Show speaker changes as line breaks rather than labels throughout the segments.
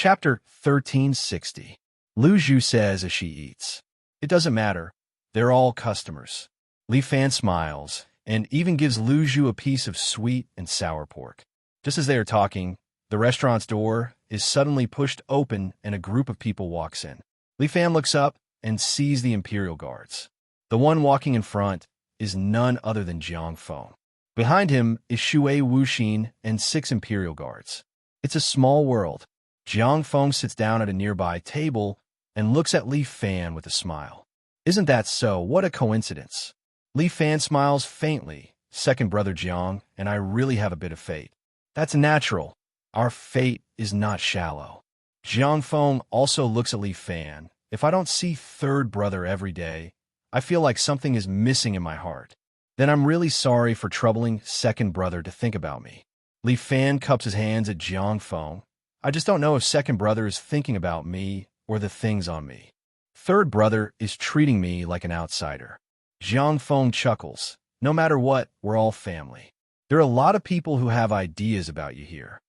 Chapter 1360. Lu Zhu says as she eats, "It doesn't matter. They're all customers." Li Fan smiles and even gives Lu Zhu a piece of sweet and sour pork. Just as they are talking, the restaurant's door is suddenly pushed open and a group of people walks in. Li Fan looks up and sees the Imperial Guards. The one walking in front is none other than Jiang Feng. Behind him is Shui Wuxin and 6 Imperial Guards. It's a small world. Jiang Feng sits down at a nearby table and looks at Li Fan with a smile. "Isn't that so? What a coincidence." Li Fan smiles faintly. "Second brother Jiang and I really have a bit of fate." "That's natural. Our fate is not shallow." Jiang Feng also looks at Li Fan. "If I don't see third brother every day, I feel like something is missing in my heart. Then I'm really sorry for troubling second brother to think about me." Li Fan cups his hands at Jiang Feng. "I just don't know if second brother is thinking about me or the things on me. Third brother is treating me like an outsider." Jiang Feng chuckles. "No matter what, we're all family. There are a lot of people who have ideas about you here."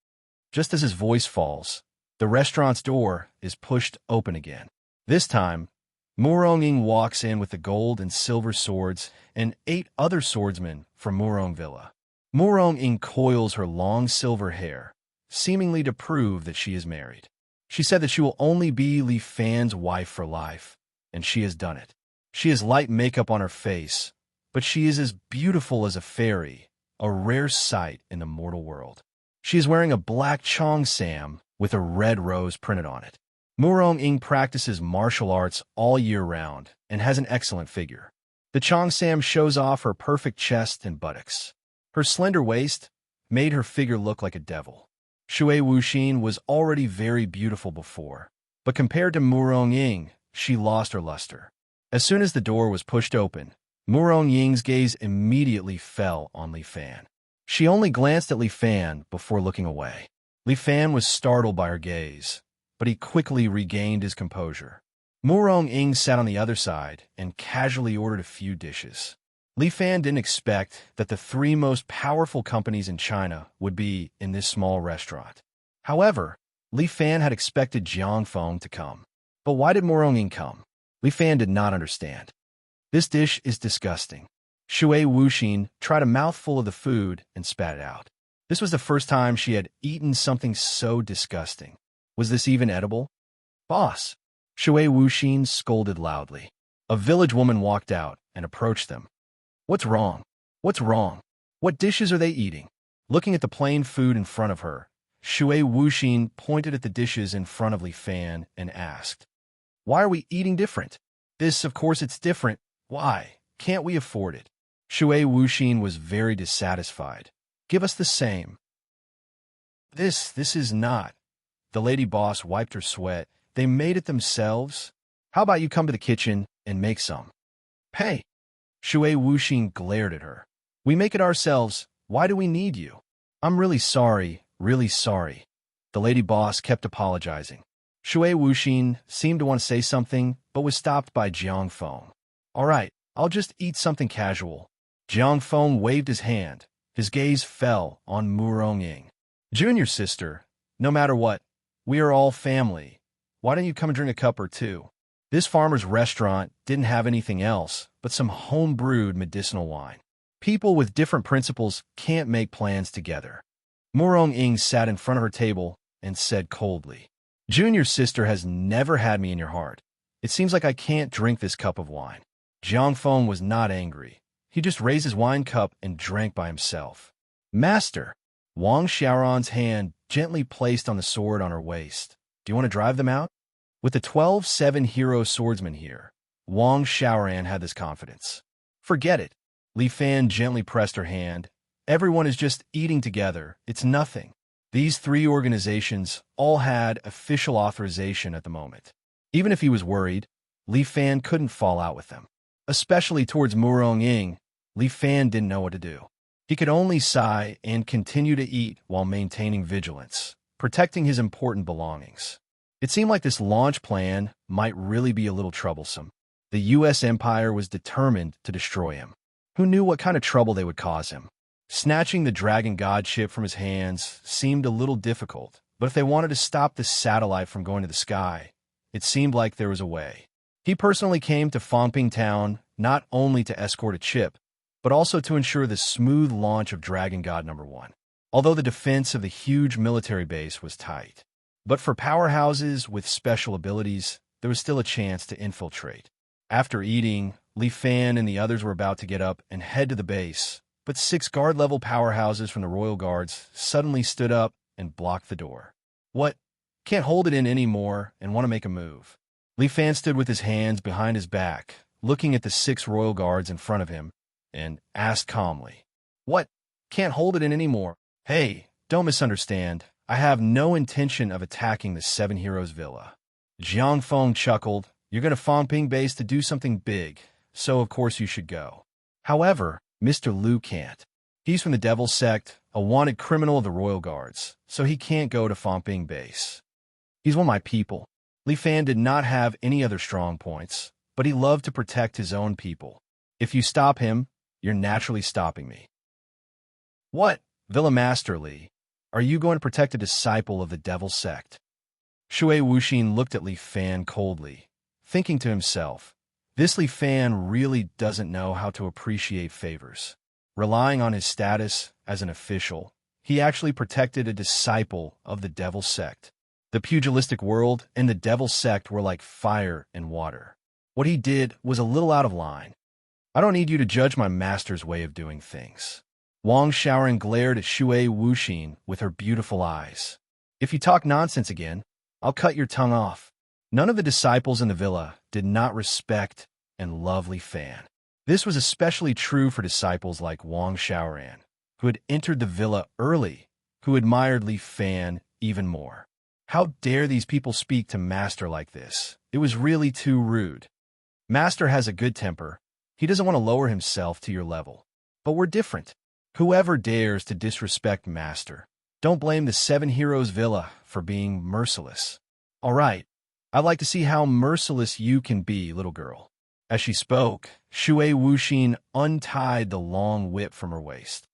Just as his voice falls, the restaurant's door is pushed open again. This time, Murong walks in with the gold and silver swords and 8 other swordsmen from Murong Villa. Murong coils her long silver hair, seemingly to prove that she is married. She said that she will only be Li Fan's wife for life, and she has done it. She has light makeup on her face, but she is as beautiful as a fairy, a rare sight in the mortal world. She is wearing a black cheongsam with a red rose printed on it. Murong practices martial arts all year round and has an excellent figure. The cheongsam shows off her perfect chest and buttocks. Her slender waist made her figure look like a devil. Shui Wuxin was already very beautiful before, but compared to Murong, she lost her luster. As soon as the door was pushed open, Murong gaze immediately fell on Li Fan. She only glanced at Li Fan before looking away. Li Fan was startled by her gaze, but he quickly regained his composure. Murong sat on the other side and casually ordered a few dishes. Li Fan didn't expect that the 3 most powerful companies in China would be in this small restaurant. However, Li Fan had expected Jiang Feng to come. But why did Murong come? Li Fan did not understand. "This dish is disgusting." Shui Wuxin tried a mouthful of the food and spat it out. This was the first time she had eaten something so disgusting. Was this even edible? "Boss!" Shui Wuxin scolded loudly. A village woman walked out and approached them. "What's wrong? What's wrong? What dishes are they eating?" Looking at the plain food in front of her, Shui Wuxin pointed at the dishes in front of Li Fan and asked, "Why are we eating different?" "This, of course it's different. Why? Can't we afford it?" Shui Wuxin was very dissatisfied. "Give us the same." This is not." The lady boss wiped her sweat. "They made it themselves. How about you come to the kitchen and make some?" "Hey!" Shui Wuxin glared at her. "We make it ourselves. Why do we need you?" "I'm really sorry, really sorry." The lady boss kept apologizing. Shui Wuxin seemed to want to say something, but was stopped by Jiang Feng. "All right, I'll just eat something casual." Jiang Feng waved his hand. His gaze fell on Murong. "Junior sister, no matter what, we are all family. Why don't you come and drink a cup or two?" This farmer's restaurant didn't have anything else but some home-brewed medicinal wine. People with different principles can't make plans together. Murong sat in front of her table and said coldly, "Junior sister has never had me in your heart. It seems like I can't drink this cup of wine." Jiang Feng was not angry. He just raised his wine cup and drank by himself. "Master!" Wang Xiaoran's hand gently placed on the sword on her waist. "Do you want to drive them out?" With the 12-7 hero swordsman here, Wang Xiaoran had this confidence. "Forget it." Li Fan gently pressed her hand. "Everyone is just eating together. It's nothing." These 3 organizations all had official authorization at the moment. Even if he was worried, Li Fan couldn't fall out with them. Especially towards Murong, Li Fan didn't know what to do. He could only sigh and continue to eat while maintaining vigilance, protecting his important belongings. It seemed like this launch plan might really be a little troublesome. The U.S. Empire was determined to destroy him. Who knew what kind of trouble they would cause him? Snatching the dragon god ship from his hands seemed a little difficult, but if they wanted to stop the satellite from going to the sky, it seemed like there was a way. He personally came to Fangping Town not only to escort a chip, but also to ensure the smooth launch of Dragon God #1. Although the defense of the huge military base was tight. But for powerhouses with special abilities, there was still a chance to infiltrate. After eating, Li Fan and the others were about to get up and head to the base, but 6 guard-level powerhouses from the Royal Guards suddenly stood up and blocked the door. What? Can't hold it in anymore and want to make a move. Li Fan stood with his hands behind his back, looking at the 6 Royal Guards in front of him, and asked calmly, "What? Can't hold it in anymore? Hey, don't misunderstand. I have no intention of attacking the 7 Heroes Villa." Jiang Feng chuckled. "You're going to Fangping base to do something big, so of course you should go. However, Mr. Liu can't. He's from the Devil Sect, a wanted criminal of the Royal Guards, so he can't go to Fangping base. He's one of my people." Li Fan did not have any other strong points, but he loved to protect his own people. "If you stop him, you're naturally stopping me." "What? Villa Master Li, are you going to protect a disciple of the Devil Sect?" Shui Wuxin looked at Li Fan coldly, thinking to himself, this Li Fan really doesn't know how to appreciate favors. Relying on his status as an official, he actually protected a disciple of the Devil Sect. The pugilistic world and the Devil Sect were like fire and water. What he did was a little out of line. "I don't need you to judge my master's way of doing things." Wang Xiaoran glared at Shui Wuxin with her beautiful eyes. "If you talk nonsense again, I'll cut your tongue off." None of the disciples in the villa did not respect and love Li Fan. This was especially true for disciples like Wang Xiaoran, who had entered the villa early, who admired Li Fan even more. How dare these people speak to Master like this? It was really too rude. Master has a good temper. He doesn't want to lower himself to your level. But we're different. Whoever dares to disrespect Master, don't blame the 7 Heroes Villa for being merciless. All right, I'd like to see how merciless you can be, little girl. As she spoke, Shui Wuxin untied the long whip from her waist.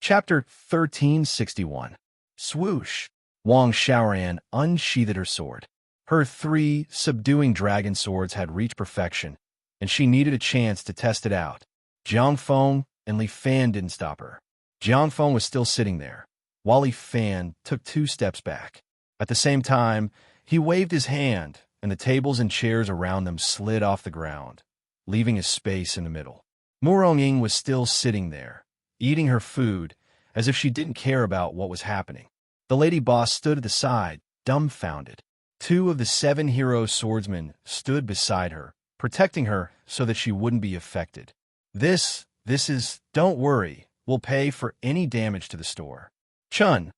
Chapter 1361. Swoosh. Wang Xiaoran unsheathed her sword. Her 3 subduing dragon swords had reached perfection, and she needed a chance to test it out. Jiang Feng and Li Fan didn't stop her. Jiang Feng was still sitting there, while Li Fan took 2 steps back. At the same time, he waved his hand, and the tables and chairs around them slid off the ground, leaving a space in the middle. Mu Rongying was still sitting there, eating her food, as if she didn't care about what was happening. The lady boss stood at the side, dumbfounded. 2 of the 7 hero swordsmen stood beside her, protecting her so that she wouldn't be affected. This is, don't worry, we'll pay for any damage to the store. Chun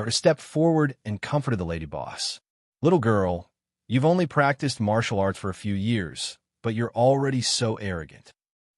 stepped forward and comforted the lady boss. "Little girl, you've only practiced martial arts for a few years, but you're already so arrogant."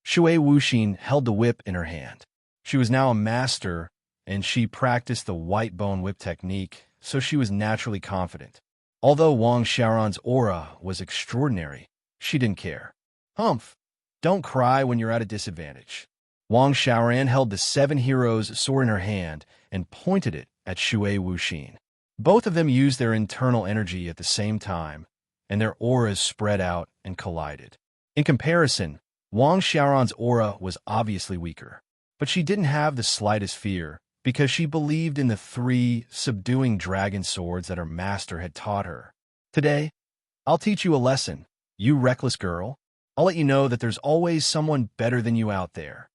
Shui Wuxin held the whip in her hand. She was now a master, and she practiced the white bone whip technique, so she was naturally confident. Although Wang Xiaoran's aura was extraordinary, she didn't care. "Humph, don't cry when you're at a disadvantage." Wang Xiaoran held the 7 heroes' sword in her hand and pointed it at Shui Wuxin. Both of them used their internal energy at the same time, and their auras spread out and collided. In comparison, Wang Xiaoran's aura was obviously weaker, but she didn't have the slightest fear, because she believed in the 3 subduing dragon swords that her master had taught her. "Today, I'll teach you a lesson, you reckless girl. I'll let you know that there's always someone better than you out there."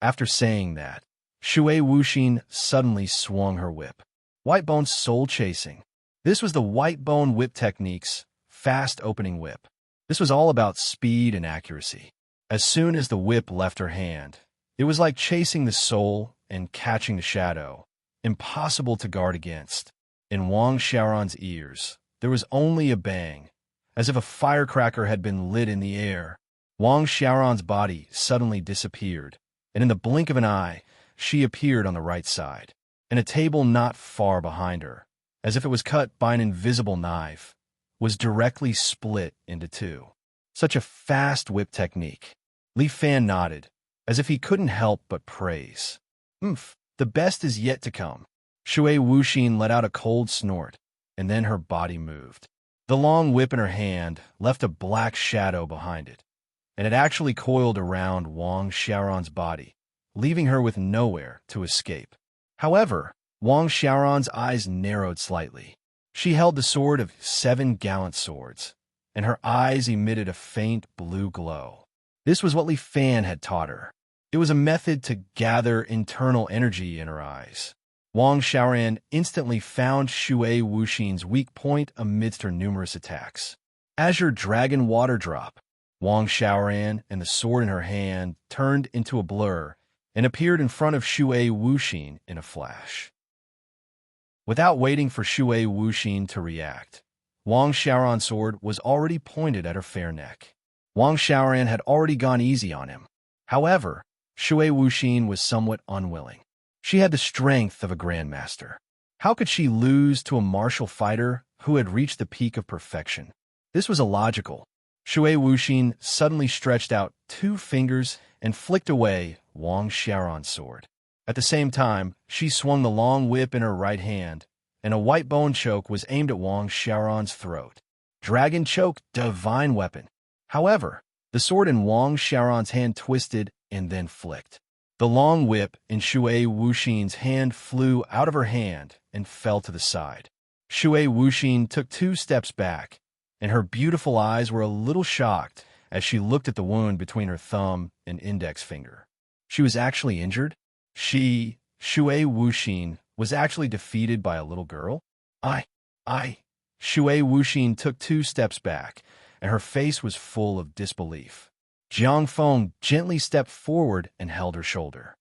After saying that, Shui Wuxin suddenly swung her whip. White Bone's soul chasing. This was the White Bone whip technique's fast opening whip. This was all about speed and accuracy. As soon as the whip left her hand, it was like chasing the soul and catching the shadow, impossible to guard against. In Wang Xiaoran's ears, there was only a bang, as if a firecracker had been lit in the air. Wang Xiaoran's body suddenly disappeared, and in the blink of an eye, she appeared on the right side, and a table not far behind her, as if it was cut by an invisible knife, was directly split into 2. Such a fast whip technique. Li Fan nodded, as if he couldn't help but praise. The best is yet to come." Shui Wuxin let out a cold snort, and then her body moved. The long whip in her hand left a black shadow behind it, and it actually coiled around Wang Xiaoran's body, leaving her with nowhere to escape. However, Wang Xiaoran's eyes narrowed slightly. She held the sword of 7 gallant swords, and her eyes emitted a faint blue glow. This was what Li Fan had taught her. It was a method to gather internal energy in her eyes. Wang Xiaoran instantly found Shui Wuxin's weak point amidst her numerous attacks. Azure Dragon Water Drop. Wang Xiaoran and the sword in her hand turned into a blur and appeared in front of Shui Wuxin in a flash. Without waiting for Shui Wuxin to react, Wang Xiaoran's sword was already pointed at her fair neck. Wang Xiaoran had already gone easy on him. However, Shui Wuxin was somewhat unwilling. She had the strength of a grandmaster. How could she lose to a martial fighter who had reached the peak of perfection? This was illogical. Shui Wuxin suddenly stretched out 2 fingers and flicked away Wang Xiaoran's sword. At the same time, she swung the long whip in her right hand, and a white bone choke was aimed at Wang Xiaoran's throat. Dragon Choke, divine weapon. However, the sword in Wang Xiaoran's hand twisted and then flicked. The long whip in Shui Wuxin's hand flew out of her hand and fell to the side. Shui Wuxin took 2 steps back, and her beautiful eyes were a little shocked as she looked at the wound between her thumb and index finger. She was actually injured? Shui Wuxin, was actually defeated by a little girl? Shui Wuxin took 2 steps back, and her face was full of disbelief. Jiang Feng gently stepped forward and held her shoulder.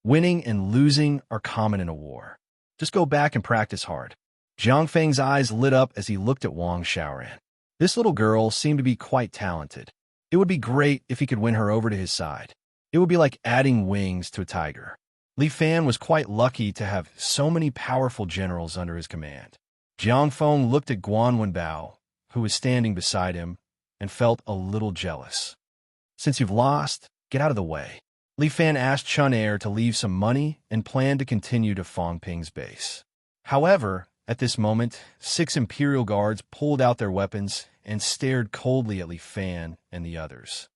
Winning and losing are common in a war. Just go back and practice hard. Jiang Feng's eyes lit up as he looked at Wang Xiaoran. This little girl seemed to be quite talented. It would be great if he could win her over to his side. It would be like adding wings to a tiger. Li Fan was quite lucky to have so many powerful generals under his command. Jiang Feng looked at Guan Wenbao, who was standing beside him, and felt a little jealous. Since you've lost, get out of the way. Li Fan asked Chun Er to leave some money and planned to continue to Fong Ping's base. However, at this moment, 6 Imperial guards pulled out their weapons and stared coldly at Li Fan and the others.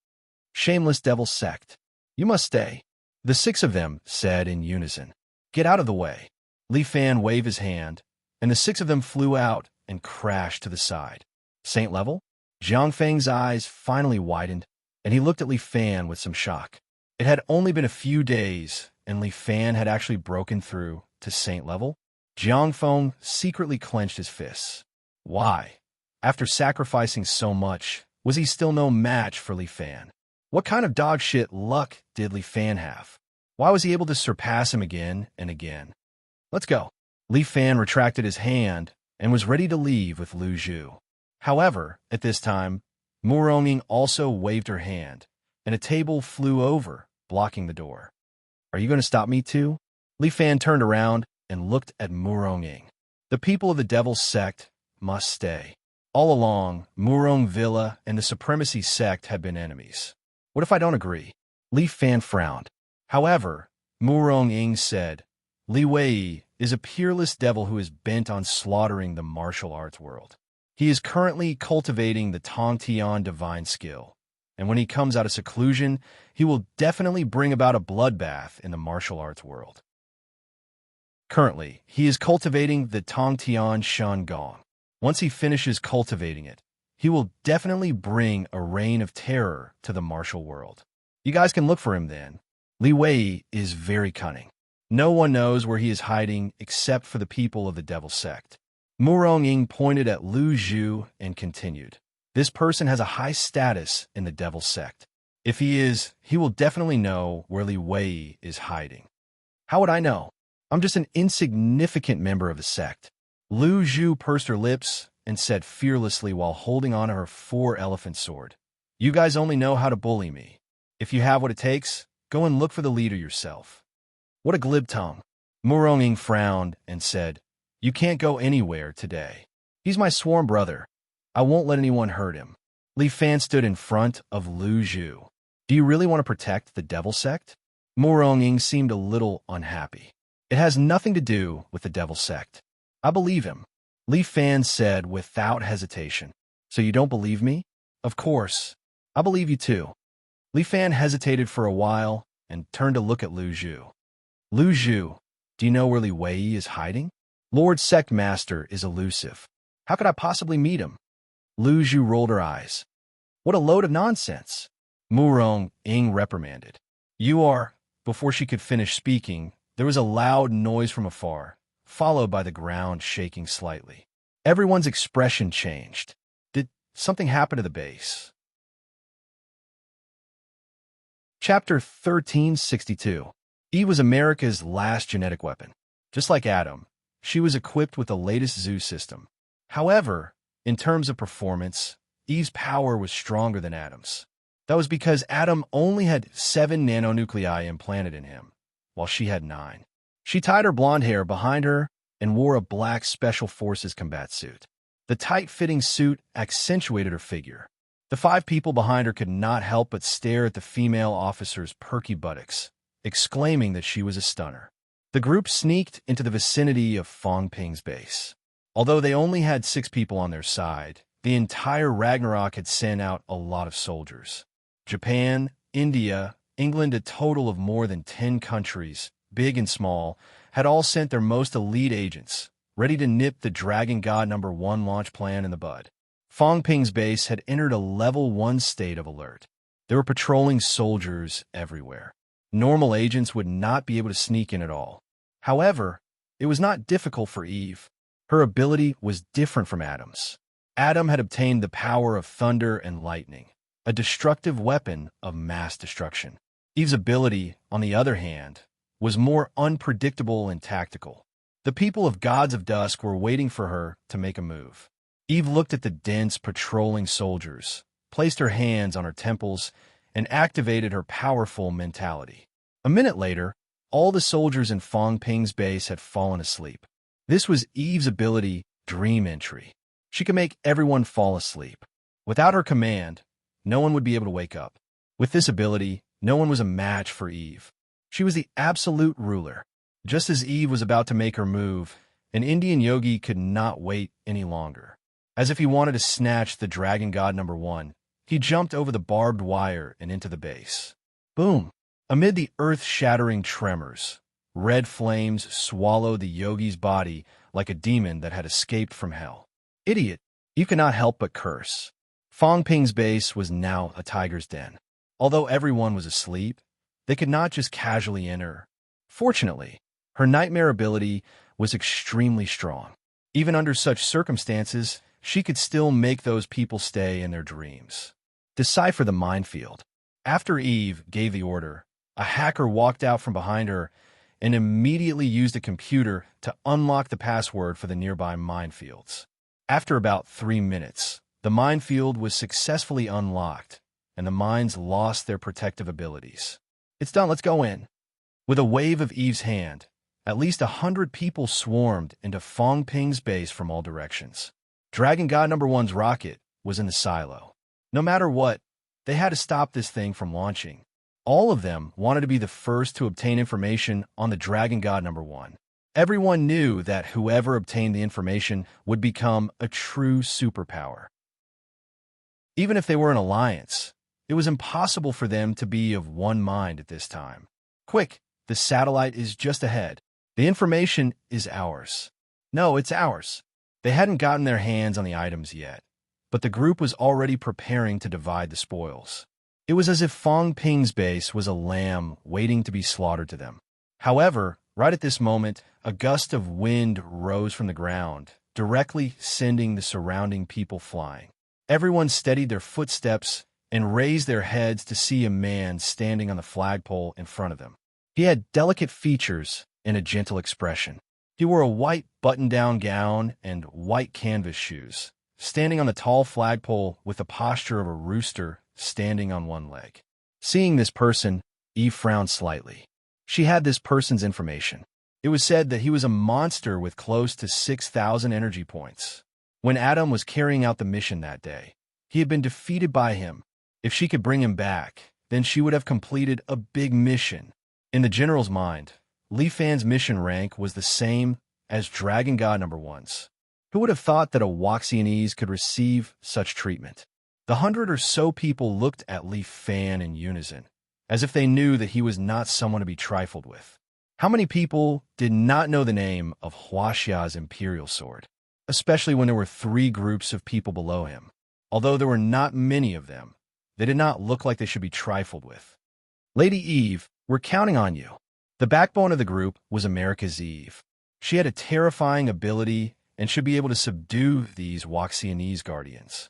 Shameless devil sect. You must stay. The 6 of them said in unison. Get out of the way. Li Fan waved his hand, and the 6 of them flew out and crashed to the side. Saint level? Jiang Feng's eyes finally widened, and he looked at Li Fan with some shock. It had only been a few days, and Li Fan had actually broken through to Saint level. Jiang Feng secretly clenched his fists. Why? After sacrificing so much, was he still no match for Li Fan? What kind of dog shit luck did Li Fan have? Why was he able to surpass him again and again? Let's go. Li Fan retracted his hand and was ready to leave with Lu Zhu. However, at this time, Mu Ronging also waved her hand, and a table flew over, blocking the door. Are you going to stop me too? Li Fan turned around and looked at Mu Ronging. The people of the Devil's Sect must stay. All along, Murong Villa and the Supremacy Sect had been enemies. What if I don't agree? Li Fan frowned. However, Murong Ying said, Li Wei is a peerless devil who is bent on slaughtering the martial arts world. He is currently cultivating the Tong Tian divine skill, and when he comes out of seclusion, he will definitely bring about a bloodbath in the martial arts world. Currently, he is cultivating the Tong Tian Shan Gong. Once he finishes cultivating it, he will definitely bring a reign of terror to the martial world. You guys can look for him then. Li Wei is very cunning. No one knows where he is hiding except for the people of the Devil Sect. Murong Ying pointed at Lu Zhu and continued. This person has a high status in the Devil Sect. If he is, he will definitely know where Li Wei is hiding. How would I know? I'm just an insignificant member of the sect. Lu Zhu pursed her lips and said fearlessly while holding on to her 4-elephant sword. You guys only know how to bully me. If you have what it takes, go and look for the leader yourself. What a glib tongue. Murong Ying frowned and said, You can't go anywhere today. He's my sworn brother. I won't let anyone hurt him. Li Fan stood in front of Lu Zhu. Do you really want to protect the Devil Sect? Murong Ying seemed a little unhappy. It has nothing to do with the devil sect. I believe him, Li Fan said without hesitation. So you don't believe me? Of course. I believe you too. Li Fan hesitated for a while and turned to look at Lu Zhu. Lu Zhu, do you know where Li Wei is hiding? Lord Sect Master is elusive. How could I possibly meet him? Lu Zhu rolled her eyes. What a load of nonsense. Murong Ying reprimanded. You are. Before she could finish speaking, there was a loud noise from afar, followed by the ground shaking slightly. Everyone's expression changed. Did something happen to the base? Chapter 1362. Eve was America's last genetic weapon. Just like Adam, she was equipped with the latest zoo system. However, in terms of performance, Eve's power was stronger than Adam's. That was because Adam only had 7 nanonuclei implanted in him, while she had 9. She tied her blonde hair behind her and wore a black Special Forces combat suit. The tight-fitting suit accentuated her figure. The 5 people behind her could not help but stare at the female officer's perky buttocks, exclaiming that she was a stunner. The group sneaked into the vicinity of Fong Ping's base. Although they only had 6 people on their side, the entire Ragnarok had sent out a lot of soldiers. Japan, India, England, a total of more than 10 countries, big and small, had all sent their most elite agents, ready to nip the Dragon God No. 1 launch plan in the bud. Fong Ping's base had entered a level 1 state of alert. There were patrolling soldiers everywhere. Normal agents would not be able to sneak in at all. However, it was not difficult for Eve. Her ability was different from Adam's. Adam had obtained the power of thunder and lightning, a destructive weapon of mass destruction. Eve's ability, on the other hand, was more unpredictable and tactical. The people of Gods of Dusk were waiting for her to make a move. Eve looked at the dense patrolling soldiers, placed her hands on her temples, and activated her powerful mentality. A minute later, all the soldiers in Fong Ping's base had fallen asleep. This was Eve's ability, Dream Entry. She could make everyone fall asleep. Without her command, no one would be able to wake up. With this ability, no one was a match for Eve. She was the absolute ruler. Just as Eve was about to make her move, an Indian yogi could not wait any longer. As if he wanted to snatch the Dragon God No. 1, he jumped over the barbed wire and into the base. Boom! Amid the earth-shattering tremors, red flames swallowed the yogi's body like a demon that had escaped from hell. Idiot! You cannot help but curse. Fong Ping's base was now a tiger's den. Although everyone was asleep, they could not just casually enter. Fortunately, her nightmare ability was extremely strong. Even under such circumstances, she could still make those people stay in their dreams. Decipher the minefield. After Eve gave the order, a hacker walked out from behind her and immediately used a computer to unlock the password for the nearby minefields. After about 3 minutes, the minefield was successfully unlocked, and the mines lost their protective abilities. It's done, let's go in. With a wave of Eve's hand, at least 100 people swarmed into Fong Ping's base from all directions. Dragon God No. 1's rocket was in the silo. No matter what, they had to stop this thing from launching. All of them wanted to be the first to obtain information on the Dragon God No. 1. Everyone knew that whoever obtained the information would become a true superpower. Even if they were an alliance, it was impossible for them to be of one mind at this time. Quick, the satellite is just ahead. The information is ours. No, it's ours. They hadn't gotten their hands on the items yet, but the group was already preparing to divide the spoils. It was as if Fong Ping's base was a lamb waiting to be slaughtered to them. However, right at this moment, a gust of wind rose from the ground, directly sending the surrounding people flying. Everyone steadied their footsteps and raised their heads to see a man standing on the flagpole in front of them. He had delicate features and a gentle expression. He wore a white button-down gown and white canvas shoes, standing on the tall flagpole with the posture of a rooster standing on one leg. Seeing this person, Eve frowned slightly. She had this person's information. It was said that he was a monster with close to 6,000 energy points. When Adam was carrying out the mission that day, he had been defeated by him. If she could bring him back, then she would have completed a big mission. In the general's mind, Li Fan's mission rank was the same as Dragon God #1's. Who would have thought that a Waxianese could receive such treatment? The 100 or so people looked at Li Fan in unison, as if they knew that he was not someone to be trifled with. How many people did not know the name of Huaxia's imperial sword, especially when there were 3 groups of people below him? Although there were not many of them, they did not look like they should be trifled with. Lady Eve, we're counting on you. The backbone of the group was America's Eve. She had a terrifying ability and should be able to subdue these Waxianese guardians.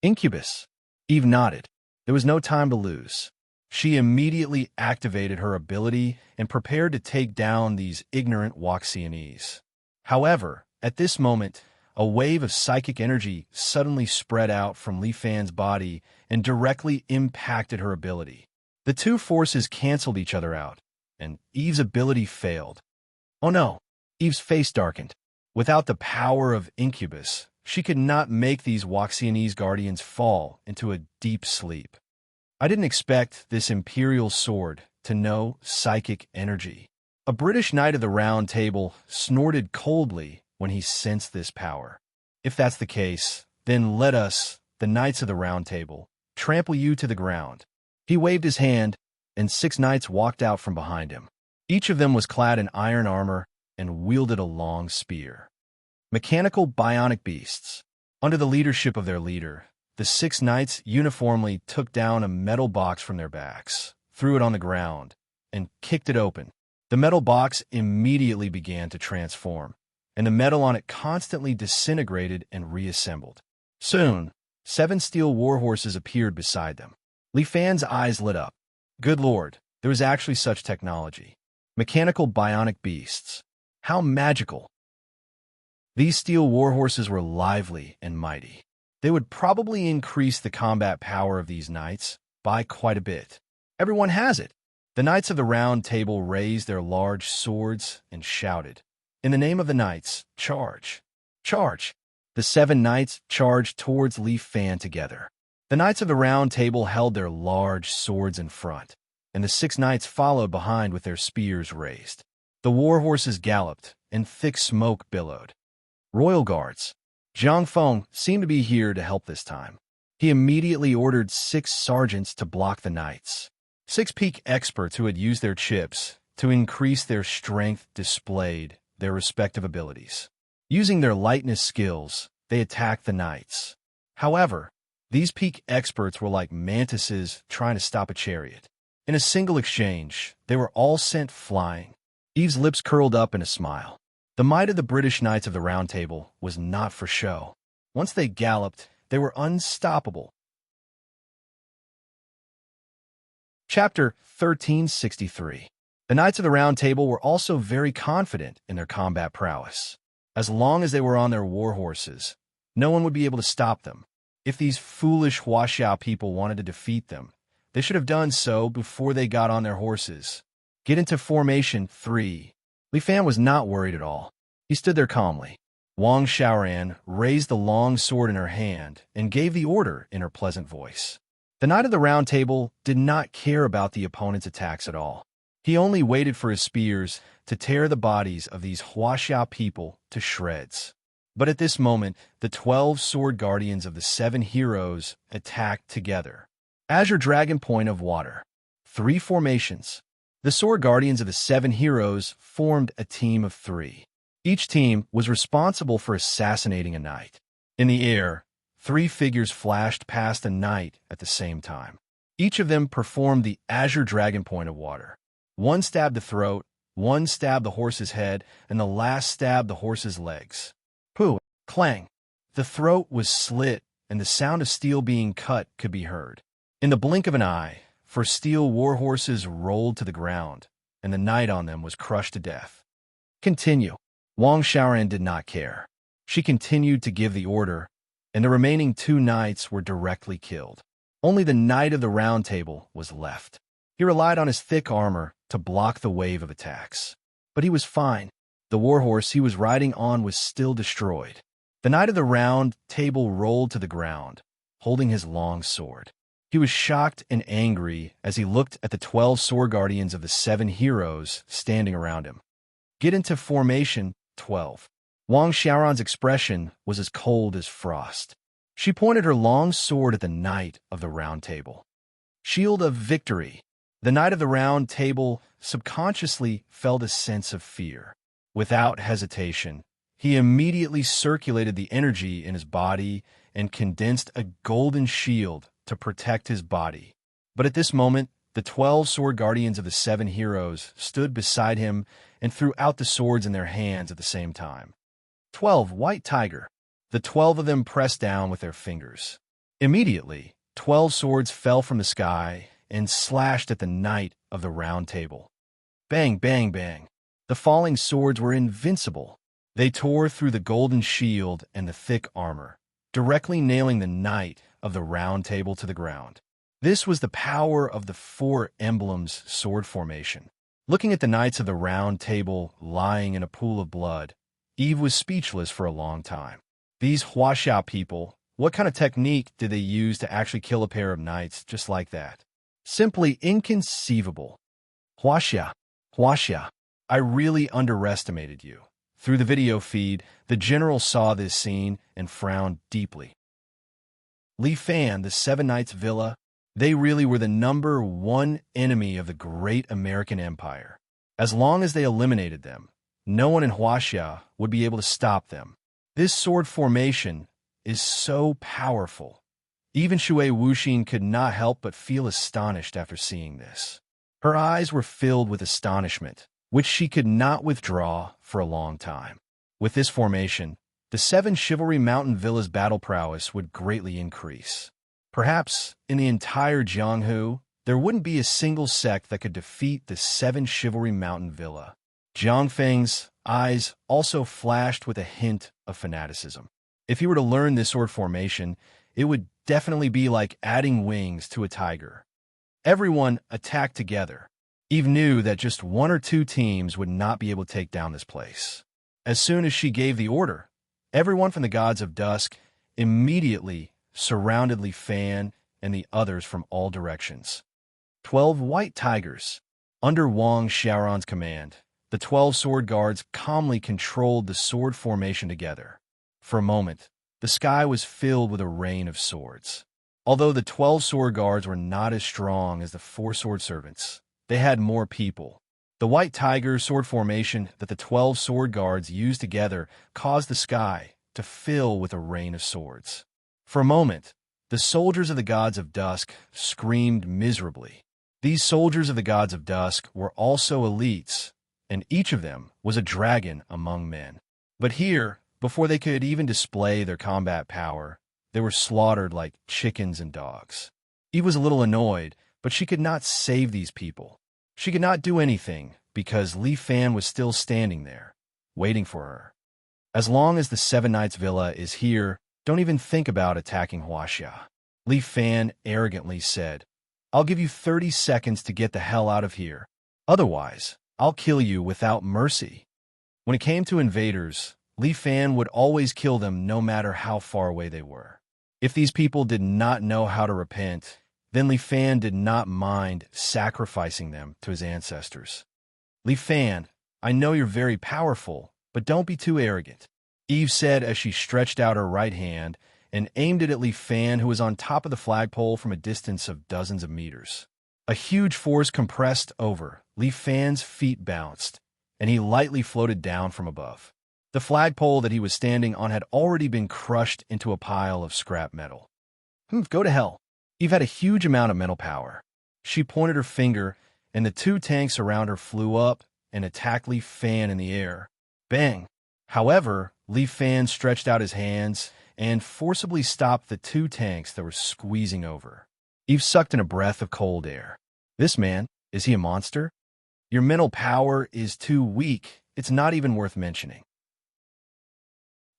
Incubus. Eve nodded. There was no time to lose. She immediately activated her ability and prepared to take down these ignorant Waxianese. However, at this moment, a wave of psychic energy suddenly spread out from Li Fan's body and directly impacted her ability. The 2 forces canceled each other out, and Eve's ability failed. Oh no! Eve's face darkened. Without the power of Incubus, she could not make these Waxianese guardians fall into a deep sleep. I didn't expect this imperial sword to know psychic energy. A British Knight of the Round Table snorted coldly when he sensed this power. If that's the case, then let us, the Knights of the Round Table, trample you to the ground. He waved his hand, and 6 knights walked out from behind him. Each of them was clad in iron armor and wielded a long spear. Mechanical bionic beasts. Under the leadership of their leader, the 6 knights uniformly took down a metal box from their backs, threw it on the ground, and kicked it open. The metal box immediately began to transform, and the metal on it constantly disintegrated and reassembled. Soon, 7 steel warhorses appeared beside them. Li Fan's eyes lit up. Good lord, there was actually such technology. Mechanical bionic beasts. How magical! These steel warhorses were lively and mighty. They would probably increase the combat power of these knights by quite a bit. Everyone has it. The Knights of the Round Table raised their large swords and shouted, "In the name of the knights, charge! Charge!" The 7 knights charged towards Li Fan together. The Knights of the Round Table held their large swords in front, and the 6 knights followed behind with their spears raised. The warhorses galloped, and thick smoke billowed. Royal Guards. Zhang Feng seemed to be here to help this time. He immediately ordered 6 sergeants to block the knights. 6 peak experts who had used their chips to increase their strength displayed their respective abilities. Using their lightness skills, they attacked the knights. However, these peak experts were like mantises trying to stop a chariot. In a single exchange, they were all sent flying. Eve's lips curled up in a smile. The might of the British Knights of the Round Table was not for show. Once they galloped, they were unstoppable. Chapter 1363. The Knights of the Round Table were also very confident in their combat prowess. As long as they were on their war horses, no one would be able to stop them. If these foolish Huaxia people wanted to defeat them, they should have done so before they got on their horses. Get into formation 3. Li Fan was not worried at all. He stood there calmly. Wang Xiaoran raised the long sword in her hand and gave the order in her pleasant voice. The Knight of the Round Table did not care about the opponent's attacks at all. He only waited for his spears to tear the bodies of these Huaxia people to shreds. But at this moment, the 12 sword guardians of the 7 heroes attacked together. Azure Dragon Point of Water. 3 formations. The sword guardians of the 7 heroes formed a team of 3. Each team was responsible for assassinating a knight. In the air, 3 figures flashed past a knight at the same time. Each of them performed the Azure Dragon Point of Water. One stabbed the throat, one stabbed the horse's head, and the last stabbed the horse's legs. Pooh! Clang! The throat was slit, and the sound of steel being cut could be heard. In the blink of an eye, 4 steel warhorses rolled to the ground, and the knight on them was crushed to death. Continue. Wang Xiaoran did not care. She continued to give the order, and the remaining 2 knights were directly killed. Only the Knight of the Round Table was left. He relied on his thick armor to block the wave of attacks. But he was fine. The warhorse he was riding on was still destroyed. The Knight of the Round Table rolled to the ground, holding his long sword. He was shocked and angry as he looked at the 12 sword guardians of the 7 heroes standing around him. Get into formation, 12. Wang Xiaoran's expression was as cold as frost. She pointed her long sword at the Knight of the Round Table. Shield of Victory. The Knight of the Round Table subconsciously felt a sense of fear. Without hesitation, he immediately circulated the energy in his body and condensed a golden shield to protect his body. But at this moment, the 12 sword guardians of the 7 heroes stood beside him and threw out the swords in their hands at the same time. 12 White Tiger. The 12 of them pressed down with their fingers. Immediately, 12 swords fell from the sky and slashed at the Knight of the Round Table. Bang, bang, bang. The falling swords were invincible. They tore through the golden shield and the thick armor, directly nailing the Knight of the Round Table to the ground. This was the power of the 4 emblems sword formation. Looking at the Knights of the Round Table lying in a pool of blood, Eve was speechless for a long time. These Huaxia people, what kind of technique did they use to actually kill a pair of knights just like that? Simply inconceivable. Huaxia, Huaxia, I really underestimated you. Through the video feed, the general saw this scene and frowned deeply. Li Fan, the 7 Knights Villa, they really were the #1 enemy of the great American Empire. As long as they eliminated them, no one in Huaxia would be able to stop them. This sword formation is so powerful. Even Shui Wuxin could not help but feel astonished after seeing this. Her eyes were filled with astonishment, which she could not withdraw for a long time. With this formation, the 7 Chivalry Mountain Villas' battle prowess would greatly increase. Perhaps, in the entire Jianghu, there wouldn't be a single sect that could defeat the 7 Chivalry Mountain Villa. Jiang Feng's eyes also flashed with a hint of fanaticism. If he were to learn this sword formation, it would definitely be like adding wings to a tiger. Everyone attacked together. Eve knew that just 1 or 2 teams would not be able to take down this place. As soon as she gave the order, everyone from the Gods of Dusk immediately surrounded Li Fan and the others from all directions. 12 White Tigers. Under Wang Xiaoran's command, the 12 sword guards calmly controlled the sword formation together. For a moment, the sky was filled with a rain of swords. Although the 12 sword guards were not as strong as the 4 sword servants, they had more people. The White Tiger sword formation that the 12 sword guards used together caused the sky to fill with a rain of swords. For a moment, the soldiers of the Gods of Dusk screamed miserably. These soldiers of the Gods of Dusk were also elites, and each of them was a dragon among men. But here, before they could even display their combat power, they were slaughtered like chickens and dogs. Eve was a little annoyed, but she could not save these people. She could not do anything because Li Fan was still standing there, waiting for her. As long as the 7 Knights Villa is here, don't even think about attacking Huaxia. Li Fan arrogantly said, I'll give you 30 seconds to get the hell out of here. Otherwise, I'll kill you without mercy. When it came to invaders, Li Fan would always kill them no matter how far away they were. If these people did not know how to repent, then Li Fan did not mind sacrificing them to his ancestors. Li Fan, I know you're very powerful, but don't be too arrogant, Eve said as she stretched out her right hand and aimed it at Li Fan, who was on top of the flagpole from a distance of dozens of meters. A huge force compressed over, Li Fan's feet bounced, and he lightly floated down from above. The flagpole that he was standing on had already been crushed into a pile of scrap metal. Go to hell. Eve had a huge amount of mental power. She pointed her finger, and the 2 tanks around her flew up and attacked Li Fan in the air. Bang! However, Li Fan stretched out his hands and forcibly stopped the 2 tanks that were squeezing over. Eve sucked in a breath of cold air. This man, is he a monster? Your mental power is too weak. It's not even worth mentioning.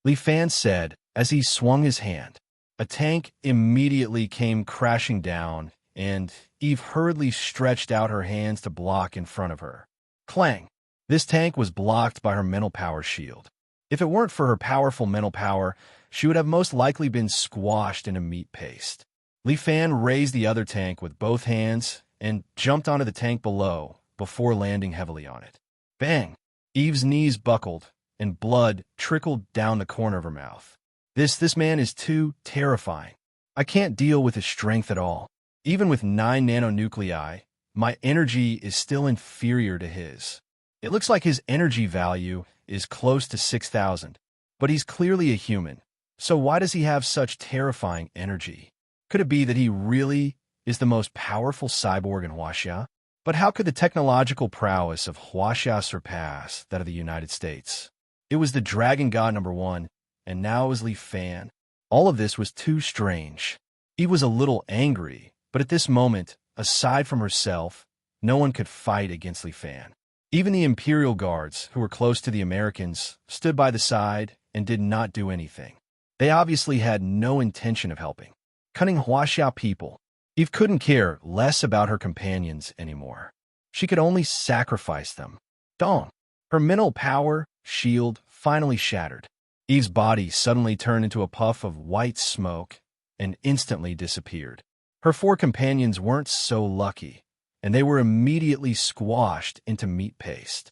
Li Fan said as he swung his hand. A tank immediately came crashing down, and Eve hurriedly stretched out her hands to block in front of her. Clang! This tank was blocked by her mental power shield. If it weren't for her powerful mental power, she would have most likely been squashed in a meat paste. Li Fan raised the other tank with both hands and jumped onto the tank below before landing heavily on it. Bang! Eve's knees buckled, and blood trickled down the corner of her mouth. This man is too terrifying. I can't deal with his strength at all. Even with 9 nanonuclei, my energy is still inferior to his. It looks like his energy value is close to 6,000, but he's clearly a human. So why does he have such terrifying energy? Could it be that he really is the most powerful cyborg in Huaxia? But how could the technological prowess of Huaxia surpass that of the United States? It was the Dragon God #1, and now it was Li Fan. All of this was too strange. Eve was a little angry, but at this moment, aside from herself, no one could fight against Li Fan. Even the Imperial Guards, who were close to the Americans, stood by the side and did not do anything. They obviously had no intention of helping. Cunning Huaxia people. Eve couldn't care less about her companions anymore. She could only sacrifice them. Dong! Her mental power shield finally shattered. Eve's body suddenly turned into a puff of white smoke and instantly disappeared. Her 4 companions weren't so lucky, and they were immediately squashed into meat paste.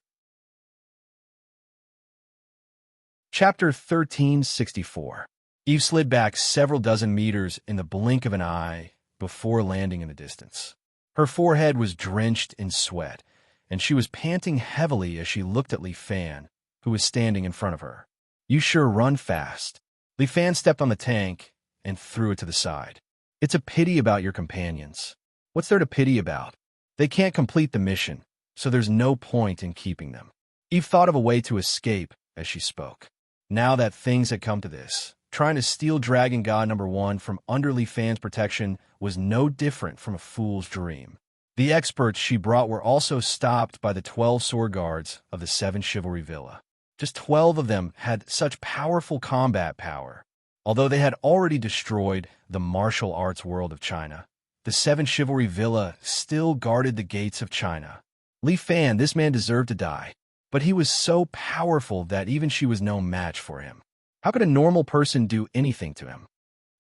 Chapter 1364. Eve slid back several dozen meters in the blink of an eye before landing in the distance. Her forehead was drenched in sweat, and she was panting heavily as she looked at Li Fan, who was standing in front of her. You sure run fast. Li Fan stepped on the tank and threw it to the side. It's a pity about your companions. What's there to pity about? They can't complete the mission, so there's no point in keeping them. Eve thought of a way to escape as she spoke. Now that things had come to this, trying to steal Dragon God #1 from under Li Fan's protection was no different from a fool's dream. The experts she brought were also stopped by the 12 sword guards of the 7 Chivalry Villa. Just 12 of them had such powerful combat power. Although they had already destroyed the martial arts world of China, the 7 Chivalry Villa still guarded the gates of China. Li Fan, this man deserved to die, but he was so powerful that even she was no match for him. How could a normal person do anything to him?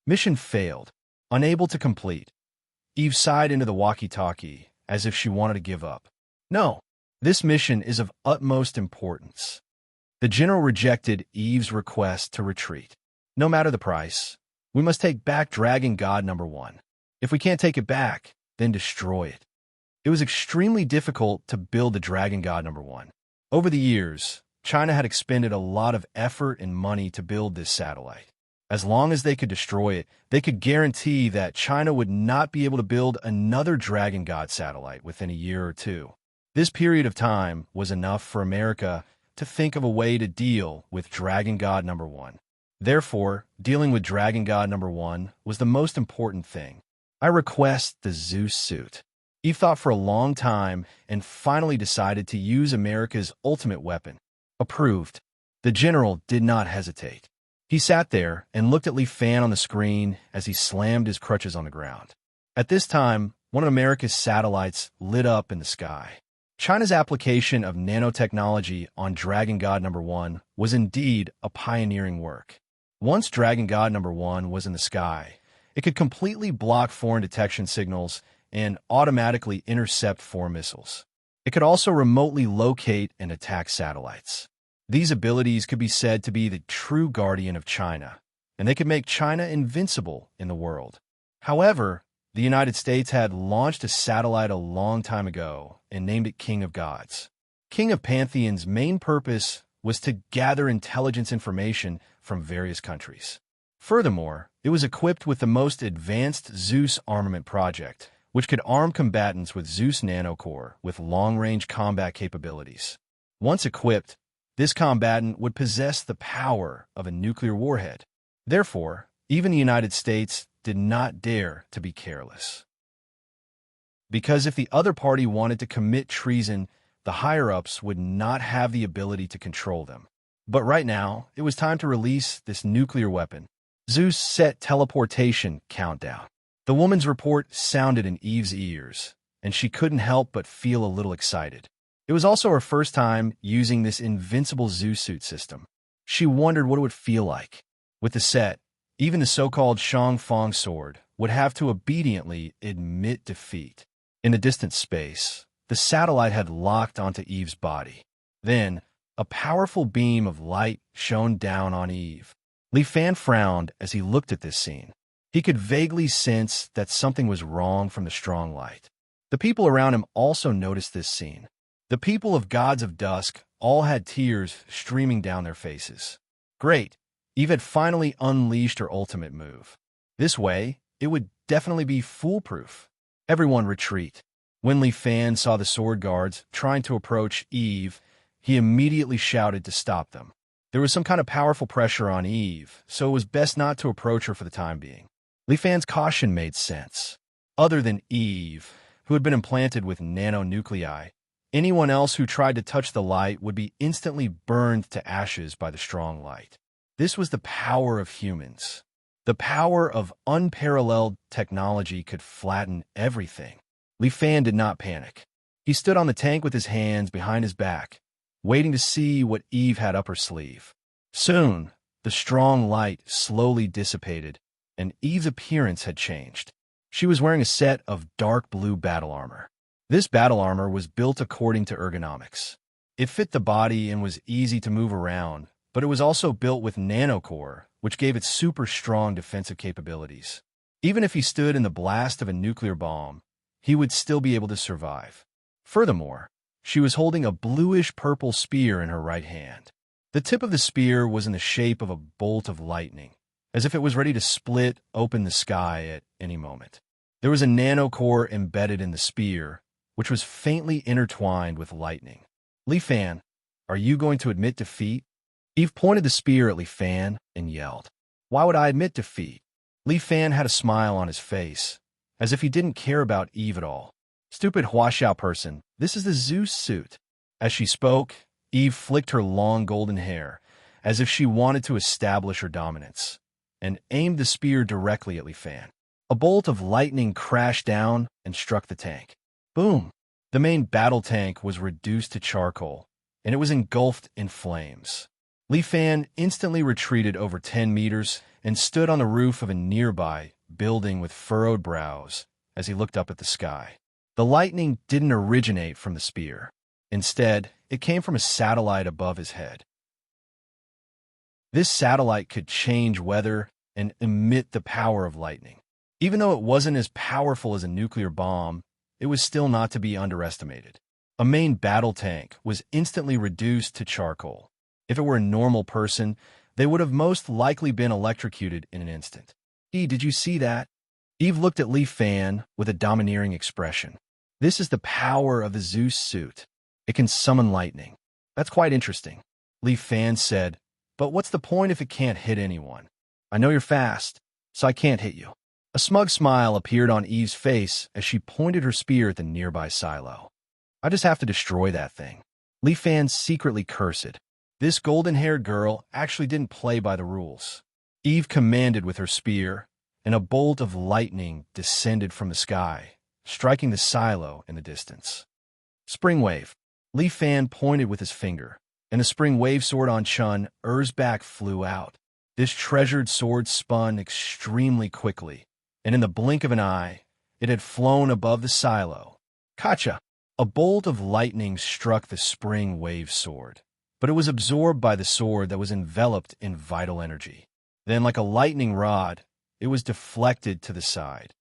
Mission failed. Unable to complete. Eve sighed into the walkie-talkie as if she wanted to give up. No, this mission is of utmost importance. The general rejected Eve's request to retreat. No matter the price, we must take back Dragon God #1. If we can't take it back, then destroy it. It was extremely difficult to build the Dragon God #1. Over the years, China had expended a lot of effort and money to build this satellite. As long as they could destroy it, they could guarantee that China would not be able to build another Dragon God satellite within a year or 2. This period of time was enough for America to think of a way to deal with Dragon God #1. Therefore, dealing with Dragon God #1 was the most important thing. I request the Zeus suit. Eve thought for a long time and finally decided to use America's ultimate weapon. Approved. The general did not hesitate. He sat there and looked at Li Fan on the screen as he slammed his crutches on the ground. At this time, one of America's satellites lit up in the sky. China's application of nanotechnology on Dragon God #1 was indeed a pioneering work. Once Dragon God #1 was in the sky, it could completely block foreign detection signals and automatically intercept foreign missiles. It could also remotely locate and attack satellites. These abilities could be said to be the true guardian of China, and they could make China invincible in the world. However, the United States had launched a satellite a long time ago and named it King of Gods. King of Pantheon's main purpose was to gather intelligence information from various countries. Furthermore, it was equipped with the most advanced Zeus armament project, which could arm combatants with Zeus nanocore with long-range combat capabilities. Once equipped, this combatant would possess the power of a nuclear warhead. Therefore, even the United States did not dare to be careless. Because if the other party wanted to commit treason, the higher-ups would not have the ability to control them. But right now, it was time to release this nuclear weapon. Zeus set teleportation countdown. The woman's report sounded in Eve's ears, and she couldn't help but feel a little excited. It was also her first time using this invincible Zeus suit system. She wondered what it would feel like. With the set, even the so-called Shang Fong sword would have to obediently admit defeat. In the distant space, the satellite had locked onto Eve's body. Then, a powerful beam of light shone down on Eve. Li Fan frowned as he looked at this scene. He could vaguely sense that something was wrong from the strong light. The people around him also noticed this scene. The people of Gods of Dusk all had tears streaming down their faces. Great! Eve had finally unleashed her ultimate move. This way, it would definitely be foolproof. Everyone retreat. When Li Fan saw the sword guards trying to approach Eve, he immediately shouted to stop them. There was some kind of powerful pressure on Eve, so it was best not to approach her for the time being. Li Fan's caution made sense. Other than Eve, who had been implanted with nanonuclei, anyone else who tried to touch the light would be instantly burned to ashes by the strong light. This was the power of humans. The power of unparalleled technology could flatten everything. Li Fan did not panic. He stood on the tank with his hands behind his back, waiting to see what Eve had up her sleeve. Soon, the strong light slowly dissipated, and Eve's appearance had changed. She was wearing a set of dark blue battle armor. This battle armor was built according to ergonomics. It fit the body and was easy to move around, but it was also built with nanocore, which gave it super strong defensive capabilities. Even if he stood in the blast of a nuclear bomb, he would still be able to survive. Furthermore, she was holding a bluish-purple spear in her right hand. The tip of the spear was in the shape of a bolt of lightning, as if it was ready to split open the sky at any moment. There was a nanocore embedded in the spear, which was faintly intertwined with lightning. Li Fan, are you going to admit defeat? Eve pointed the spear at Li Fan and yelled. Why would I admit defeat? Li Fan had a smile on his face, as if he didn't care about Eve at all. Stupid Huaxiao person, this is the Zeus suit. As she spoke, Eve flicked her long golden hair, as if she wanted to establish her dominance, and aimed the spear directly at Li Fan. A bolt of lightning crashed down and struck the tank. Boom! The main battle tank was reduced to charcoal, and it was engulfed in flames. Li Fan instantly retreated over 10 meters and stood on the roof of a nearby building with furrowed brows as he looked up at the sky. The lightning didn't originate from the spear. Instead, it came from a satellite above his head. This satellite could change weather and emit the power of lightning. Even though it wasn't as powerful as a nuclear bomb, it was still not to be underestimated. A main battle tank was instantly reduced to charcoal. If it were a normal person, they would have most likely been electrocuted in an instant. Did you see that? Eve looked at Li Fan with a domineering expression. This is the power of the Zeus suit. It can summon lightning. That's quite interesting. Li Fan said, but what's the point if it can't hit anyone? I know you're fast, so I can't hit you. A smug smile appeared on Eve's face as she pointed her spear at the nearby silo. I just have to destroy that thing. Li Fan secretly cursed. This golden-haired girl actually didn't play by the rules. Eve commanded with her spear, and a bolt of lightning descended from the sky, striking the silo in the distance. Spring wave. Li Fan pointed with his finger, and the spring wave sword on Chun Er's back flew out. This treasured sword spun extremely quickly, and in the blink of an eye, it had flown above the silo. Kacha! A bolt of lightning struck the spring wave sword, but it was absorbed by the sword that was enveloped in vital energy. Then, like a lightning rod, it was deflected to the side.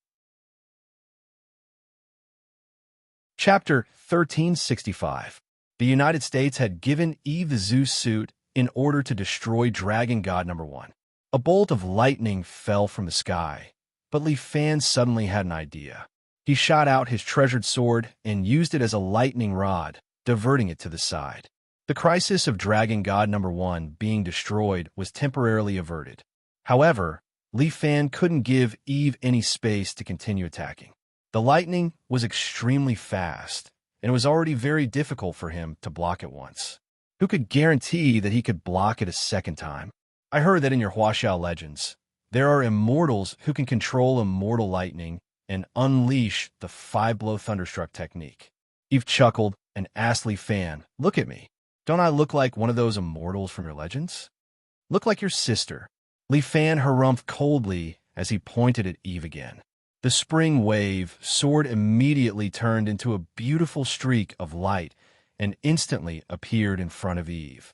Chapter 1365. The United States had given Eve the Zeus suit in order to destroy Dragon God number 1. A bolt of lightning fell from the sky, but Li Fan suddenly had an idea. He shot out his treasured sword and used it as a lightning rod, diverting it to the side. The crisis of Dragon God number 1 being destroyed was temporarily averted. However, Li Fan couldn't give Eve any space to continue attacking. The lightning was extremely fast, and it was already very difficult for him to block it once. Who could guarantee that he could block it a second time? I heard that in your Huaxiao legends, there are immortals who can control immortal lightning and unleash the 5-blow thunderstruck technique. Eve chuckled and asked Li Fan, look at me. Don't I look like one of those immortals from your legends? Look like your sister. Li Fan harumphed coldly as he pointed at Eve again. The spring wave sword immediately turned into a beautiful streak of light and instantly appeared in front of Eve.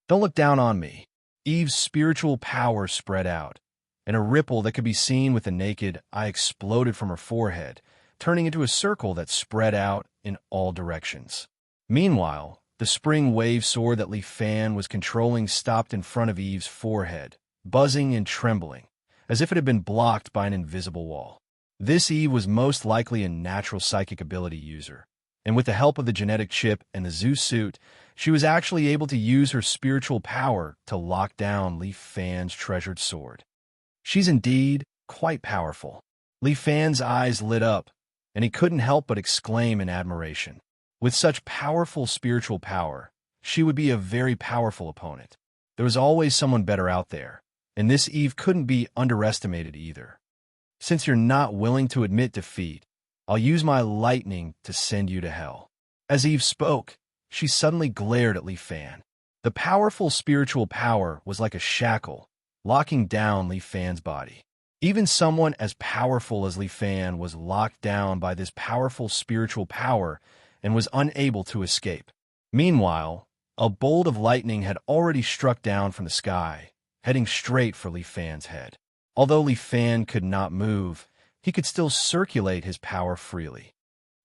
"Don't look down on me." Eve's spiritual power spread out, and a ripple that could be seen with the naked eye exploded from her forehead, turning into a circle that spread out in all directions. Meanwhile, the spring wave sword that Li Fan was controlling stopped in front of Eve's forehead, buzzing and trembling, as if it had been blocked by an invisible wall. This Eve was most likely a natural psychic ability user, and with the help of the genetic chip and the Zeus suit, she was actually able to use her spiritual power to lock down Li Fan's treasured sword. She's indeed quite powerful. Li Fan's eyes lit up, and he couldn't help but exclaim in admiration. With such powerful spiritual power, she would be a very powerful opponent. There was always someone better out there, and this Eve couldn't be underestimated either. "Since you're not willing to admit defeat, I'll use my lightning to send you to hell." As Eve spoke, she suddenly glared at Li Fan. The powerful spiritual power was like a shackle, locking down Li Fan's body. Even someone as powerful as Li Fan was locked down by this powerful spiritual power and was unable to escape. Meanwhile, a bolt of lightning had already struck down from the sky, heading straight for Li Fan's head. Although Li Fan could not move, he could still circulate his power freely.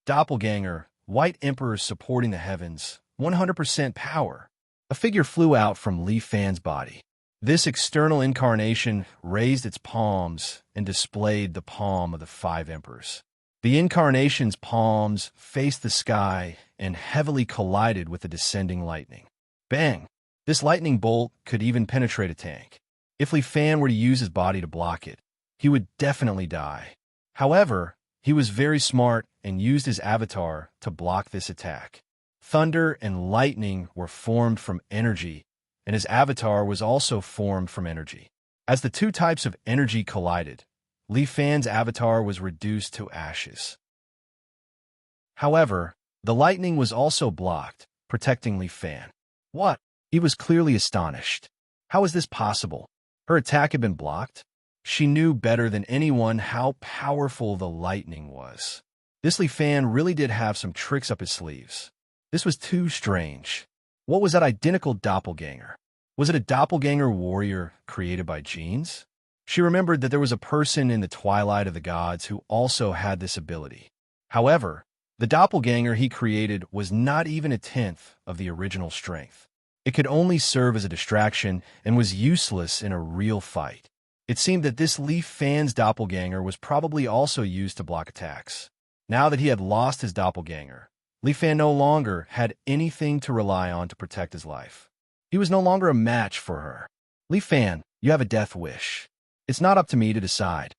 Doppelganger, White Emperor supporting the heavens, 100% power. A figure flew out from Li Fan's body. This external incarnation raised its palms and displayed the palm of the 5 emperors. The incarnation's palms faced the sky and heavily collided with the descending lightning. Bang! This lightning bolt could even penetrate a tank. If Li Fan were to use his body to block it, he would definitely die. However, he was very smart and used his avatar to block this attack. Thunder and lightning were formed from energy, and his avatar was also formed from energy. As the two types of energy collided, Li Fan's avatar was reduced to ashes. However, the lightning was also blocked, protecting Li Fan. What? He was clearly astonished. How is this possible? Her attack had been blocked? She knew better than anyone how powerful the lightning was. This Li Fan really did have some tricks up his sleeves. This was too strange. What was that identical doppelganger? Was it a doppelganger warrior created by genes? She remembered that there was a person in the Twilight of the Gods who also had this ability. However, the doppelganger he created was not even a tenth of the original strength. It could only serve as a distraction and was useless in a real fight. It seemed that this Li Fan's doppelganger was probably also used to block attacks. Now that he had lost his doppelganger, Li Fan no longer had anything to rely on to protect his life. He was no longer a match for her. "Li Fan, you have a death wish. It's not up to me to decide,"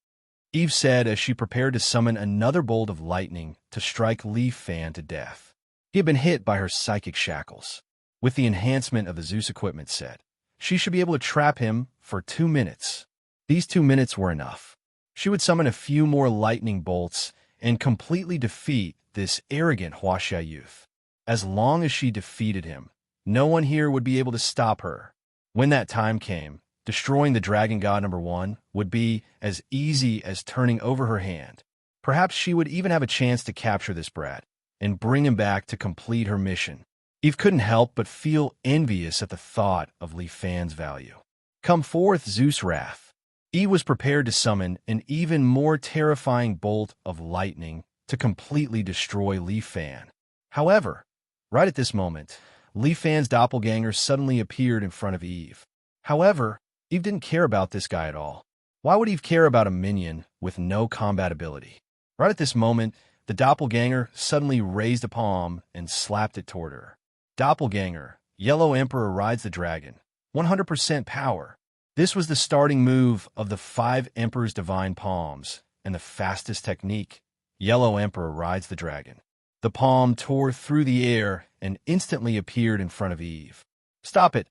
Eve said as she prepared to summon another bolt of lightning to strike Li Fan to death. He had been hit by her psychic shackles. With the enhancement of the Zeus equipment set, she should be able to trap him for 2 minutes. These 2 minutes were enough. She would summon a few more lightning bolts and completely defeat this arrogant Huaxia youth. As long as she defeated him, no one here would be able to stop her. When that time came, destroying the Dragon God #1 would be as easy as turning over her hand. Perhaps she would even have a chance to capture this brat and bring him back to complete her mission. Eve couldn't help but feel envious at the thought of Li Fan's value. "Come forth, Zeus' wrath." Eve was prepared to summon an even more terrifying bolt of lightning to completely destroy Li Fan. However, right at this moment, Li Fan's doppelganger suddenly appeared in front of Eve. However, Eve didn't care about this guy at all. Why would Eve care about a minion with no combat ability? Right at this moment, the doppelganger suddenly raised a palm and slapped it toward her. Doppelganger, Yellow Emperor rides the dragon, 100% power. This was the starting move of the 5 Emperor's divine palms, and the fastest technique. Yellow Emperor rides the dragon. The palm tore through the air and instantly appeared in front of Eve. "Stop it!"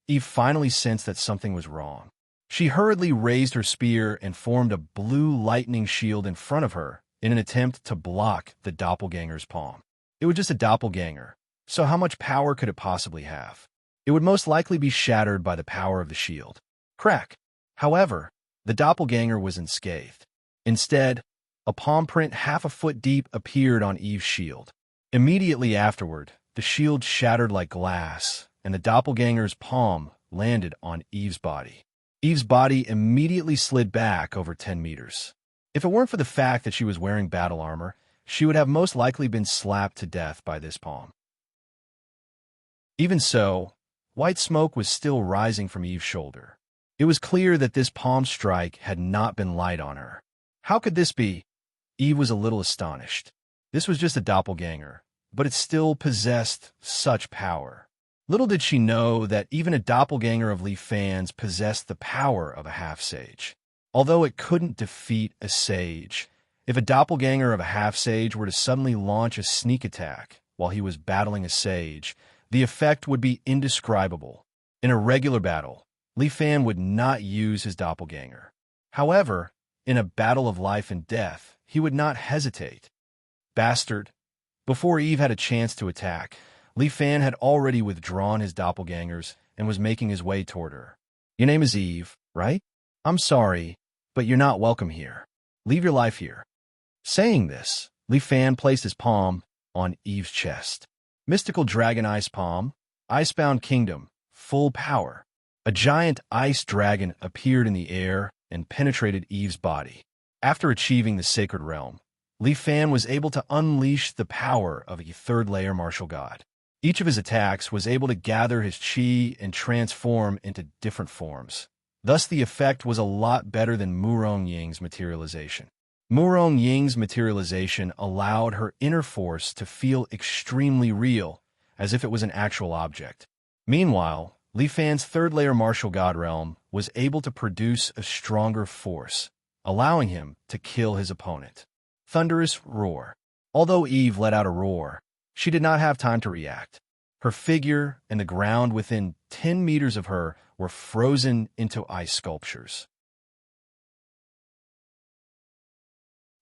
Eve finally sensed that something was wrong. She hurriedly raised her spear and formed a blue lightning shield in front of her in an attempt to block the doppelganger's palm. It was just a doppelganger, so how much power could it possibly have? It would most likely be shattered by the power of the shield. Crack! However, The doppelganger was unscathed. Instead, a palm print half a foot deep appeared on Eve's shield. Immediately afterward, the shield shattered like glass, and the doppelganger's palm landed on Eve's body. Eve's body immediately slid back over 10 meters. If it weren't for the fact that she was wearing battle armor, she would have most likely been slapped to death by this palm. Even so, white smoke was still rising from Eve's shoulder. It was clear that this palm strike had not been light on her. How could this be? Eve was a little astonished. This was just a doppelganger, but it still possessed such power. Little did she know that even a doppelganger of Li Fan's possessed the power of a half-sage. Although it couldn't defeat a sage, if a doppelganger of a half-sage were to suddenly launch a sneak attack while he was battling a sage, the effect would be indescribable. In a regular battle, Li Fan would not use his doppelganger. However, in a battle of life and death, he would not hesitate. Bastard! Before Eve had a chance to attack, Li Fan had already withdrawn his doppelgangers and was making his way toward her. Your name is Eve, right? I'm sorry, but you're not welcome here. Leave your life here. Saying this, Li Fan placed his palm on Eve's chest. Mystical Dragon Ice Palm, Icebound Kingdom, full power. A giant ice dragon appeared in the air and penetrated Eve's body. After achieving the sacred realm, Li Fan was able to unleash the power of a third-layer martial god. Each of his attacks was able to gather his chi and transform into different forms. Thus, the effect was a lot better than Murong Ying's materialization. Murong Ying's materialization allowed her inner force to feel extremely real, as if it was an actual object. Meanwhile, Li Fan's third-layer martial god realm was able to produce a stronger force, allowing him to kill his opponent. Thunderous roar. Although Eve let out a roar, she did not have time to react. Her figure and the ground within 10 meters of her were frozen into ice sculptures.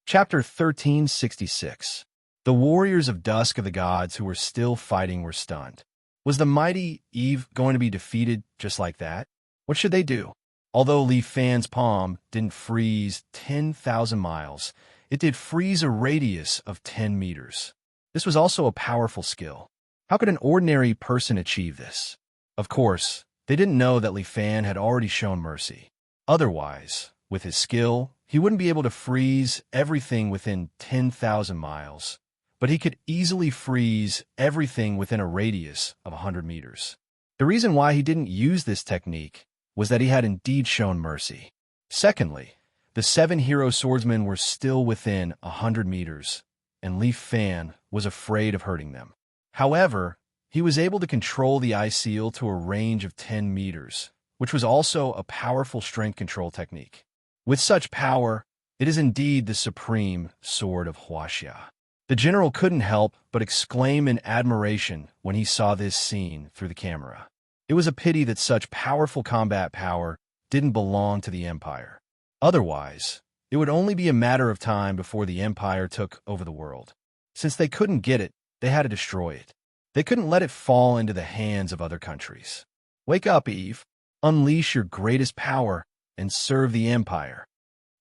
Chapter 1366. The warriors of Dusk of the Gods who were still fighting were stunned. Was the mighty Eve going to be defeated just like that? What should they do? Although Li Fan's palm didn't freeze 10,000 miles, it did freeze a radius of 10 meters. This was also a powerful skill. How could an ordinary person achieve this? Of course, they didn't know that Li Fan had already shown mercy. Otherwise, with his skill, he wouldn't be able to freeze everything within 10,000 miles, but he could easily freeze everything within a radius of 100 meters. The reason why he didn't use this technique was that he had indeed shown mercy. Secondly, the 7 hero swordsmen were still within 100 meters, and Li Fan was afraid of hurting them. However, he was able to control the ice seal to a range of 10 meters, which was also a powerful strength control technique. With such power, it is indeed the supreme sword of Huaxia. The general couldn't help but exclaim in admiration when he saw this scene through the camera. It was a pity that such powerful combat power didn't belong to the Empire. Otherwise, it would only be a matter of time before the Empire took over the world. Since they couldn't get it, they had to destroy it. They couldn't let it fall into the hands of other countries. Wake up, Eve. Unleash your greatest power and serve the Empire.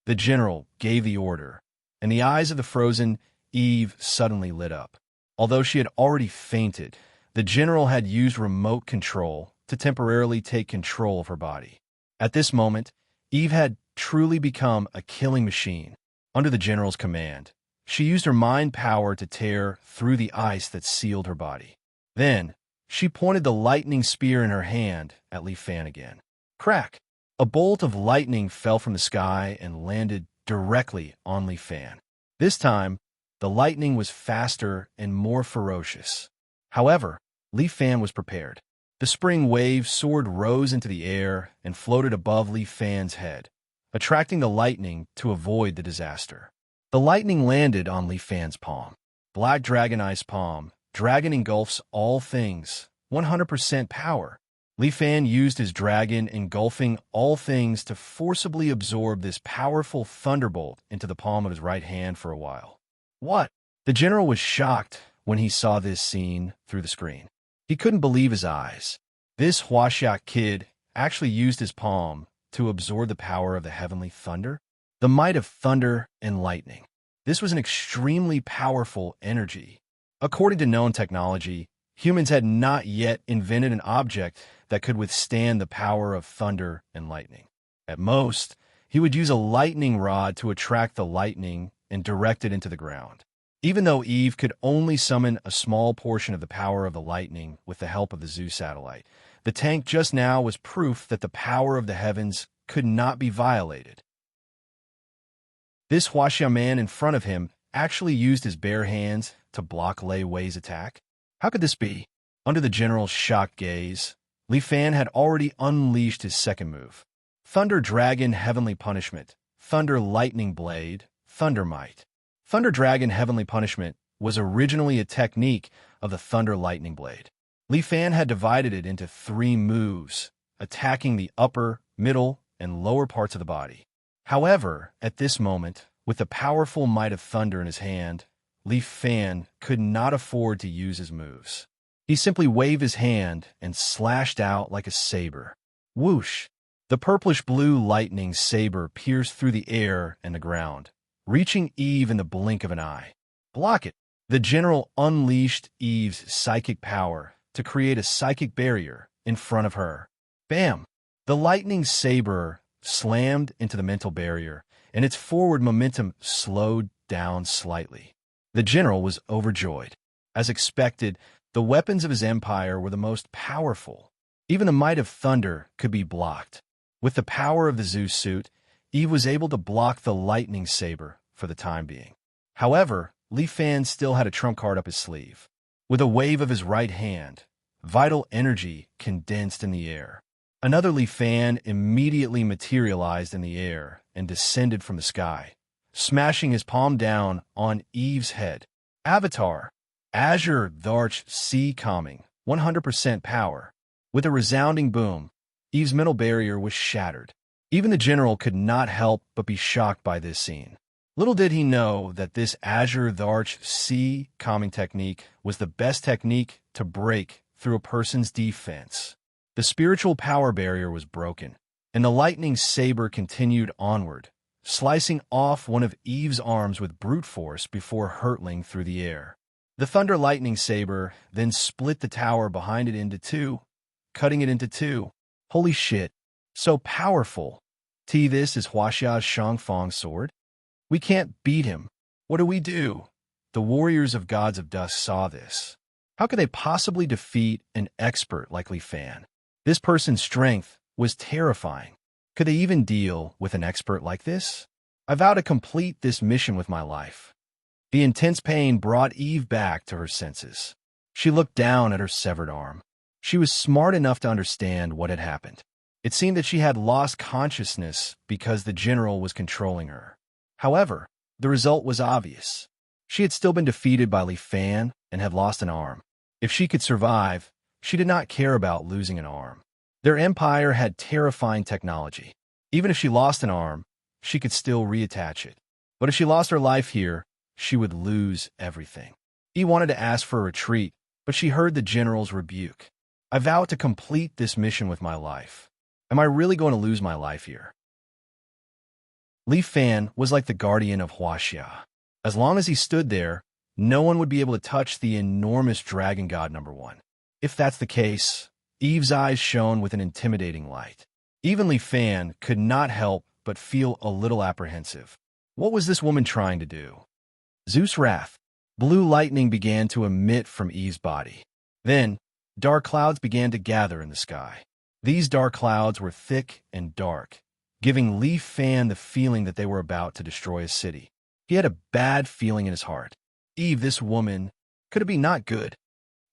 The general gave the order, and the eyes of the frozen Eve suddenly lit up. Although she had already fainted, the general had used remote control to temporarily take control of her body. At this moment, Eve had truly become a killing machine. Under the general's command, she used her mind power to tear through the ice that sealed her body. Then, she pointed the lightning spear in her hand at Li Fan again. Crack! A bolt of lightning fell from the sky and landed directly on Li Fan. This time, the lightning was faster and more ferocious. However, Li Fan was prepared. The spring wave sword rose into the air and floated above Li Fan's head, attracting the lightning to avoid the disaster. The lightning landed on Li Fan's palm. Black Dragon Ice Palm. Dragon engulfs all things. 100% power. Li Fan used his dragon engulfing all things to forcibly absorb this powerful thunderbolt into the palm of his right hand for a while. What? The general was shocked when he saw this scene through the screen. He couldn't believe his eyes. This Huaxia kid actually used his palm to absorb the power of the heavenly thunder? The might of thunder and lightning. This was an extremely powerful energy. According to known technology, humans had not yet invented an object that could withstand the power of thunder and lightning. At most, he would use a lightning rod to attract the lightning and direct it into the ground. Even though Eve could only summon a small portion of the power of the lightning with the help of the Zeus satellite, the tank just now was proof that the power of the heavens could not be violated. This Huaxia man in front of him actually used his bare hands to block Lei Wei's attack. How could this be? Under the general's shocked gaze, Li Fan had already unleashed his second move. Thunder Dragon Heavenly Punishment, Thunder Lightning Blade, Thunder Might. Thunder Dragon Heavenly Punishment was originally a technique of the Thunder Lightning Blade. Li Fan had divided it into 3 moves, attacking the upper, middle, and lower parts of the body. However, at this moment, with the powerful might of thunder in his hand, Li Fan could not afford to use his moves. He simply waved his hand and slashed out like a saber. Whoosh! The purplish-blue lightning saber pierced through the air and the ground, reaching Eve in the blink of an eye. Block it! The general unleashed Eve's psychic power to create a psychic barrier in front of her. Bam! The lightning saber slammed into the mental barrier, and its forward momentum slowed down slightly. The general was overjoyed. As expected, the weapons of his empire were the most powerful. Even the might of thunder could be blocked. With the power of the Zeus suit, Eve was able to block the lightning saber for the time being. However, Li Fan still had a trump card up his sleeve. With a wave of his right hand, vital energy condensed in the air. Another Li Fan immediately materialized in the air and descended from the sky, smashing his palm down on Eve's head. Avatar, Azure Dharch Sea Calming, 100% power. With a resounding boom, Eve's mental barrier was shattered. Even the general could not help but be shocked by this scene. Little did he know that this Azure Dharch Sea Calming technique was the best technique to break through a person's defense. The spiritual power barrier was broken, and the lightning saber continued onward, slicing off one of Eve's arms with brute force before hurtling through the air. The thunder lightning saber then split the tower behind it into 2, cutting it into 2. Holy shit, so powerful. This is Huaxia's Shangfang sword? We can't beat him. What do we do? The warriors of Gods of Dusk saw this. How could they possibly defeat an expert like Li Fan? This person's strength was terrifying. Could they even deal with an expert like this? I vow to complete this mission with my life. The intense pain brought Eve back to her senses. She looked down at her severed arm. She was smart enough to understand what had happened. It seemed that she had lost consciousness because the general was controlling her. However, the result was obvious. She had still been defeated by Li Fan and had lost an arm. If she could survive, she did not care about losing an arm. Their empire had terrifying technology. Even if she lost an arm, she could still reattach it. But if she lost her life here, she would lose everything. He wanted to ask for a retreat, but she heard the general's rebuke. I vow to complete this mission with my life. Am I really going to lose my life here? Li Fan was like the guardian of Huaxia. As long as he stood there, no one would be able to touch the enormous dragon god number 1. If that's the case, Eve's eyes shone with an intimidating light. Even Li Fan could not help but feel a little apprehensive. What was this woman trying to do? Zeus' wrath. Blue lightning began to emit from Eve's body. Then, dark clouds began to gather in the sky. These dark clouds were thick and dark, giving Li Fan the feeling that they were about to destroy a city. He had a bad feeling in his heart. Eve, this woman, could it be not good?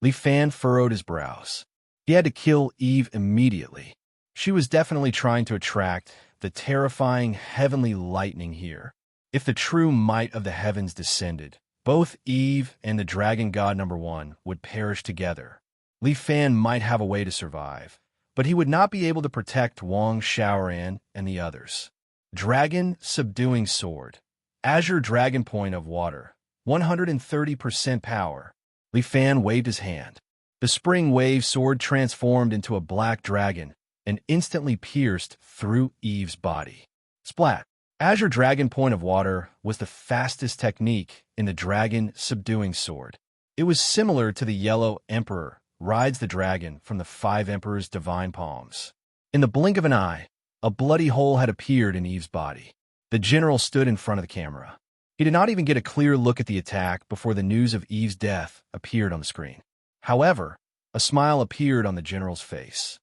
Li Fan furrowed his brows. He had to kill Eve immediately. She was definitely trying to attract the terrifying heavenly lightning here. If the true might of the heavens descended, both Eve and the dragon god number 1 would perish together. Li Fan might have a way to survive, but he would not be able to protect Wang Xiaoran and the others. Dragon Subduing Sword. Azure Dragon Point of Water. 130% power. Li Fan waved his hand. The spring wave sword transformed into a black dragon, and instantly pierced through Eve's body. Splat! Azure Dragon Point of Water was the fastest technique in the Dragon Subduing Sword. It was similar to the Yellow Emperor rides the dragon from the Five Emperors' divine palms. In the blink of an eye, a bloody hole had appeared in Eve's body. The general stood in front of the camera. He did not even get a clear look at the attack before the news of Eve's death appeared on the screen. However, a smile appeared on the general's face.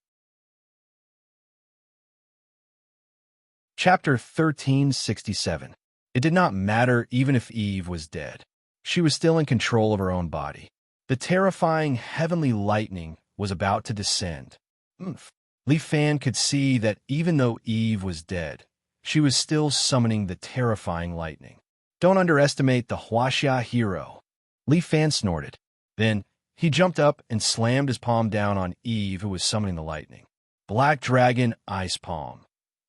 Chapter 1367. It did not matter even if Eve was dead. She was still in control of her own body. The terrifying heavenly lightning was about to descend. Li Fan could see that even though Eve was dead, she was still summoning the terrifying lightning. Don't underestimate the Huaxia hero. Li Fan snorted. Then, he jumped up and slammed his palm down on Eve, who was summoning the lightning. Black Dragon Ice Palm.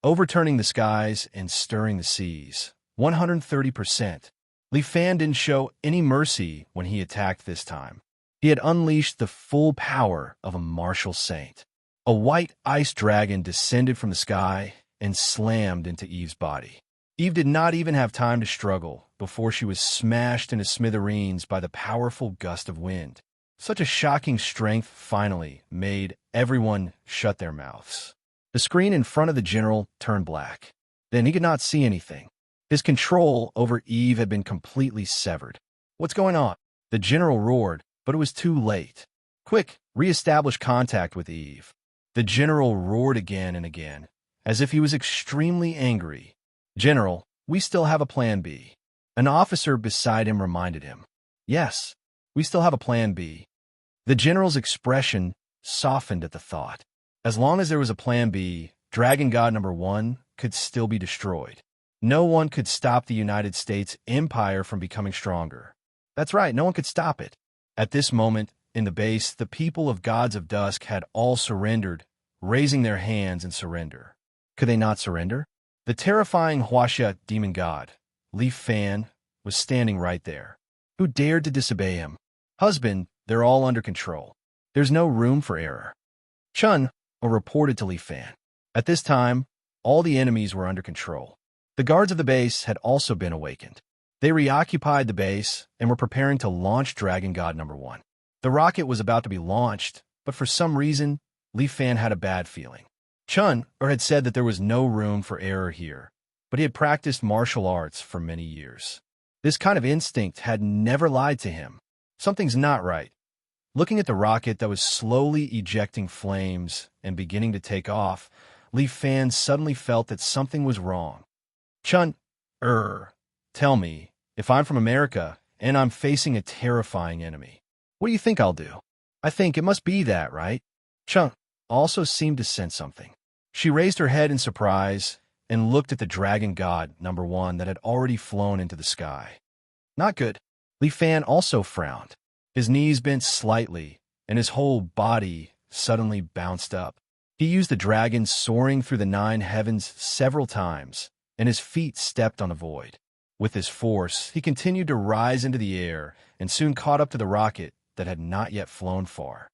Overturning the skies and stirring the seas. 130%. Li Fan didn't show any mercy when he attacked this time. He had unleashed the full power of a martial saint. A white ice dragon descended from the sky and slammed into Eve's body. Eve did not even have time to struggle before she was smashed into smithereens by the powerful gust of wind. Such a shocking strength finally made everyone shut their mouths. The screen in front of the general turned black. Then he could not see anything. His control over Eve had been completely severed. What's going on? The general roared, but it was too late. Quick, re-establish contact with Eve. The general roared again and again, as if he was extremely angry. General, we still have a plan B. An officer beside him reminded him. Yes, we still have a plan B. The general's expression softened at the thought. As long as there was a plan B, Dragon God number 1 could still be destroyed. No one could stop the United States empire from becoming stronger. That's right, no one could stop it. At this moment, in the base, the people of Gods of Dusk had all surrendered, raising their hands in surrender. Could they not surrender? The terrifying Huaxia demon god, Li Fan, was standing right there. Who dared to disobey him? Husband, they're all under control. There's no room for error. Chun reported to Li Fan. At this time, all the enemies were under control. The guards of the base had also been awakened. They reoccupied the base and were preparing to launch Dragon God number 1. The rocket was about to be launched, but for some reason, Li Fan had a bad feeling. Chun had said that there was no room for error here, but he had practiced martial arts for many years. This kind of instinct had never lied to him. Something's not right. Looking at the rocket that was slowly ejecting flames and beginning to take off, Li Fan suddenly felt that something was wrong. Chun, tell me, if I'm from America and I'm facing a terrifying enemy, what do you think I'll do? I think it must be that, right? Chun also seemed to sense something. She raised her head in surprise and looked at the Dragon God number 1 that had already flown into the sky. Not good. Li Fan also frowned. His knees bent slightly, and his whole body suddenly bounced up. He used the dragon soaring through the 9 heavens several times, and his feet stepped on the void. With this force, he continued to rise into the air and soon caught up to the rocket that had not yet flown far.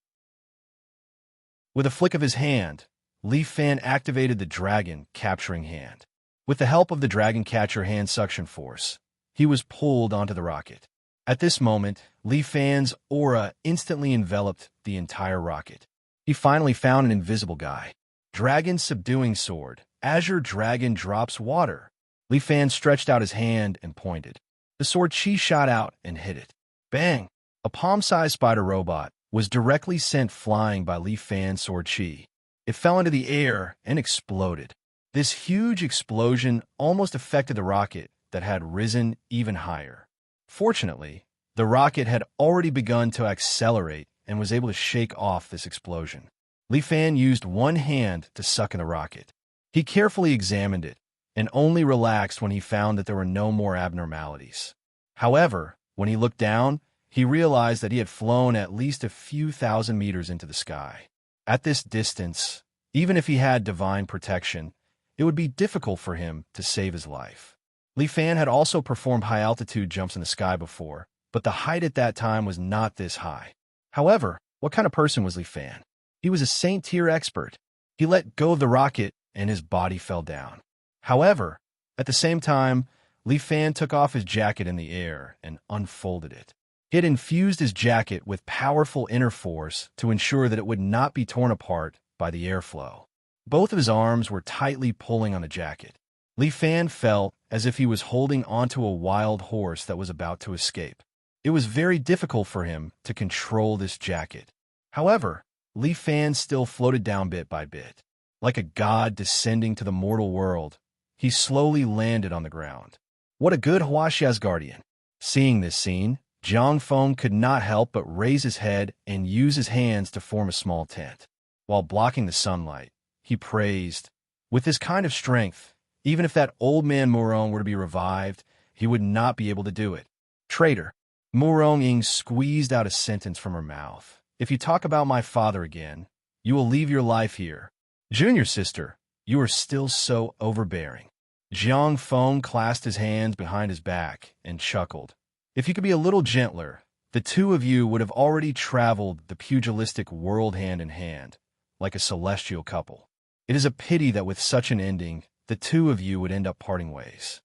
With a flick of his hand, Li Fan activated the Dragon Capturing Hand. With the help of the Dragon Catcher Hand suction force, he was pulled onto the rocket. At this moment, Li Fan's aura instantly enveloped the entire rocket. He finally found an invisible guy. Dragon Subduing Sword. Azure Dragon drops water. Li Fan stretched out his hand and pointed. The sword chi shot out and hit it. Bang! A palm-sized spider robot was directly sent flying by Li Fan's sword chi. It fell into the air and exploded. This huge explosion almost affected the rocket that had risen even higher. Fortunately, the rocket had already begun to accelerate and was able to shake off this explosion. Li Fan used one hand to suck in the rocket. He carefully examined it and only relaxed when he found that there were no more abnormalities. However, when he looked down, he realized that he had flown at least a few thousand meters into the sky. At this distance, even if he had divine protection, it would be difficult for him to save his life. Li Fan had also performed high-altitude jumps in the sky before, but the height at that time was not this high. However, what kind of person was Li Fan? He was a saint-tier expert. He let go of the rocket, and his body fell down. However, at the same time, Li Fan took off his jacket in the air and unfolded it. He had infused his jacket with powerful inner force to ensure that it would not be torn apart by the airflow. Both of his arms were tightly pulling on the jacket. Li Fan felt as if he was holding onto a wild horse that was about to escape. It was very difficult for him to control this jacket. However, Li Fan still floated down bit by bit. Like a god descending to the mortal world, he slowly landed on the ground. What a good Huaxia's guardian! Seeing this scene, Jiang Feng could not help but raise his head and use his hands to form a small tent. While blocking the sunlight, he praised, "With this kind of strength, even if that old man Murong were to be revived, he would not be able to do it." Traitor! Murong Ying squeezed out a sentence from her mouth. "If you talk about my father again, you will leave your life here. Junior sister, you are still so overbearing." Jiang Feng clasped his hands behind his back and chuckled. "If you could be a little gentler, the two of you would have already traveled the pugilistic world hand in hand, like a celestial couple. It is a pity that with such an ending, the two of you would end up parting ways."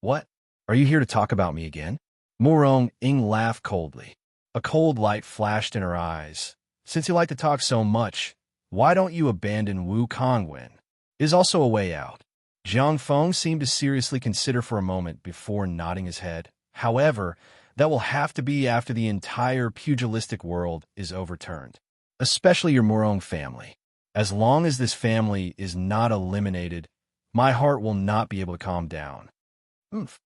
"What? Are you here to talk about me again?" Murong Ying laughed coldly. A cold light flashed in her eyes. "Since you like to talk so much, why don't you abandon Wu Kongwen? Is also a way out." Jiang Feng seemed to seriously consider for a moment before nodding his head. "However, that will have to be after the entire pugilistic world is overturned. Especially your Murong family. As long as this family is not eliminated, my heart will not be able to calm down." Oomph.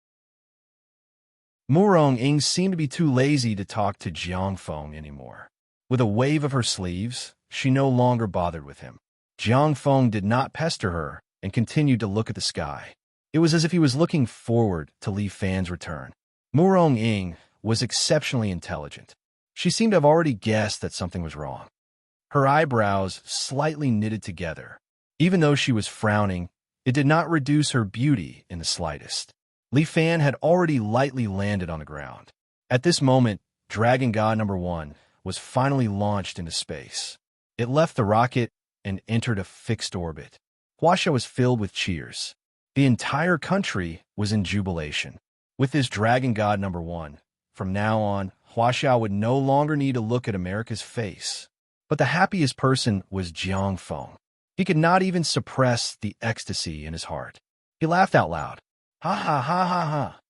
Murong Ying seemed to be too lazy to talk to Jiang Feng anymore. With a wave of her sleeves, she no longer bothered with him. Jiang Feng did not pester her and continued to look at the sky. It was as if he was looking forward to Li Fan's return. Murong Ying was exceptionally intelligent. She seemed to have already guessed that something was wrong. Her eyebrows slightly knitted together. Even though she was frowning, it did not reduce her beauty in the slightest. Li Fan had already lightly landed on the ground. At this moment, Dragon God No. 1 was finally launched into space. It left the rocket and entered a fixed orbit. Huaxia was filled with cheers. The entire country was in jubilation. With this Dragon God No. 1, from now on, Huaxia would no longer need to look at America's face. But the happiest person was Jiang Feng. He could not even suppress the ecstasy in his heart. He laughed out loud. "Ha ha ha ha ha."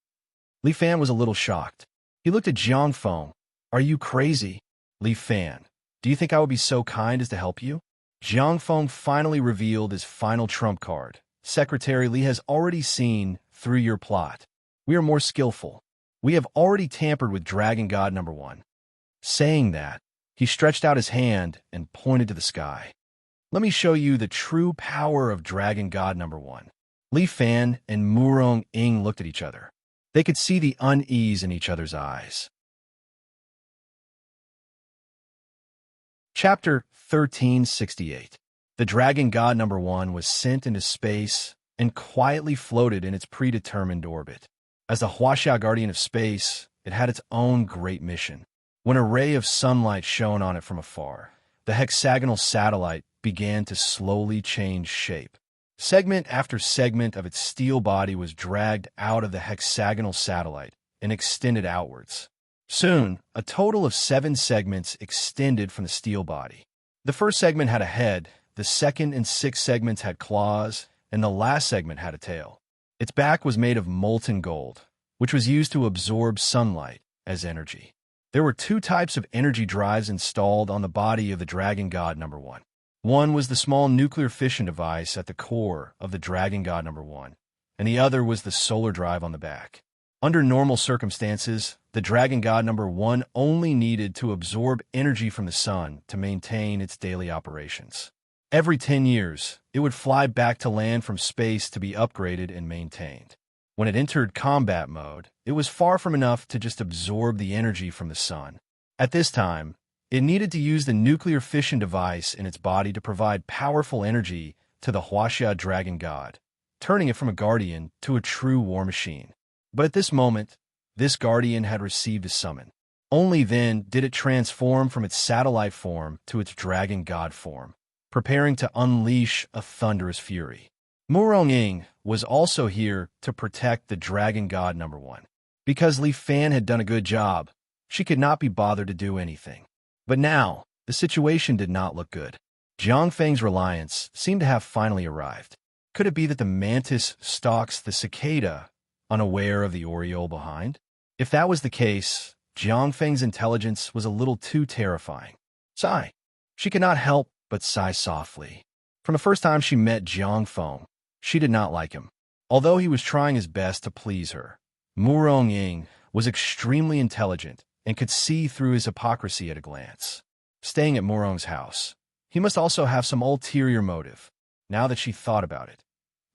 Li Fan was a little shocked. He looked at Jiang Feng. "Are you crazy?" "Li Fan, do you think I would be so kind as to help you?" Jiang Feng finally revealed his final trump card. "Secretary Li has already seen through your plot. We are more skillful. We have already tampered with Dragon God No. 1. Saying that, he stretched out his hand and pointed to the sky. "Let me show you the true power of Dragon God No. 1. Li Fan and Murong Ying looked at each other. They could see the unease in each other's eyes. Chapter 1368. The Dragon God No. 1 was sent into space and quietly floated in its predetermined orbit. As the Huaxia Guardian of Space, it had its own great mission. When a ray of sunlight shone on it from afar, the hexagonal satellite began to slowly change shape. Segment after segment of its steel body was dragged out of the hexagonal satellite and extended outwards. Soon, a total of 7 segments extended from the steel body. The first segment had a head, the second and 6 segments had claws, and the last segment had a tail. Its back was made of molten gold, which was used to absorb sunlight as energy. There were 2 types of energy drives installed on the body of the Dragon God No. 1. One was the small nuclear fission device at the core of the Dragon God No. 1, and the other was the solar drive on the back. Under normal circumstances, the Dragon God No. 1 only needed to absorb energy from the sun to maintain its daily operations. Every 10 years, it would fly back to land from space to be upgraded and maintained. When it entered combat mode, it was far from enough to just absorb the energy from the sun. At this time, it needed to use the nuclear fission device in its body to provide powerful energy to the Huaxia Dragon God, turning it from a guardian to a true war machine. But at this moment, this guardian had received a summon. Only then did it transform from its satellite form to its dragon god form. preparing to unleash a thunderous fury. Murong-ing was also here to protect the Dragon God #1. Because Li Fan had done a good job, she could not be bothered to do anything. But now, the situation did not look good. Jiang Feng's reliance seemed to have finally arrived. Could it be that the mantis stalks the cicada, unaware of the oriole behind? If that was the case, Jiang Feng's intelligence was a little too terrifying. Sigh. She could not help but sigh softly. From the first time she met Jiang Feng, she did not like him. Although he was trying his best to please her, Murong-ing was extremely intelligent and could see through his hypocrisy at a glance. Staying at Murong's house, he must also have some ulterior motive, now that she thought about it.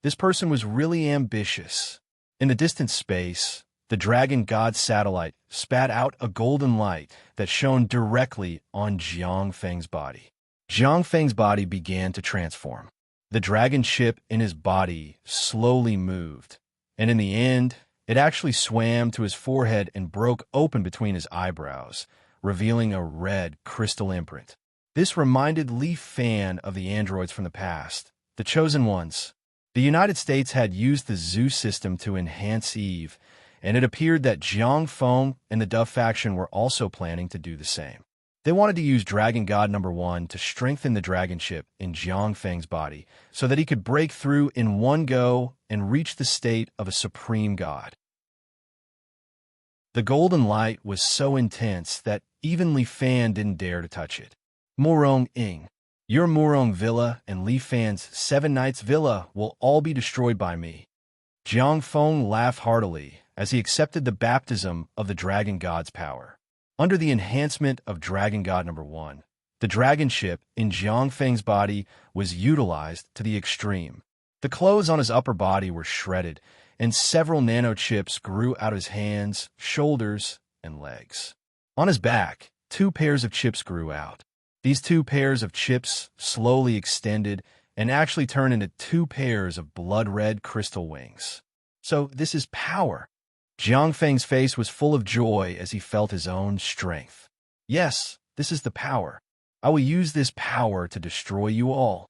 This person was really ambitious. In the distant space, the Dragon God satellite spat out a golden light that shone directly on Jiang Feng's body. Jiang Feng's body began to transform. The dragon chip in his body slowly moved, and in the end, it actually swam to his forehead and broke open between his eyebrows, revealing a red crystal imprint. This reminded Li Fan of the androids from the past, the chosen ones. The United States had used the Zoo system to enhance Eve, and it appeared that Jiang Feng and the Dove faction were also planning to do the same. They wanted to use Dragon God #1 to strengthen the dragon chip in Jiang Feng's body so that he could break through in one go and reach the state of a supreme god. The golden light was so intense that even Li Fan didn't dare to touch it. Murong-ing, your Murong Villa and Li Fan's 7 Knights Villa will all be destroyed by me. Jiang Feng laughed heartily as he accepted the baptism of the Dragon God's power. Under the enhancement of Dragon God #1, the dragon chip in Jiang Feng's body was utilized to the extreme. The clothes on his upper body were shredded, and several nanochips grew out of his hands, shoulders, and legs. On his back, 2 pairs of chips grew out. These 2 pairs of chips slowly extended and actually turned into 2 pairs of blood-red crystal wings. So this is power. Jiang Feng's face was full of joy as he felt his own strength. Yes, this is the power. I will use this power to destroy you all.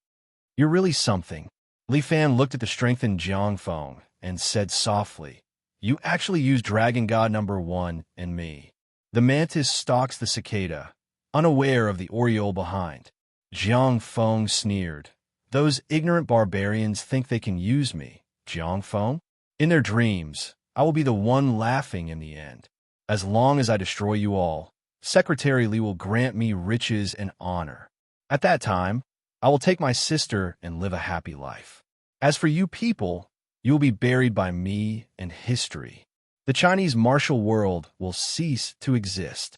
You're really something. Li Fan looked at the strengthened Jiang Feng and said softly, You actually used Dragon God #1 and me. The mantis stalks the cicada, unaware of the oriole behind. Jiang Feng sneered. Those ignorant barbarians think they can use me, Jiang Feng. In their dreams, I will be the one laughing in the end. As long as I destroy you all, Secretary Li will grant me riches and honor. At that time, I will take my sister and live a happy life. As for you people, you will be buried by me and history. The Chinese martial world will cease to exist.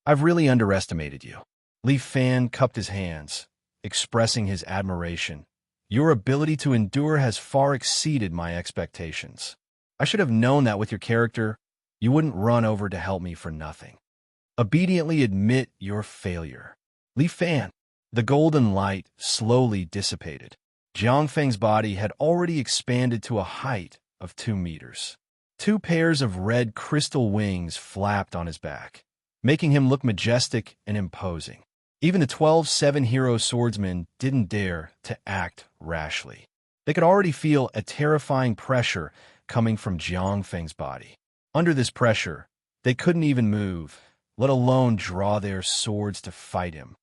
I've really underestimated you. Li Fan cupped his hands, expressing his admiration. Your ability to endure has far exceeded my expectations. I should have known that with your character, you wouldn't run over to help me for nothing. Obediently admit your failure. Li Fan. The golden light slowly dissipated. Jiang Feng's body had already expanded to a height of 2 meters. 2 pairs of red crystal wings flapped on his back, making him look majestic and imposing. Even the 12-7 hero swordsmen didn't dare to act rashly. They could already feel a terrifying pressure coming from Jiang Feng's body. Under this pressure, they couldn't even move, let alone draw their swords to fight him.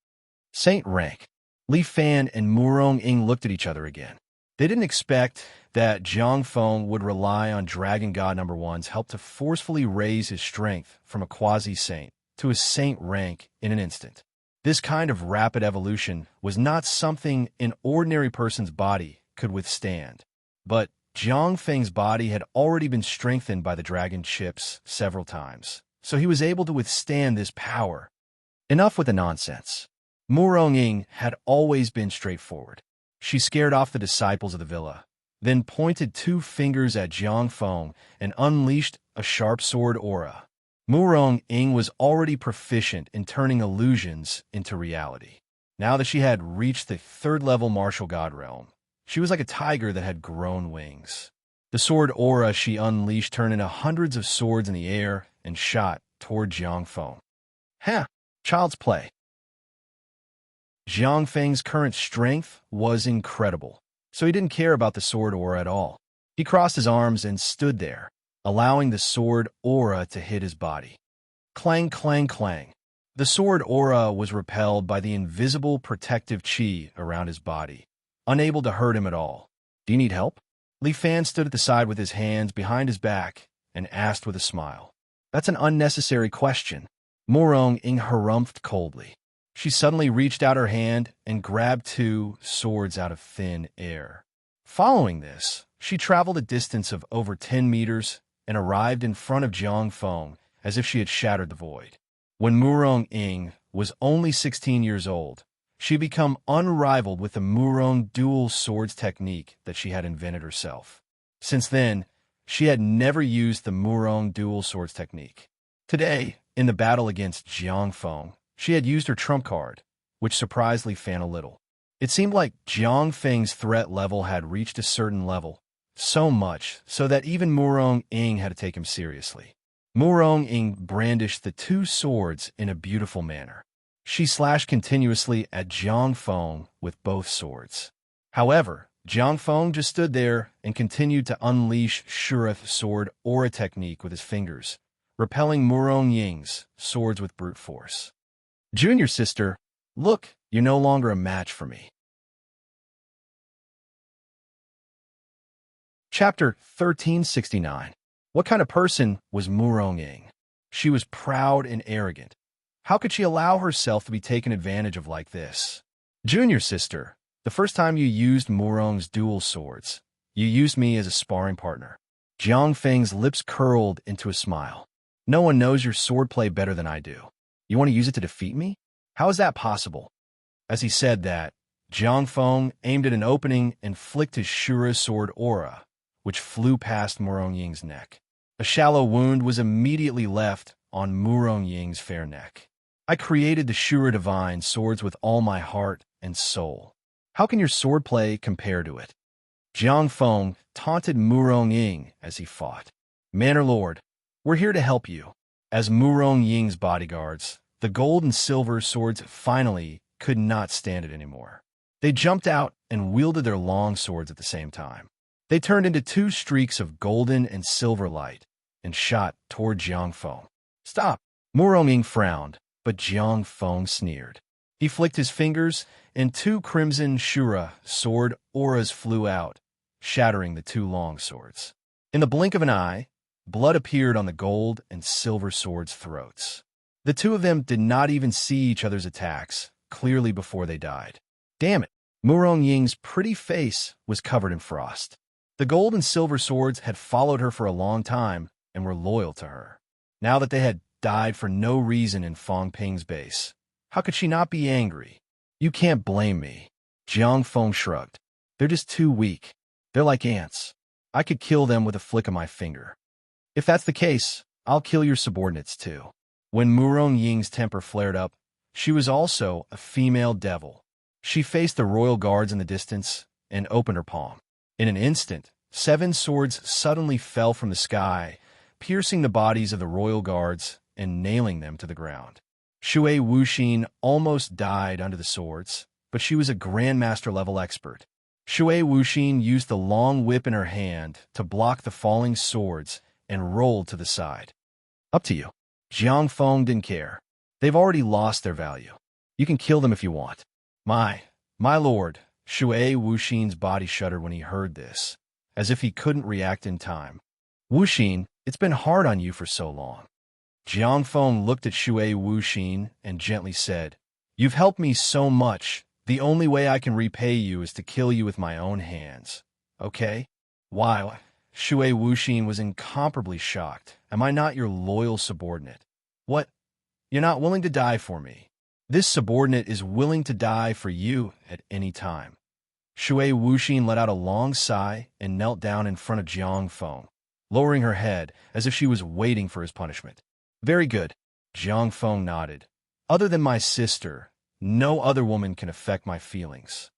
Saint rank. Li Fan and Murong-ing looked at each other again. They didn't expect that Jiang Feng would rely on Dragon God #1's help to forcefully raise his strength from a quasi-saint to a saint rank in an instant. This kind of rapid evolution was not something an ordinary person's body could withstand. But Jiang Feng's body had already been strengthened by the dragon chips several times, so he was able to withstand this power. Enough with the nonsense. Murong-ing had always been straightforward. She scared off the disciples of the villa, then pointed 2 fingers at Jiang Feng and unleashed a sharp sword aura. Murong-ing was already proficient in turning illusions into reality. Now that she had reached the 3rd-level martial god realm, she was like a tiger that had grown wings. The sword aura she unleashed turned into hundreds of swords in the air and shot toward Jiang Feng. Child's play. Jiang Feng's current strength was incredible, so he didn't care about the sword aura at all. He crossed his arms and stood there, allowing the sword aura to hit his body. Clang, clang, clang. The sword aura was repelled by the invisible protective chi around his body, unable to hurt him at all. Do you need help? Li Fan stood at the side with his hands behind his back and asked with a smile. That's an unnecessary question. Murong Ying harumphed coldly. She suddenly reached out her hand and grabbed two swords out of thin air. Following this, she traveled a distance of over 10 meters and arrived in front of Jiang Feng as if she had shattered the void. When Murong Ying was only 16 years old, she had become unrivaled with the Murong dual swords technique that she had invented herself. Since then, she had never used the Murong dual swords technique. Today, in the battle against Jiang Feng, she had used her trump card, which surprised Li Fan a little. It seemed like Jiang Feng's threat level had reached a certain level, so much so that even Murong Ying had to take him seriously. Murong Ying brandished the two swords in a beautiful manner. She slashed continuously at Jiang Feng with both swords. However, Jiang Feng just stood there and continued to unleash Shurath sword aura technique with his fingers, repelling Murong Ying's swords with brute force. Junior sister, look, you're no longer a match for me. Chapter 1369. What kind of person was Murong Ying? She was proud and arrogant. How could she allow herself to be taken advantage of like this? Junior sister, the first time you used Murong's dual swords, you used me as a sparring partner. Jiang Feng's lips curled into a smile. No one knows your swordplay better than I do. You want to use it to defeat me? How is that possible? As he said that, Jiang Feng aimed at an opening and flicked his Shura sword aura, which flew past Murong Ying's neck. A shallow wound was immediately left on Murong Ying's fair neck. I created the Shura divine swords with all my heart and soul. How can your swordplay compare to it? Jiang Feng taunted Murong Ying as he fought. Manor Lord, we're here to help you. As Murong Ying's bodyguards, the gold and silver swords finally could not stand it anymore. They jumped out and wielded their long swords at the same time. They turned into two streaks of golden and silver light and shot toward Jiang Feng. Stop! Murong Ying frowned, but Jiang Feng sneered. He flicked his fingers, and two crimson Shura sword auras flew out, shattering the two long swords. In the blink of an eye, blood appeared on the gold and silver swords' throats. The two of them did not even see each other's attacks clearly before they died. Damn it! Murong Ying's pretty face was covered in frost. The gold and silver swords had followed her for a long time and were loyal to her. Now that they had died for no reason in Fong Ping's base, how could she not be angry? You can't blame me. Jiang Feng shrugged. They're just too weak. They're like ants. I could kill them with a flick of my finger. If that's the case, I'll kill your subordinates too. When Murong Ying's temper flared up, she was also a female devil. She faced the royal guards in the distance and opened her palm. In an instant, 7 swords suddenly fell from the sky, piercing the bodies of the royal guards and nailing them to the ground. Shui Wuxin almost died under the swords, but she was a grandmaster-level expert. Shui Wuxin used the long whip in her hand to block the falling swords and rolled to the side. Up to you. Jiang Feng didn't care. They've already lost their value. You can kill them if you want. My lord, Shui Wuxin's body shuddered when he heard this, as if he couldn't react in time. Wuxin, it's been hard on you for so long. Jiang Feng looked at Shui Wuxin and gently said, You've helped me so much. The only way I can repay you is to kill you with my own hands. Okay? Why? Shui Wuxin was incomparably shocked. Am I not your loyal subordinate? What? You're not willing to die for me. This subordinate is willing to die for you at any time. Shui Wuxin let out a long sigh and knelt down in front of Jiang Feng, lowering her head as if she was waiting for his punishment. Very good. Jiang Feng nodded. Other than my sister, no other woman can affect my feelings.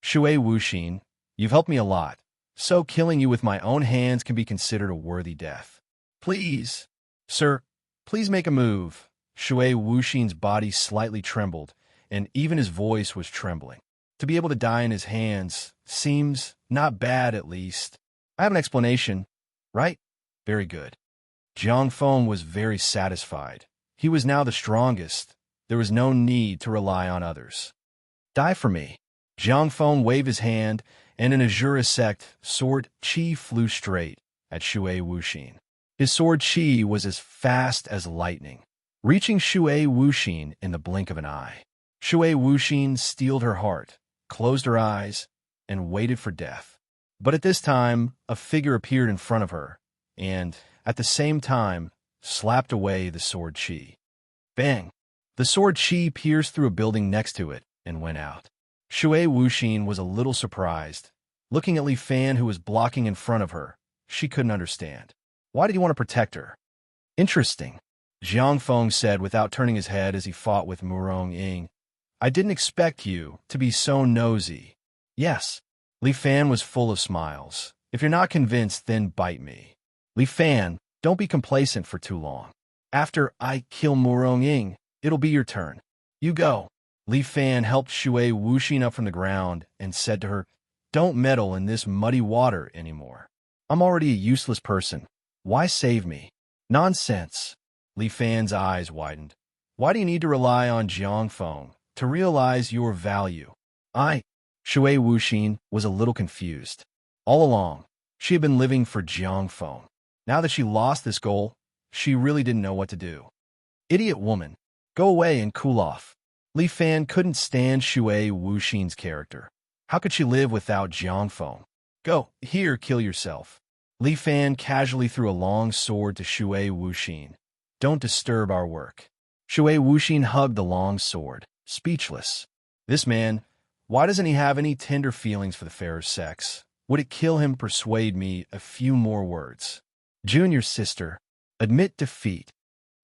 Shui Wuxin, you've helped me a lot, so killing you with my own hands can be considered a worthy death. Please, sir, please make a move. Shui Wuxin's body slightly trembled, and even his voice was trembling. To be able to die in his hands seems not bad, at least. I have an explanation, right? Very good. Jiang Feng was very satisfied. He was now the strongest. There was no need to rely on others. Die for me. Jiang Feng waved his hand, and an azure sect sword qi flew straight at Shui Wuxin. His sword qi was as fast as lightning, reaching Shui Wuxin in the blink of an eye. Shui Wuxin steeled her heart, closed her eyes, and waited for death. But at this time, a figure appeared in front of her, and, at the same time, slapped away the sword qi. Bang! The sword qi pierced through a building next to it and went out. Shui Wuxin was a little surprised. Looking at Li Fan, who was blocking in front of her, she couldn't understand. Why did he want to protect her? Interesting, Jiang Feng said without turning his head as he fought with Murong Ying. I didn't expect you to be so nosy. Yes. Li Fan was full of smiles. If you're not convinced, then bite me. Li Fan, don't be complacent for too long. After I kill Murong Ying, it'll be your turn. You go. Li Fan helped Shui Wuxin up from the ground and said to her, Don't meddle in this muddy water anymore. I'm already a useless person. Why save me? Nonsense. Li Fan's eyes widened. Why do you need to rely on Jiang Feng to realize your value? Shui Wuxin was a little confused. All along, she had been living for Jiang Feng. Now that she lost this goal, she really didn't know what to do. Idiot woman. Go away and cool off. Li Fan couldn't stand Shui Wuxin's character. How could she live without Jiang Feng? Go, here, kill yourself. Li Fan casually threw a long sword to Shui Wuxin. Don't disturb our work. Shui Wuxin hugged the long sword, speechless. This man, why doesn't he have any tender feelings for the fairer sex? Would it kill him? Persuade me a few more words. Junior sister, admit defeat.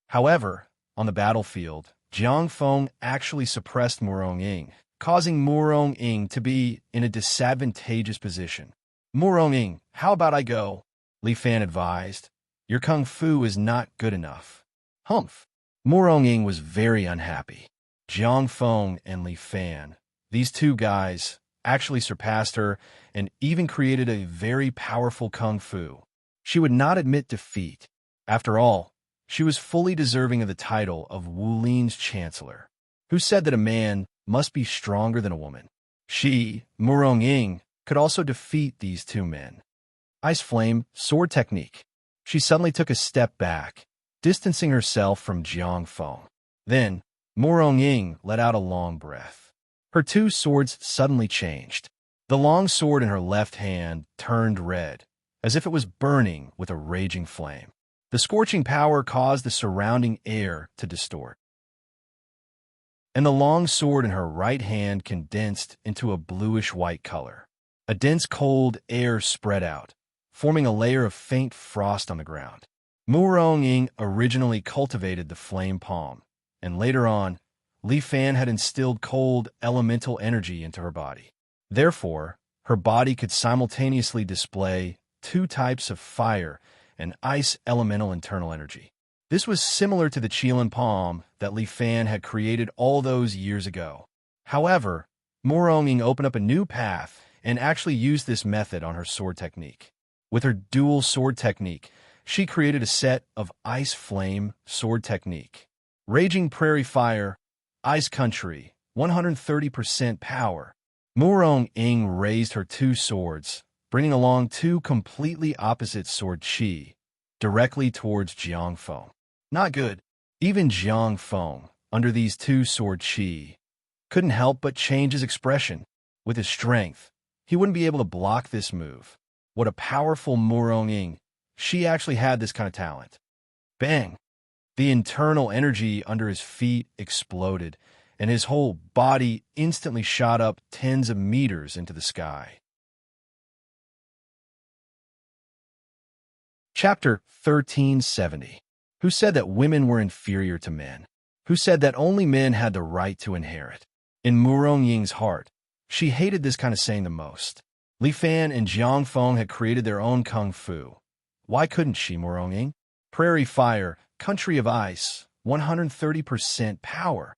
However, on the battlefield, Jiang Feng actually suppressed Murong Ying, causing Murong Ying to be in a disadvantageous position. Murong Ying, how about I go? Li Fan advised. Your kung fu is not good enough. Humph. Murong Ying was very unhappy. Jiang Feng and Li Fan, these two guys, actually surpassed her and even created a very powerful kung fu. She would not admit defeat. After all, she was fully deserving of the title of Wulin's chancellor, who said that a man must be stronger than a woman. She, Murong Ying, could also defeat these two men. Ice Flame, sword technique. She suddenly took a step back, distancing herself from Jiang Feng. Then, Murong Ying let out a long breath. Her two swords suddenly changed. The long sword in her left hand turned red, as if it was burning with a raging flame. The scorching power caused the surrounding air to distort. And the long sword in her right hand condensed into a bluish-white color. A dense cold air spread out, forming a layer of faint frost on the ground. Murong Ying originally cultivated the flame palm, and later on, Li Fan had instilled cold elemental energy into her body. Therefore, her body could simultaneously display two types of fire and ice elemental internal energy. This was similar to the Qilin palm that Li Fan had created all those years ago. However, Murong Ying opened up a new path and actually used this method on her sword technique. With her dual sword technique, she created a set of Ice Flame sword technique. Raging Prairie Fire, Ice Country, 130% power. Murong Ying raised her two swords, bringing along two completely opposite sword qi, directly towards Jiang Feng. Not good. Even Jiang Feng, under these two sword qi, couldn't help but change his expression. With his strength, he wouldn't be able to block this move. What a powerful Murong Ying. She actually had this kind of talent. Bang! The internal energy under his feet exploded, and his whole body instantly shot up tens of meters into the sky. Chapter 1370. Who said that women were inferior to men? Who said that only men had the right to inherit? In Murong Ying's heart, she hated this kind of saying the most. Li Fan and Jiang Feng had created their own kung fu. Why couldn't she, Murong Ying? Prairie Fire, Country of Ice, 130% power.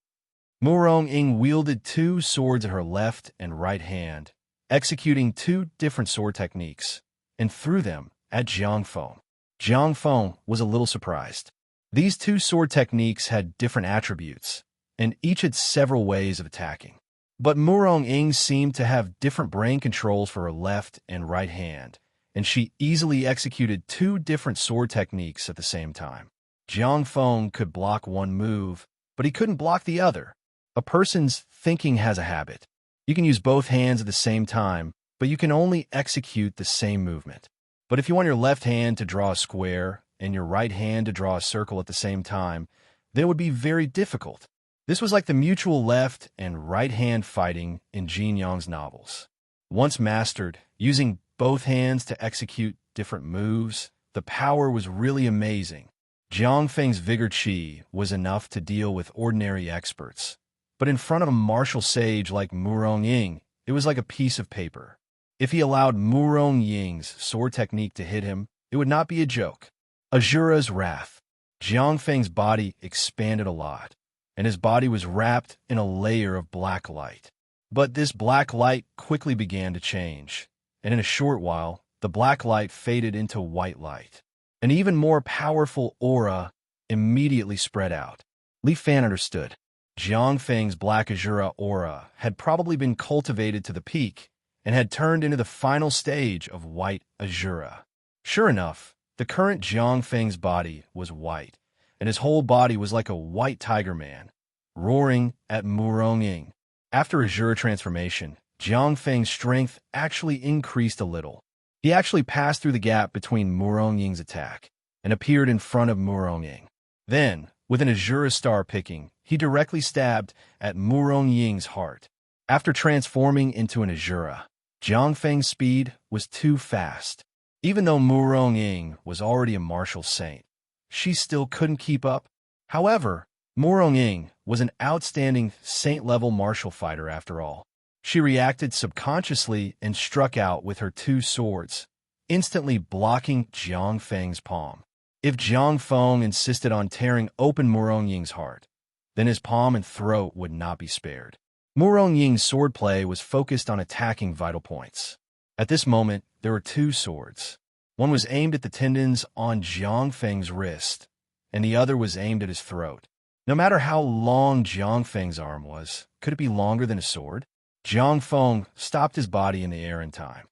Murong-ing wielded two swords at her left and right hand, executing two different sword techniques, and threw them at Jiang Feng. Jiang Feng was a little surprised. These two sword techniques had different attributes, and each had several ways of attacking. But Murong-ing seemed to have different brain controls for her left and right hand, and she easily executed two different sword techniques at the same time. Jiang Feng could block one move, but he couldn't block the other. A person's thinking has a habit. You can use both hands at the same time, but you can only execute the same movement. But if you want your left hand to draw a square and your right hand to draw a circle at the same time, then it would be very difficult. This was like the mutual left and right hand fighting in Jin Yang's novels. Once mastered, using both hands to execute different moves, the power was really amazing. Jiang Feng's vigor qi was enough to deal with ordinary experts. But in front of a martial sage like Murong-ing, it was like a piece of paper. If he allowed Murong-ing's sword technique to hit him, it would not be a joke. Azura's wrath. Jiang Feng's body expanded a lot, and his body was wrapped in a layer of black light. But this black light quickly began to change, and in a short while, the black light faded into white light. An even more powerful aura immediately spread out. Li Fan understood. Jiang Feng's black Azura aura had probably been cultivated to the peak and had turned into the final stage of white Azura. Sure enough, the current Jiang Feng's body was white, and his whole body was like a white tiger man, roaring at Murong-ing. After Azura transformation, Jiang Feng's strength actually increased a little. He actually passed through the gap between Murong-ing's attack and appeared in front of Murong-ing. Then, with an Azura star picking, he directly stabbed at Murong-ing's heart. After transforming into an Azura, Jiang Feng's speed was too fast. Even though Murong-ing was already a martial saint, she still couldn't keep up. However, Murong-ing was an outstanding saint-level martial fighter after all. She reacted subconsciously and struck out with her two swords, instantly blocking Jiang Feng's palm. If Jiang Feng insisted on tearing open Murong-ing's heart, then his palm and throat would not be spared. Murong-ing's swordplay was focused on attacking vital points. At this moment, there were two swords. One was aimed at the tendons on Jiang Feng's wrist, and the other was aimed at his throat. No matter how long Jiang Feng's arm was, could it be longer than a sword? Jiang Feng stopped his body in the air in time.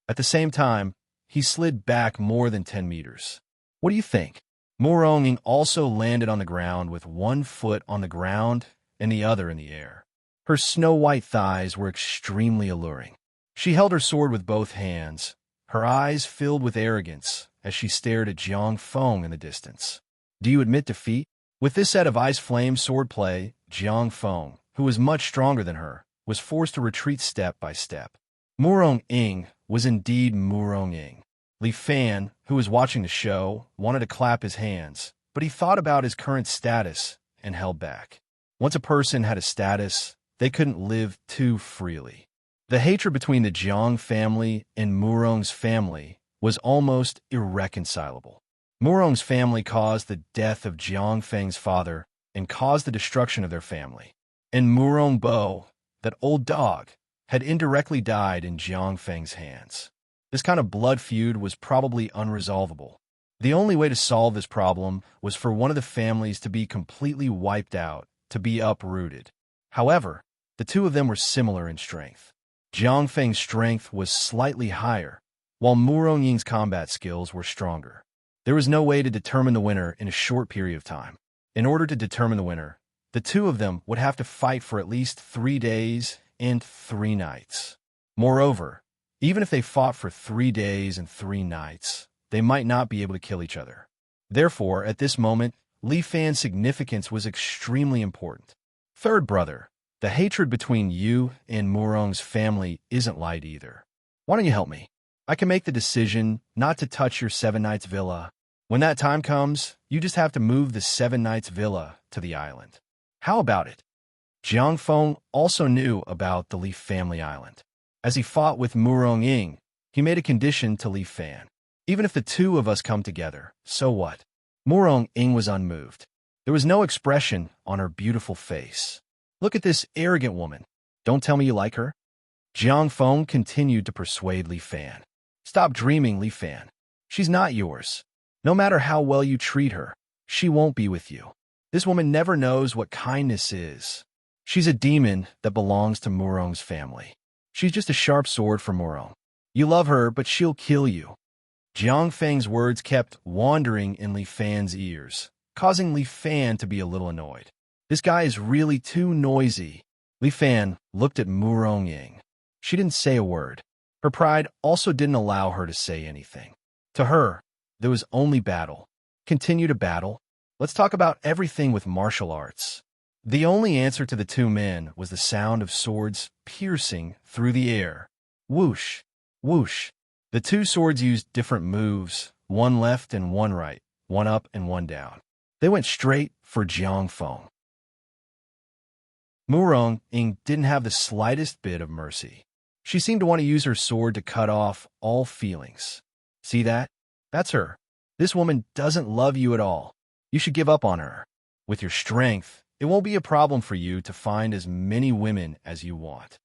At the same time, he slid back more than 10 meters. What do you think? Murong-ing also landed on the ground with one foot on the ground and the other in the air. Her snow-white thighs were extremely alluring. She held her sword with both hands, her eyes filled with arrogance as she stared at Jiang Feng in the distance. Do you admit defeat? With this set of ice-flame swordplay, Jiang Feng, who was much stronger than her, was forced to retreat step by step. Murong-ing was indeed Murong-ing. Li Fan, who was watching the show, wanted to clap his hands, but he thought about his current status and held back. Once a person had a status, they couldn't live too freely. The hatred between the Jiang family and Murong's family was almost irreconcilable. Murong's family caused the death of Jiang Feng's father and caused the destruction of their family. And Murong Bo, that old dog, had indirectly died in Jiang Feng's hands. This kind of blood feud was probably unresolvable. The only way to solve this problem was for one of the families to be completely wiped out, to be uprooted. However, the two of them were similar in strength. Jiang Feng's strength was slightly higher, while Murong-ing's combat skills were stronger. There was no way to determine the winner in a short period of time. In order to determine the winner, the two of them would have to fight for at least 3 days and 3 nights. Moreover, even if they fought for 3 days and 3 nights, they might not be able to kill each other. Therefore, at this moment, Li Fan's significance was extremely important. Third brother, the hatred between you and Murong's family isn't light either. Why don't you help me? I can make the decision not to touch your 7 Nights villa. When that time comes, you just have to move the 7 Nights villa to the island. How about it? Jiang Feng also knew about the Li family island. As he fought with Murong-ing, he made a condition to Li Fan. Even if the two of us come together, so what? Murong-ing was unmoved. There was no expression on her beautiful face. Look at this arrogant woman. Don't tell me you like her? Jiang Feng continued to persuade Li Fan. Stop dreaming, Li Fan. She's not yours. No matter how well you treat her, she won't be with you. This woman never knows what kindness is. She's a demon that belongs to Murong's family. She's just a sharp sword for Murong. You love her, but she'll kill you. Jiang Feng's words kept wandering in Li Fan's ears, causing Li Fan to be a little annoyed. This guy is really too noisy. Li Fan looked at Murong Ying. She didn't say a word. Her pride also didn't allow her to say anything. To her, there was only battle. Continue to battle. Let's talk about everything with martial arts. The only answer to the two men was the sound of swords piercing through the air. Whoosh, whoosh. The two swords used different moves, one left and one right, one up and one down. They went straight for Jiang Feng. Murong Ying didn't have the slightest bit of mercy. She seemed to want to use her sword to cut off all feelings. See that? That's her. This woman doesn't love you at all. You should give up on her. With your strength, it won't be a problem for you to find as many women as you want.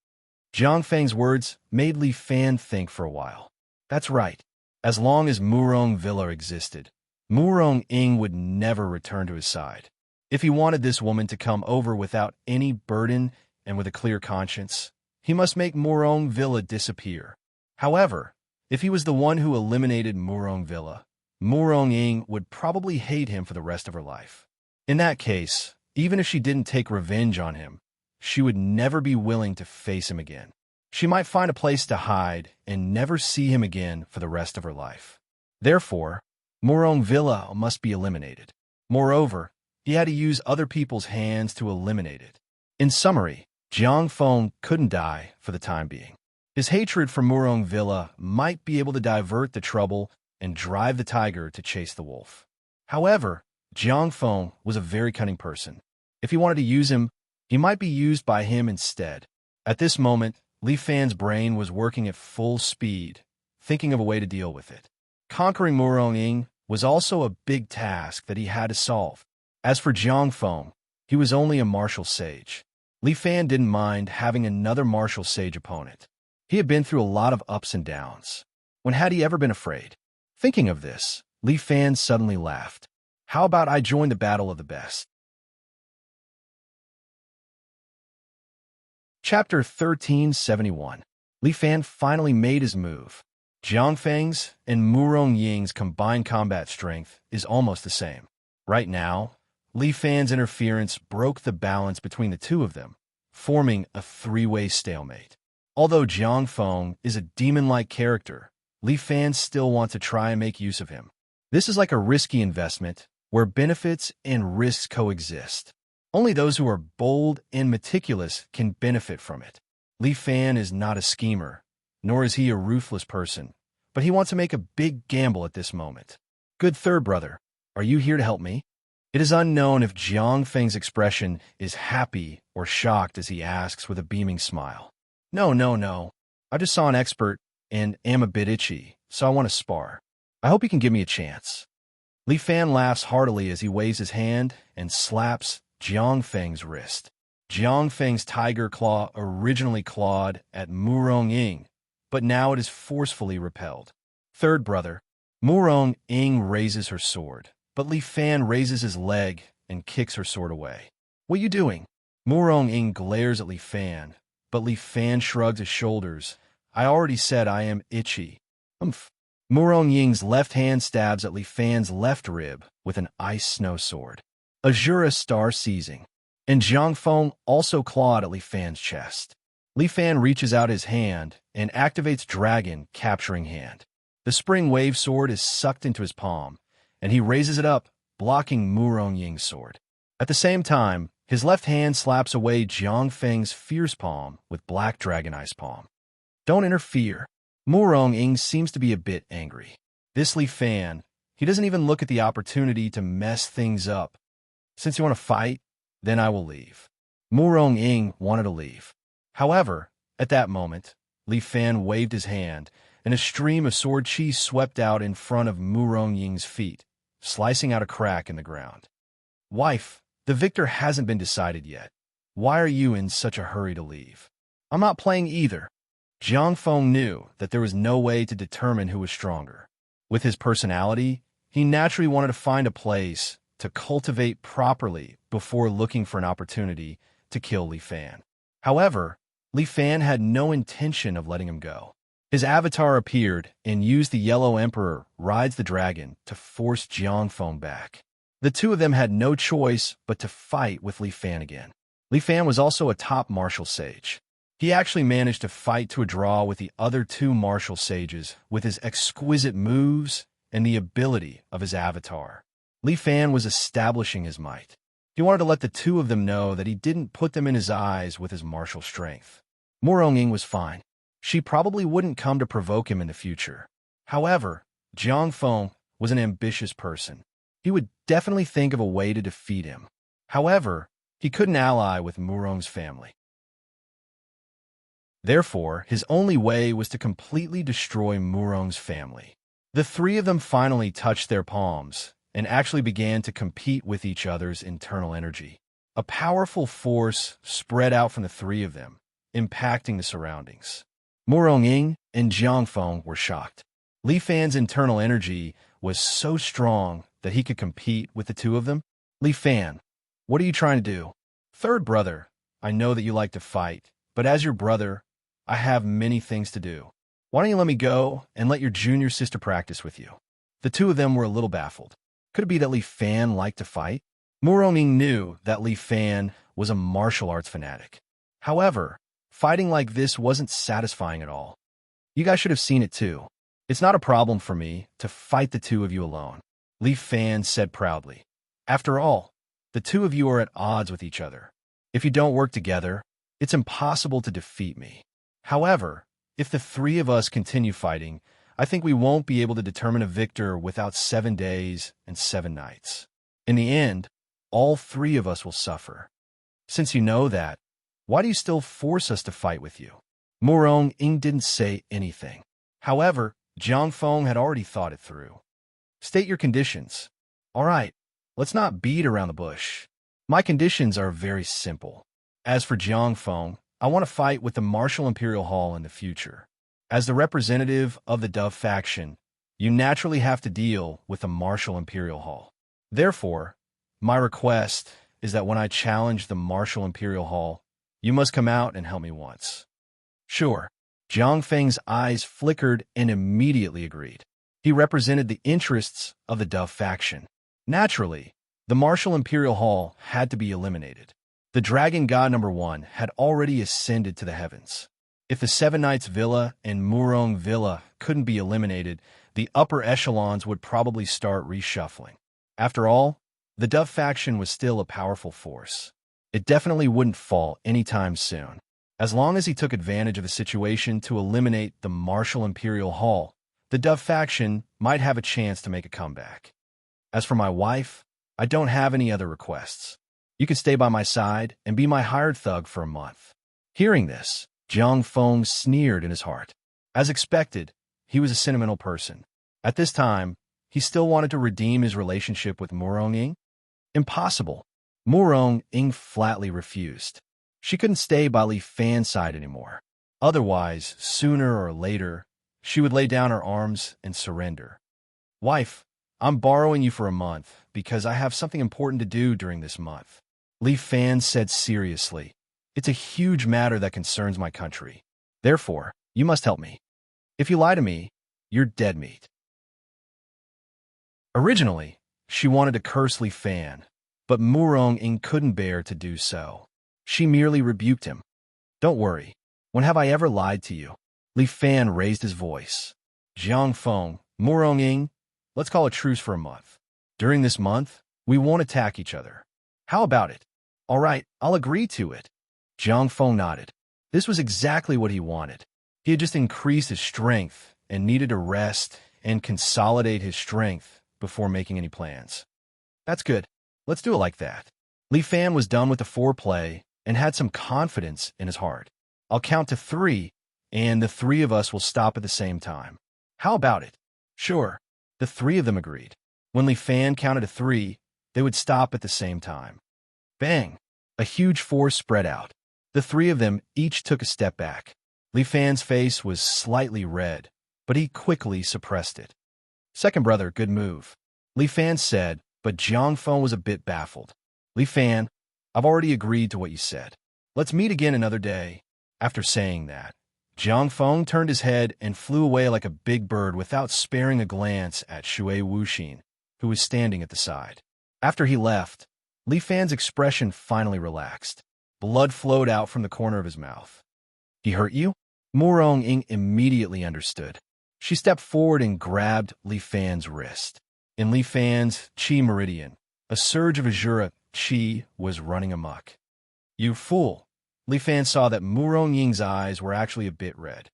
Jiang Feng's words made Li Fan think for a while. That's right. As long as Murong Villa existed, Murong Ying would never return to his side. If he wanted this woman to come over without any burden and with a clear conscience, he must make Murong Villa disappear. However, if he was the one who eliminated Murong Villa, Murong Ying would probably hate him for the rest of her life. In that case, even if she didn't take revenge on him, she would never be willing to face him again. She might find a place to hide and never see him again for the rest of her life. Therefore, Murong Villa must be eliminated. Moreover, he had to use other people's hands to eliminate it. In summary, Jiang Feng couldn't die for the time being. His hatred for Murong Villa might be able to divert the trouble and drive the tiger to chase the wolf. However, Jiang Feng was a very cunning person. If he wanted to use him, he might be used by him instead. At this moment, Li Fan's brain was working at full speed, thinking of a way to deal with it. Conquering Murong Ying was also a big task that he had to solve. As for Jiang Feng, he was only a martial sage. Li Fan didn't mind having another martial sage opponent. He had been through a lot of ups and downs. When had he ever been afraid? Thinking of this, Li Fan suddenly laughed. How about I join the battle of the best? Chapter 1371. Li Fan finally made his move. Jiang Feng's and Murong Ying's combined combat strength is almost the same. Right now, Li Fan's interference broke the balance between the two of them, forming a three-way stalemate. Although Jiang Feng is a demon-like character, Li Fan still wants to try and make use of him. This is like a risky investment, where benefits and risks coexist. Only those who are bold and meticulous can benefit from it. Li Fan is not a schemer, nor is he a ruthless person, but he wants to make a big gamble at this moment. Good third brother, are you here to help me? It is unknown if Jiang Feng's expression is happy or shocked as he asks with a beaming smile. No. I just saw an expert and am a bit itchy, so I want to spar. I hope he can give me a chance. Li Fan laughs heartily as he waves his hand and slaps Jiang Feng's wrist. Jiang Feng's tiger claw originally clawed at Murong Ying, but now it is forcefully repelled. Third brother, Murong Ying raises her sword, but Li Fan raises his leg and kicks her sword away. What are you doing? Murong Ying glares at Li Fan, but Li Fan shrugs his shoulders. I already said I am itchy. Humph. Murong Ying's left hand stabs at Li Fan's left rib with an ice snow sword. Azura star seizing. And Jiang Feng also clawed at Li Fan's chest. Li Fan reaches out his hand and activates Dragon Capturing Hand. The spring wave sword is sucked into his palm, and he raises it up, blocking Murong Ying's sword. At the same time, his left hand slaps away Jiang Feng's fierce palm with Black Dragon Ice Palm. Don't interfere. Murong Ying seems to be a bit angry. This Li Fan, he doesn't even look at the opportunity to mess things up. Since you want to fight, then I will leave. Murong Ying wanted to leave. However, at that moment, Li Fan waved his hand, and a stream of sword chi swept out in front of Murong Ying's feet, slicing out a crack in the ground. Wife, the victor hasn't been decided yet. Why are you in such a hurry to leave? I'm not playing either. Jiang Feng knew that there was no way to determine who was stronger. With his personality, he naturally wanted to find a place to cultivate properly before looking for an opportunity to kill Li Fan. However, Li Fan had no intention of letting him go. His avatar appeared and used the Yellow Emperor rides the dragon to force Jiang Feng back. The two of them had no choice but to fight with Li Fan again. Li Fan was also a top martial sage. He actually managed to fight to a draw with the other two martial sages with his exquisite moves and the ability of his avatar. Li Fan was establishing his might. He wanted to let the two of them know that he didn't put them in his eyes with his martial strength. Mu Rongying was fine. She probably wouldn't come to provoke him in the future. However, Jiang Feng was an ambitious person. He would definitely think of a way to defeat him. However, he couldn't ally with Mu Rong's family. Therefore, his only way was to completely destroy Mu Rong's family. The three of them finally touched their palms and actually began to compete with each other's internal energy. A powerful force spread out from the three of them, impacting the surroundings. Mu Rongying and Jiang Feng were shocked. Li Fan's internal energy was so strong that he could compete with the two of them. Li Fan, what are you trying to do? Third brother, I know that you like to fight, but as your brother, I have many things to do. Why don't you let me go and let your junior sister practice with you? The two of them were a little baffled. Could it be that Li Fan liked to fight? Mu Rongying knew that Li Fan was a martial arts fanatic. However, fighting like this wasn't satisfying at all. You guys should have seen it too. It's not a problem for me to fight the two of you alone, Li Fan said proudly. After all, the two of you are at odds with each other. If you don't work together, it's impossible to defeat me. However, if the three of us continue fighting, I think we won't be able to determine a victor without 7 days and 7 nights. In the end, all three of us will suffer. Since you know that, why do you still force us to fight with you? Mu Rongying didn't say anything. However, Jiang Feng had already thought it through. State your conditions. All right, let's not beat around the bush. My conditions are very simple. As for Jiang Feng, I want to fight with the Martial Imperial Hall in the future. As the representative of the Dove faction, you naturally have to deal with the Martial Imperial Hall. Therefore, my request is that when I challenge the Martial Imperial Hall, you must come out and help me once. Sure. Jiang Feng's eyes flickered and immediately agreed. He represented the interests of the Dove faction. Naturally, the Martial Imperial Hall had to be eliminated. The Dragon God #1 had already ascended to the heavens. If the Seven Knights Villa and Mu Rong Villa couldn't be eliminated, the upper echelons would probably start reshuffling. After all, the Dove faction was still a powerful force. It definitely wouldn't fall anytime soon. As long as he took advantage of the situation to eliminate the Martial Imperial Hall, the Dove faction might have a chance to make a comeback. As for my wife, I don't have any other requests. You can stay by my side and be my hired thug for a month. Hearing this, Jiang Feng sneered in his heart. As expected, he was a sentimental person. At this time, he still wanted to redeem his relationship with Mu Rongying. Impossible. Mu Rongying flatly refused. She couldn't stay by Li Fan's side anymore. Otherwise, sooner or later, she would lay down her arms and surrender. Wife, I'm borrowing you for a month because I have something important to do during this month. Li Fan said seriously. It's a huge matter that concerns my country. Therefore, you must help me. If you lie to me, you're dead meat. Originally, she wanted to curse Li Fan, but Mu Rongying couldn't bear to do so. She merely rebuked him. Don't worry. When have I ever lied to you? Li Fan raised his voice. Jiang Feng, Mu Rongying, let's call a truce for a month. During this month, we won't attack each other. How about it? All right, I'll agree to it. Jiang Feng nodded. This was exactly what he wanted. He had just increased his strength and needed to rest and consolidate his strength before making any plans. That's good. Let's do it like that. Li Fan was done with the foreplay and had some confidence in his heart. I'll count to 3, and the 3 of us will stop at the same time. How about it? Sure. The 3 of them agreed. When Li Fan counted to 3, they would stop at the same time. Bang! A huge force spread out. The three of them each took a step back. Li Fan's face was slightly red, but he quickly suppressed it. "Second brother, good move," Li Fan said, but Jiang Feng was a bit baffled. "Li Fan, I've already agreed to what you said. Let's meet again another day." After saying that, Jiang Feng turned his head and flew away like a big bird without sparing a glance at Shui Wuxin, who was standing at the side. After he left, Li Fan's expression finally relaxed. Blood flowed out from the corner of his mouth. "He hurt you?" Mu Rong-ying immediately understood. She stepped forward and grabbed Li Fan's wrist. In Li Fan's Qi meridian, a surge of Azura Qi was running amok. "You fool!" Li Fan saw that Mu Rong-ying's eyes were actually a bit red.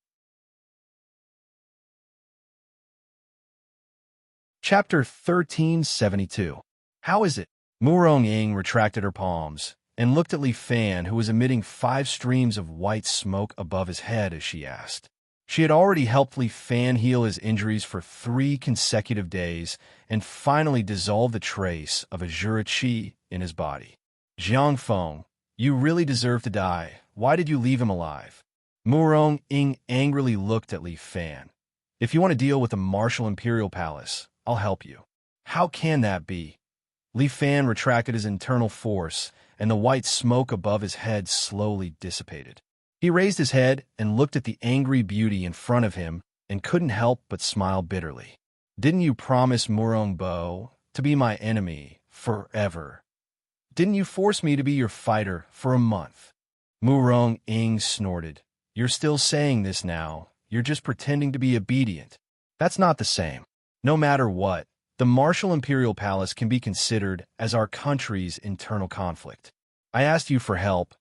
Chapter 1372. How is it? Mu Rong-ying retracted her palms and looked at Li Fan, who was emitting 5 streams of white smoke above his head as she asked. She had already helped Li Fan heal his injuries for 3 consecutive days and finally dissolved the trace of Azura Qi in his body. "Jiang Feng, you really deserve to die. Why did you leave him alive?" Mu Rong-ying angrily looked at Li Fan. "If you want to deal with the martial imperial palace, I'll help you." "How can that be?" Li Fan retracted his internal force, and the white smoke above his head slowly dissipated. He raised his head and looked at the angry beauty in front of him and couldn't help but smile bitterly. "Didn't you promise Murong Bo to be my enemy forever? Didn't you force me to be your fighter for a month?" Mu Rong-ying snorted. "You're still saying this now. You're just pretending to be obedient. That's not the same. No matter what, the martial imperial palace can be considered as our country's internal conflict. I asked you for help,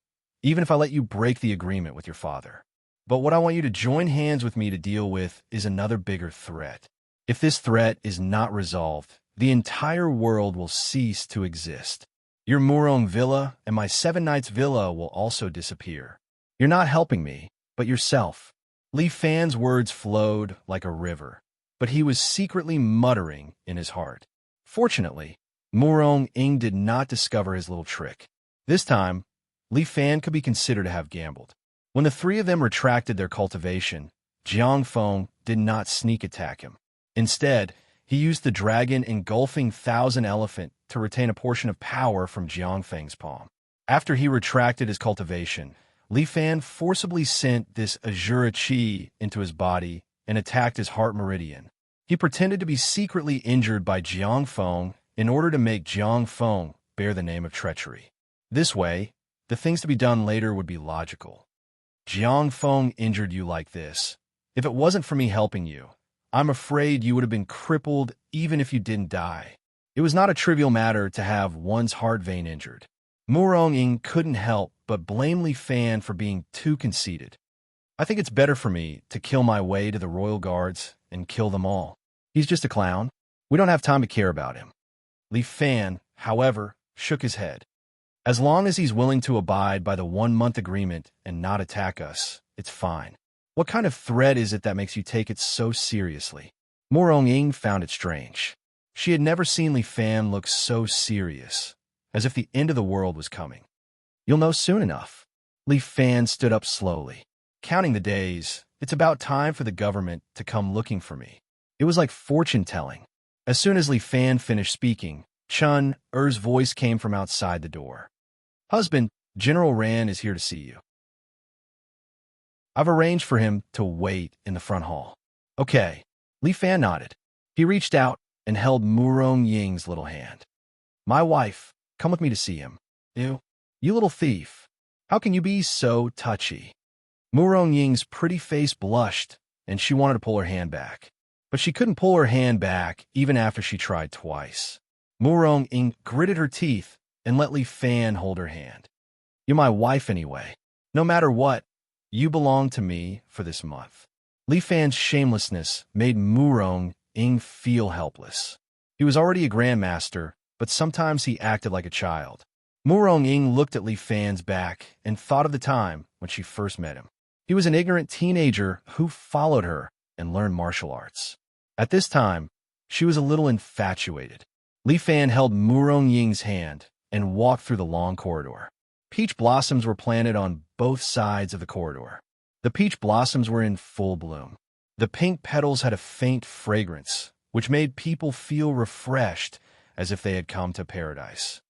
even if I let you break the agreement with your father. But what I want you to join hands with me to deal with is another bigger threat. If this threat is not resolved, the entire world will cease to exist. Your Murong Villa and my 7 Knights Villa will also disappear. You're not helping me, but yourself." Li Fan's words flowed like a river, but he was secretly muttering in his heart. Fortunately, Mu Rong-ying did not discover his little trick. This time, Li Fan could be considered to have gambled. When the 3 of them retracted their cultivation, Jiang Feng did not sneak attack him. Instead, he used the dragon engulfing 1,000 elephant to retain a portion of power from Jiang Feng's palm. After he retracted his cultivation, Li Fan forcibly sent this Azura Qi into his body and attacked his heart meridian. He pretended to be secretly injured by Jiang Feng in order to make Jiang Feng bear the name of treachery. This way, the things to be done later would be logical. "Jiang Feng injured you like this. If it wasn't for me helping you, I'm afraid you would have been crippled even if you didn't die." It was not a trivial matter to have one's heart vein injured. Mu Rong-ying couldn't help but blame Li Fan for being too conceited. "I think it's better for me to kill my way to the royal guards and kill them all. He's just a clown. We don't have time to care about him." Li Fan, however, shook his head. "As long as he's willing to abide by the 1-month agreement and not attack us, it's fine. What kind of threat is it that makes you take it so seriously?" Mu Rong-ying found it strange. She had never seen Li Fan look so serious, as if the end of the world was coming. "You'll know soon enough." Li Fan stood up slowly. "Counting the days, it's about time for the government to come looking for me." It was like fortune-telling. As soon as Li Fan finished speaking, Chun Er's voice came from outside the door. "Husband, General Ran is here to see you. I've arranged for him to wait in the front hall." "Okay." Li Fan nodded. He reached out and held Mu Rong-ying's little hand. "My wife, come with me to see him." "You little thief. How can you be so touchy?" Mu Rong-ying's pretty face blushed, and she wanted to pull her hand back. But she couldn't pull her hand back even after she tried twice. Mu Rong-ying gritted her teeth and let Li Fan hold her hand. "You're my wife anyway. No matter what, you belong to me for this month." Li Fan's shamelessness made Mu Rong-ying feel helpless. He was already a grandmaster, but sometimes he acted like a child. Mu Rong-ying looked at Li Fan's back and thought of the time when she first met him. He was an ignorant teenager who followed her and learned martial arts. At this time, she was a little infatuated. Li Fan held Murong Ying's hand and walked through the long corridor. Peach blossoms were planted on both sides of the corridor. The peach blossoms were in full bloom. The pink petals had a faint fragrance, which made people feel refreshed as if they had come to paradise.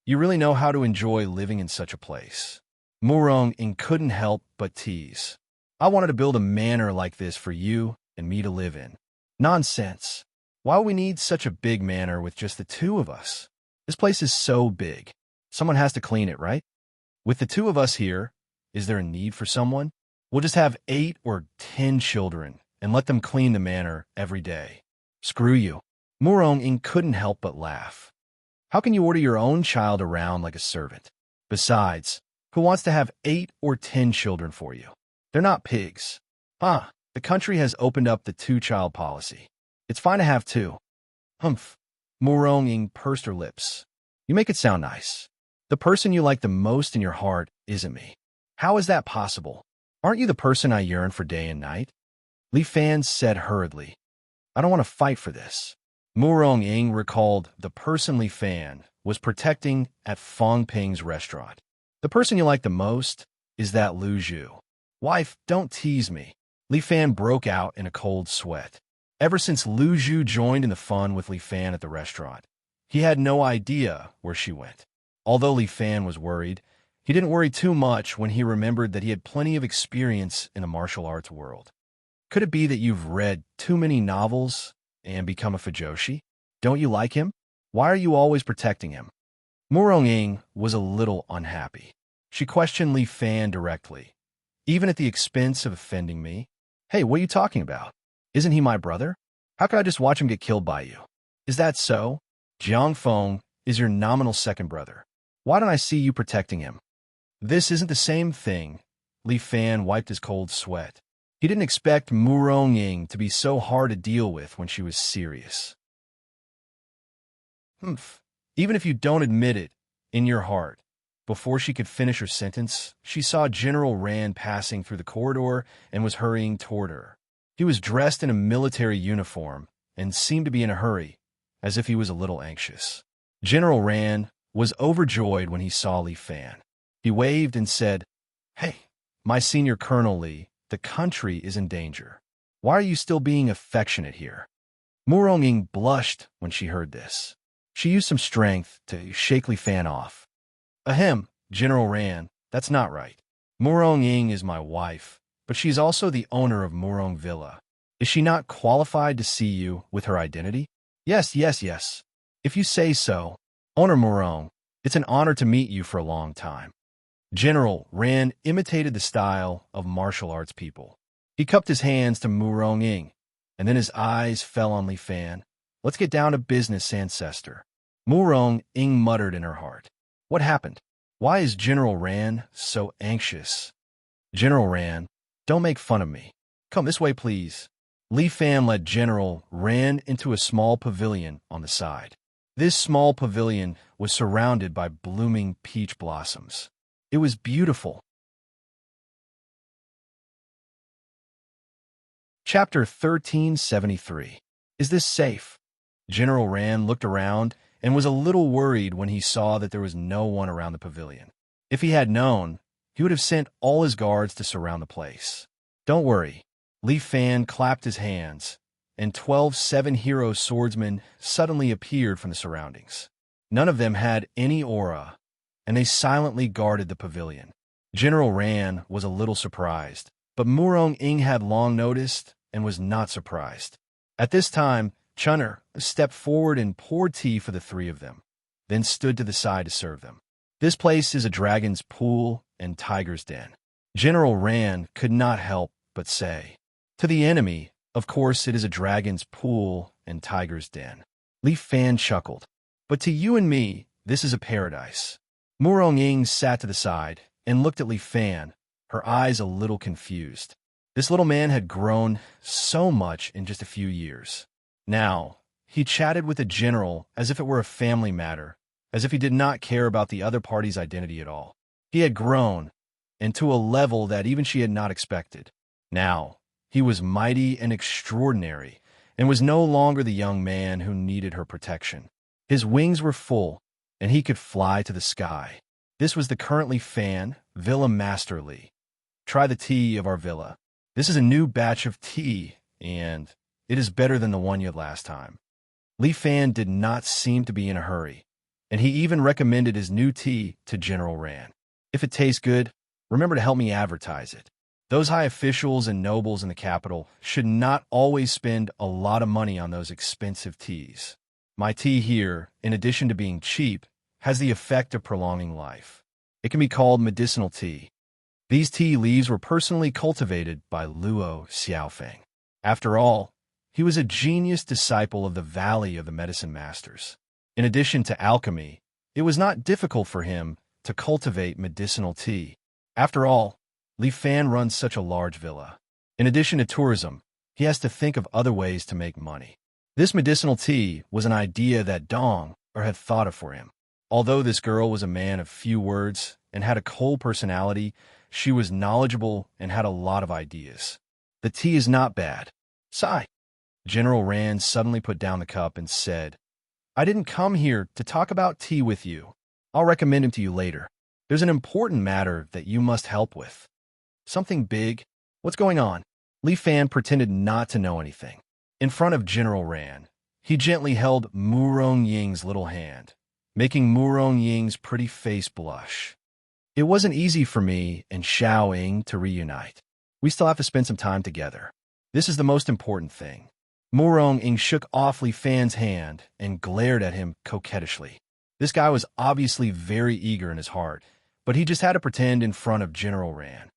You really know how to enjoy living in such a place. Murong Ying couldn't help but tease. I wanted to build a manor like this for you and me to live in. Nonsense. Why would we need such a big manor with just the two of us? This place is so big. Someone has to clean it, right? With the two of us here, is there a need for someone? We'll just have 8 or 10 children and let them clean the manor every day. Screw you. Murong Ying couldn't help but laugh. How can you order your own child around like a servant? Besides, who wants to have 8 or 10 children for you? They're not pigs. The country has opened up the 2-child policy. It's fine to have 2. Humph. Murong Ying pursed her lips. You make it sound nice. The person you like the most in your heart isn't me. How is that possible? Aren't you the person I yearn for day and night? Li Fan said hurriedly. I don't want to fight for this. Murong Ying recalled the person Li Fan was protecting at Fong Ping's restaurant. The person you like the most is that Lu Zhu. Wife, don't tease me. Li Fan broke out in a cold sweat. Ever since Lu Zhu joined in the fun with Li Fan at the restaurant, he had no idea where she went. Although Li Fan was worried, he didn't worry too much when he remembered that he had plenty of experience in the martial arts world. Could it be that you've read too many novels and become a Fujoshi? Don't you like him? Why are you always protecting him? Murong Ying was a little unhappy. She questioned Li Fan directly. Even at the expense of offending me? Hey, what are you talking about? Isn't he my brother? How could I just watch him get killed by you? Is that so? Jiang Feng is your nominal second brother. Why don't I see you protecting him? This isn't the same thing. Li Fan wiped his cold sweat. He didn't expect Murong Ying to be so hard to deal with when she was serious. Humph. Even if you don't admit it in your heart. Before she could finish her sentence, she saw General Rand passing through the corridor and was hurrying toward her. He was dressed in a military uniform and seemed to be in a hurry, as if he was a little anxious. General Rand was overjoyed when he saw Li Fan. He waved and said, Hey, my senior Colonel Li, the country is in danger. Why are you still being affectionate here? Murong Ying blushed when she heard this. She used some strength to shake Li Fan off. Ahem, General Rand, that's not right. Murong Ying is my wife, but she's also the owner of Murong Villa. Is she not qualified to see you with her identity? Yes. If you say so. Owner Murong, it's an honor to meet you for a long time. General Rand imitated the style of martial arts people. He cupped his hands to Murong Ying, and then his eyes fell on Li Fan. Let's get down to business, ancestor. Murong Ying muttered in her heart. What happened? Why is General Rand so anxious? General Rand, don't make fun of me. Come this way, please. Li Fan led General Rand into a small pavilion on the side. This small pavilion was surrounded by blooming peach blossoms. It was beautiful. Chapter 1373. Is this safe? General Rand looked around and was a little worried when he saw that there was no one around the pavilion. If he had known, he would have sent all his guards to surround the place. Don't worry. Li Fan clapped his hands, and 12 7-hero swordsmen suddenly appeared from the surroundings. None of them had any aura, and they silently guarded the pavilion. General Rand was a little surprised, but Murong Ying had long noticed and was not surprised. At this time, Chun'er stepped forward and poured tea for the 3 of them, then stood to the side to serve them. This place is a dragon's pool and tiger's den. General Rand could not help but say. To the enemy, of course, it is a dragon's pool and tiger's den. Li Fan chuckled. But to you and me, this is a paradise. Murong Ying sat to the side and looked at Li Fan, her eyes a little confused. This little man had grown so much in just a few years. Now, he chatted with the general as if it were a family matter, as if he did not care about the other party's identity at all. He had grown, and to a level that even she had not expected. Now, he was mighty and extraordinary, and was no longer the young man who needed her protection. His wings were full, and he could fly to the sky. This was the currently fan, Villa Master Li. Try the tea of our villa. This is a new batch of tea, and it is better than the one you had last time. Li Fan did not seem to be in a hurry, and he even recommended his new tea to General Ran. If it tastes good, remember to help me advertise it. Those high officials and nobles in the capital should not always spend a lot of money on those expensive teas. My tea here, in addition to being cheap, has the effect of prolonging life. It can be called medicinal tea. These tea leaves were personally cultivated by Luo Xiaofeng. After all, he was a genius disciple of the Valley of the Medicine Masters. In addition to alchemy, it was not difficult for him to cultivate medicinal tea. After all, Li Fan runs such a large villa. In addition to tourism, he has to think of other ways to make money. This medicinal tea was an idea that Dong had thought of for him. Although this girl was a man of few words and had a cold personality, she was knowledgeable and had a lot of ideas. The tea is not bad. Sigh. General Rand suddenly put down the cup and said, I didn't come here to talk about tea with you. I'll recommend him to you later. There's an important matter that you must help with. Something big? What's going on? Li Fan pretended not to know anything. In front of General Ran, he gently held Mu Rongying's little hand, making Mu Rongying's pretty face blush. It wasn't easy for me and Xiao Ying to reunite. We still have to spend some time together. This is the most important thing. Mu Rongying shook off Li Fan's hand and glared at him coquettishly. This guy was obviously very eager in his heart, but he just had to pretend in front of General Ran.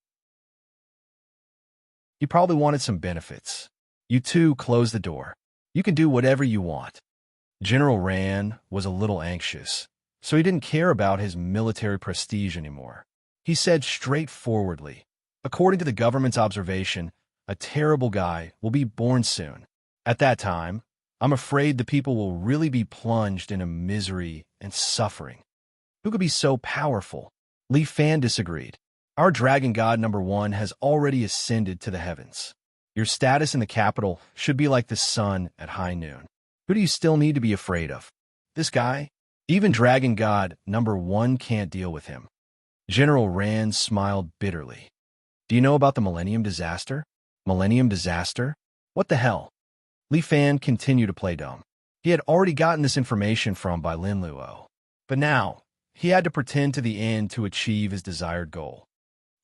He probably wanted some benefits. You two close the door. You can do whatever you want. General Ran was a little anxious, so he didn't care about his military prestige anymore. He said straightforwardly, according to the government's observation, a terrible guy will be born soon. At that time, I'm afraid the people will really be plunged into misery and suffering. Who could be so powerful? Li Fan disagreed. Our dragon god #1 has already ascended to the heavens. Your status in the capital should be like the sun at high noon. Who do you still need to be afraid of? This guy? Even dragon god #1 can't deal with him. General Rand smiled bitterly. Do you know about the Millennium Disaster? Millennium Disaster? What the hell? Li Fan continued to play dumb. He had already gotten this information from Bai Lin Luo. But now, he had to pretend to the end to achieve his desired goal.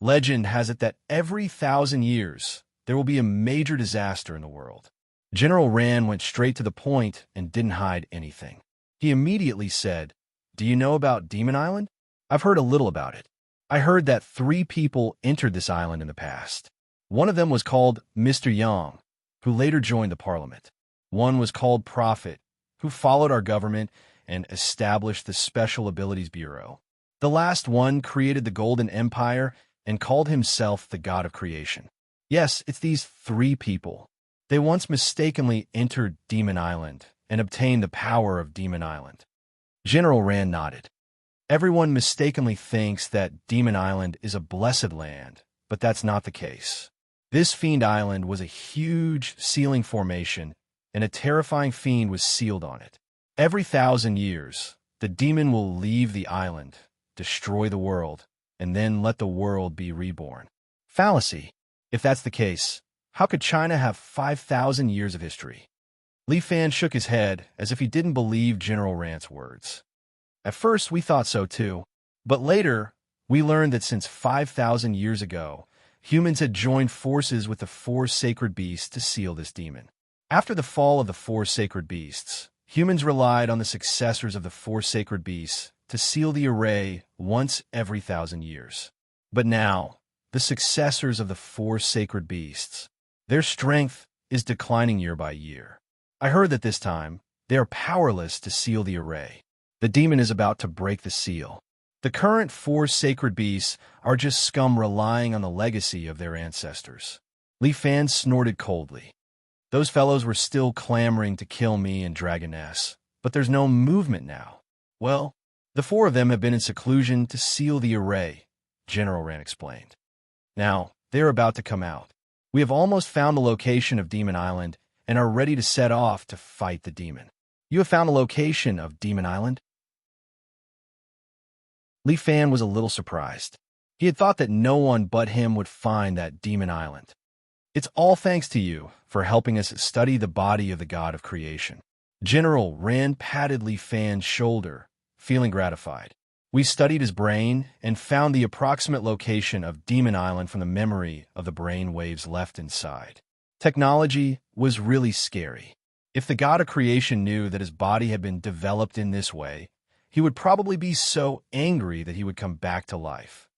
Legend has it that every 1,000 years, there will be a major disaster in the world. General Ran went straight to the point and didn't hide anything. He immediately said, Do you know about Demon Island? I've heard a little about it. I heard that 3 people entered this island in the past. One of them was called Mr. Yang, who later joined the parliament. One was called Prophet, who followed our government and established the Special Abilities Bureau. The last one created the Golden Empire and called himself the God of Creation. Yes, it's these 3 people. They once mistakenly entered Demon Island and obtained the power of Demon Island. General Rand nodded. Everyone mistakenly thinks that Demon Island is a blessed land, but that's not the case. This Fiend Island was a huge sealing formation, and a terrifying fiend was sealed on it. Every 1,000 years, the demon will leave the island, destroy the world, and then let the world be reborn. Fallacy. If that's the case, how could China have 5,000 years of history? Li Fan shook his head as if he didn't believe General Rand's words. At first, we thought so too, but later, we learned that since 5,000 years ago, humans had joined forces with the 4 sacred beasts to seal this demon. After the fall of the 4 sacred beasts, humans relied on the successors of the 4 sacred beasts to seal the array once every 1,000 years. But now, the successors of the 4 sacred beasts, their strength is declining year by year. I heard that this time, they are powerless to seal the array. The demon is about to break the seal. The current 4 sacred beasts are just scum relying on the legacy of their ancestors. Li Fan snorted coldly. Those fellows were still clamoring to kill me and Dragoness, but there's no movement now. Well, the 4 of them have been in seclusion to seal the array, General Rand explained. Now, they're about to come out. We have almost found the location of Demon Island and are ready to set off to fight the demon. You have found the location of Demon Island? Li Fan was a little surprised. He had thought that no one but him would find that Demon Island. It's all thanks to you for helping us study the body of the god of creation. General Rand patted Li Fan's shoulder, feeling gratified. We studied his brain and found the approximate location of Demon Island from the memory of the brain waves left inside. Technology was really scary. If the god of creation knew that his body had been developed in this way, he would probably be so angry that he would come back to life.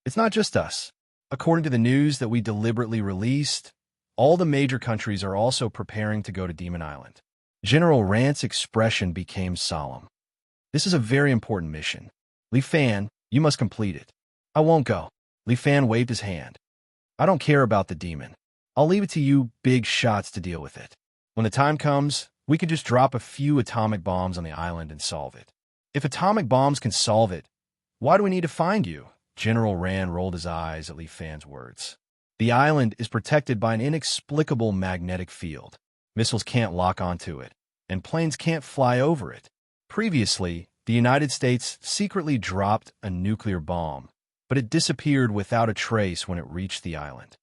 It's not just us. According to the news that we deliberately released, all the major countries are also preparing to go to Demon Island. General Rand's expression became solemn. This is a very important mission. Li Fan, you must complete it. I won't go. Li Fan waved his hand. I don't care about the demon. I'll leave it to you big shots to deal with it. When the time comes, we can just drop a few atomic bombs on the island and solve it. If atomic bombs can solve it, why do we need to find you? General Rand rolled his eyes at Li Fan's words. The island is protected by an inexplicable magnetic field. Missiles can't lock onto it, and planes can't fly over it. Previously, the United States secretly dropped a nuclear bomb, but it disappeared without a trace when it reached the island.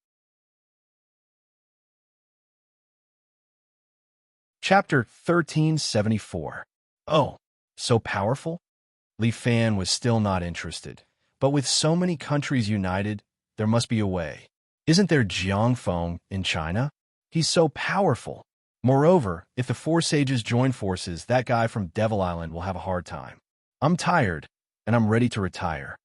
Chapter 1374. Oh, so powerful? Li Fan was still not interested, but with so many countries united, there must be a way. Isn't there Jiang Feng in China? He's so powerful. Moreover, if the four sages join forces, that guy from Devil Island will have a hard time. I'm tired, and I'm ready to retire.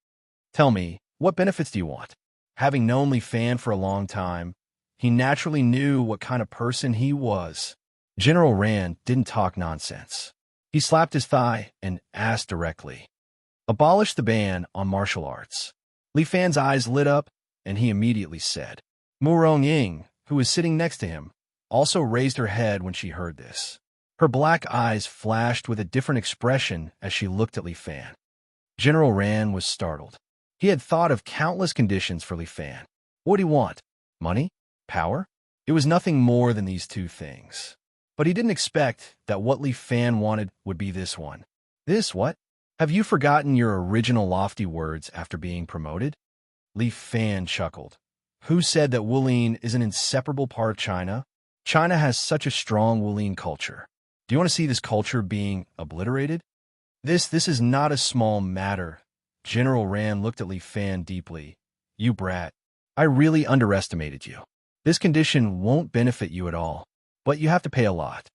Tell me, what benefits do you want? Having known Li Fan for a long time, he naturally knew what kind of person he was. General Rand didn't talk nonsense. He slapped his thigh and asked directly, "Abolish the ban on martial arts." Li Fan's eyes lit up, and he immediately said. Mu Rongying, who was sitting next to him, also raised her head when she heard this. Her black eyes flashed with a different expression as she looked at Li Fan. General Rand was startled. He had thought of countless conditions for Li Fan. What did he want? Money? Power? It was nothing more than these two things. But he didn't expect that what Li Fan wanted would be this one. This what? Have you forgotten your original lofty words after being promoted? Li Fan chuckled. Who said that Wulin is an inseparable part of China? China has such a strong Wulin culture. Do you want to see this culture being obliterated? This is not a small matter. General Rand looked at Li Fan deeply. You brat. I really underestimated you. This condition won't benefit you at all, but you have to pay a lot.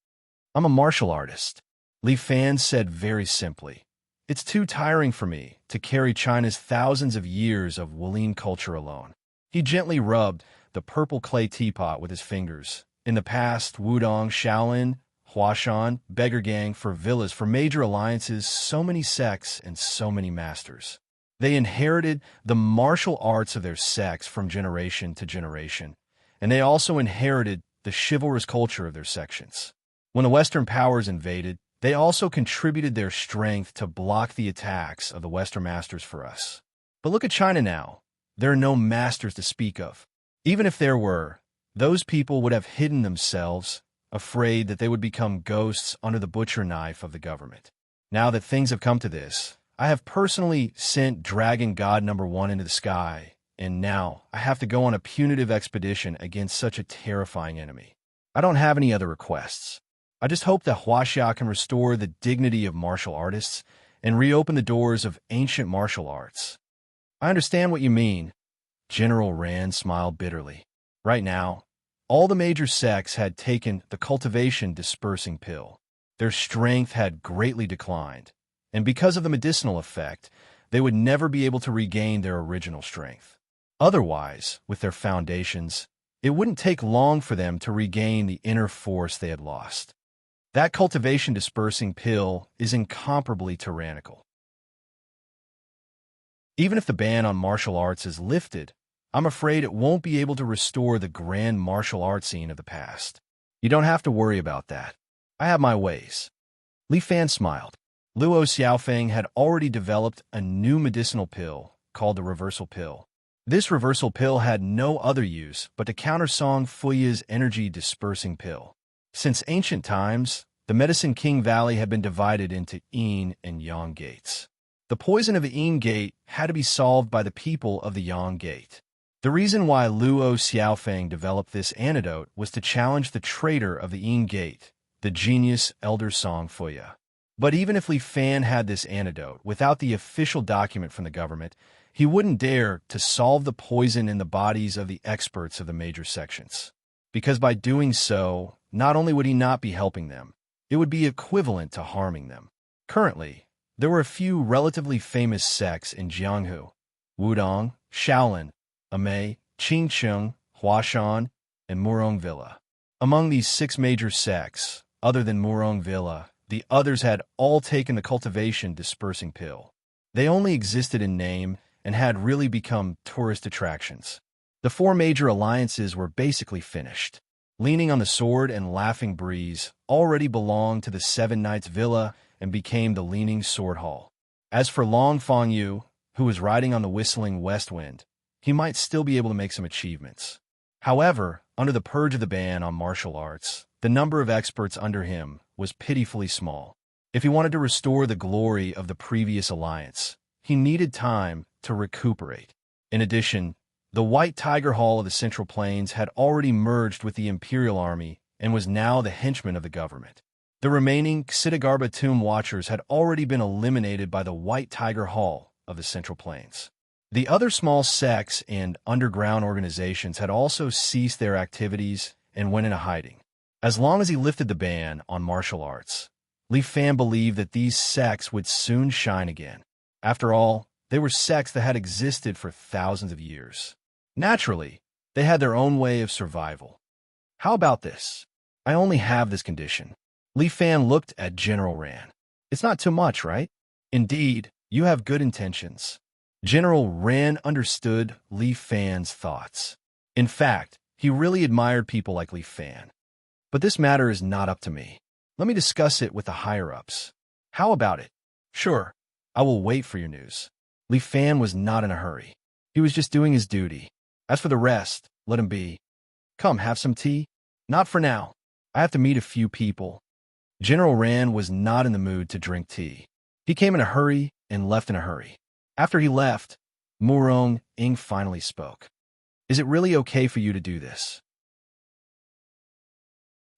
I'm a martial artist. Li Fan said very simply. It's too tiring for me to carry China's thousands of years of Wulin culture alone. He gently rubbed the purple clay teapot with his fingers. In the past, Wudong, Shaolin, Huashan, Beggar Gang for villas for major alliances, so many sects and so many masters. They inherited the martial arts of their sects from generation to generation, and they also inherited the chivalrous culture of their sections. When the Western powers invaded, they also contributed their strength to block the attacks of the Western masters for us. But look at China now. There are no masters to speak of. Even if there were, those people would have hidden themselves, afraid that they would become ghosts under the butcher knife of the government. Now that things have come to this, I have personally sent Dragon God #1 into the sky, and now I have to go on a punitive expedition against such a terrifying enemy. I don't have any other requests. I just hope that Huaxia can restore the dignity of martial artists and reopen the doors of ancient martial arts. I understand what you mean. General Rand smiled bitterly. Right now, all the major sects had taken the cultivation dispersing pill. Their strength had greatly declined, and because of the medicinal effect, they would never be able to regain their original strength. Otherwise, with their foundations, it wouldn't take long for them to regain the inner force they had lost. That cultivation dispersing pill is incomparably tyrannical. Even if the ban on martial arts is lifted, I'm afraid it won't be able to restore the grand martial arts scene of the past. You don't have to worry about that. I have my ways. Li Fan smiled. Luo Xiaofeng had already developed a new medicinal pill called the reversal pill. This reversal pill had no other use but to counter Song Fuya's energy dispersing pill. Since ancient times, The Medicine King Valley had been divided into Yin and Yang gates. The poison of the Yin gate had to be solved by the people of the Yang gate. The reason why Luo Xiaofeng developed this antidote was to challenge the traitor of the Yin gate, the genius Elder Song Fuya. But even if Li Fan had this antidote without the official document from the government, he wouldn't dare to solve the poison in the bodies of the experts of the major sections. Because by doing so, not only would he not be helping them, it would be equivalent to harming them. Currently, there were a few relatively famous sects in Jianghu: Wudong, Shaolin, Amei, Qingcheng, Huashan, and Murong Villa. Among these 6 major sects, other than Murong Villa, the others had all taken the cultivation dispersing pill. They only existed in name and had really become tourist attractions. The 4 major alliances were basically finished. Leaning on the Sword and Laughing Breeze already belonged to the 7 Knights Villa and became the Leaning Sword Hall. As for Long Fengyu, who was riding on the Whistling West Wind, he might still be able to make some achievements. However, under the purge of the ban on martial arts, the number of experts under him was pitifully small. If he wanted to restore the glory of the previous alliance, he needed time to recuperate. In addition, the White Tiger Hall of the Central Plains had already merged with the Imperial Army and was now the henchman of the government. The remaining Xidagarba Tomb Watchers had already been eliminated by the White Tiger Hall of the Central Plains. The other small sects and underground organizations had also ceased their activities and went into hiding. As long as he lifted the ban on martial arts, Li Fan believed that these sects would soon shine again. After all, they were sects that had existed for thousands of years. Naturally, they had their own way of survival. How about this? I only have this condition. Li Fan looked at General Ran. It's not too much, right? Indeed, you have good intentions. General Ran understood Li Fan's thoughts. In fact, he really admired people like Li Fan. But this matter is not up to me. Let me discuss it with the higher-ups. How about it? Sure, I will wait for your news. Li Fan was not in a hurry. He was just doing his duty. As for the rest, let him be. Come, have some tea? Not for now. I have to meet a few people. General Ran was not in the mood to drink tea. He came in a hurry and left in a hurry. After he left, Murong Ing finally spoke. Is it really okay for you to do this?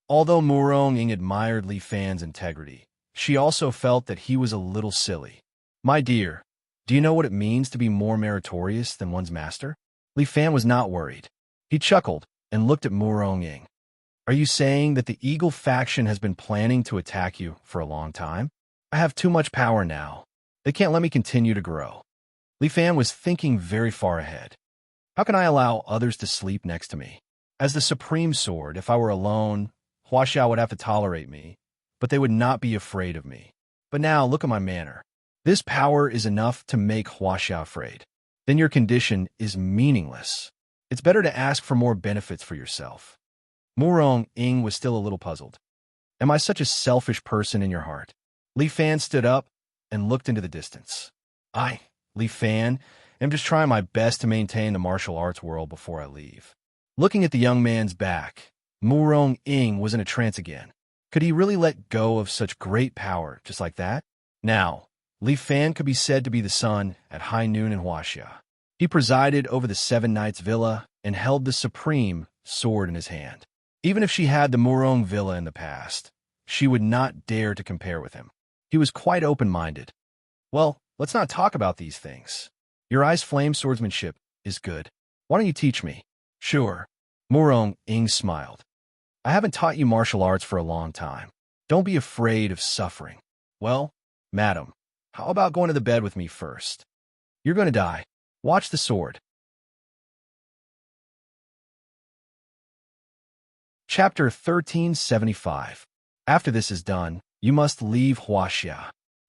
Although Murong Ing admired Li Fan's integrity, she also felt that he was a little silly. My dear, do you know what it means to be more meritorious than one's master? Li Fan was not worried. He chuckled and looked at Murong Ing. Are you saying that the Eagle faction has been planning to attack you for a long time? I have too much power now. They can't let me continue to grow. Li Fan was thinking very far ahead. How can I allow others to sleep next to me? As the Supreme Sword, if I were alone, Huaxiao would have to tolerate me, but they would not be afraid of me. But now, look at my manner. This power is enough to make Huaxiao afraid. Then your condition is meaningless. It's better to ask for more benefits for yourself. Murong Ing was still a little puzzled. Am I such a selfish person in your heart? Li Fan stood up and looked into the distance. Li Fan, am just trying my best to maintain the martial arts world before I leave. Looking at the young man's back, Murong Ing was in a trance again. Could he really let go of such great power just like that? Now, Li Fan could be said to be the sun at high noon in Huaxia. He presided over the 7 Knights Villa and held the supreme sword in his hand. Even if she had the Murong Villa in the past, she would not dare to compare with him. He was quite open-minded. Well, let's not talk about these things. Your eyes' flame swordsmanship is good. Why don't you teach me? Sure. Murong Ing smiled. I haven't taught you martial arts for a long time. Don't be afraid of suffering. Well, madam, how about going to the bed with me first? You're going to die. Watch the sword. Chapter 1375. After this is done, you must leave Huaxia.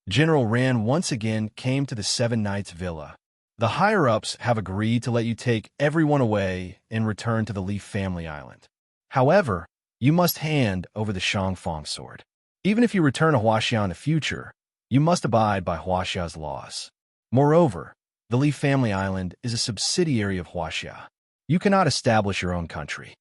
General Ran once again came to the 7 Knights Villa. The higher-ups have agreed to let you take everyone away and return to the Leaf Family Island. However, you must hand over the Shangfang sword. Even if you return to Huaxia in the future, you must abide by Huaxia's laws. Moreover, the Leaf Family Island is a subsidiary of Huaxia. You cannot establish your own country.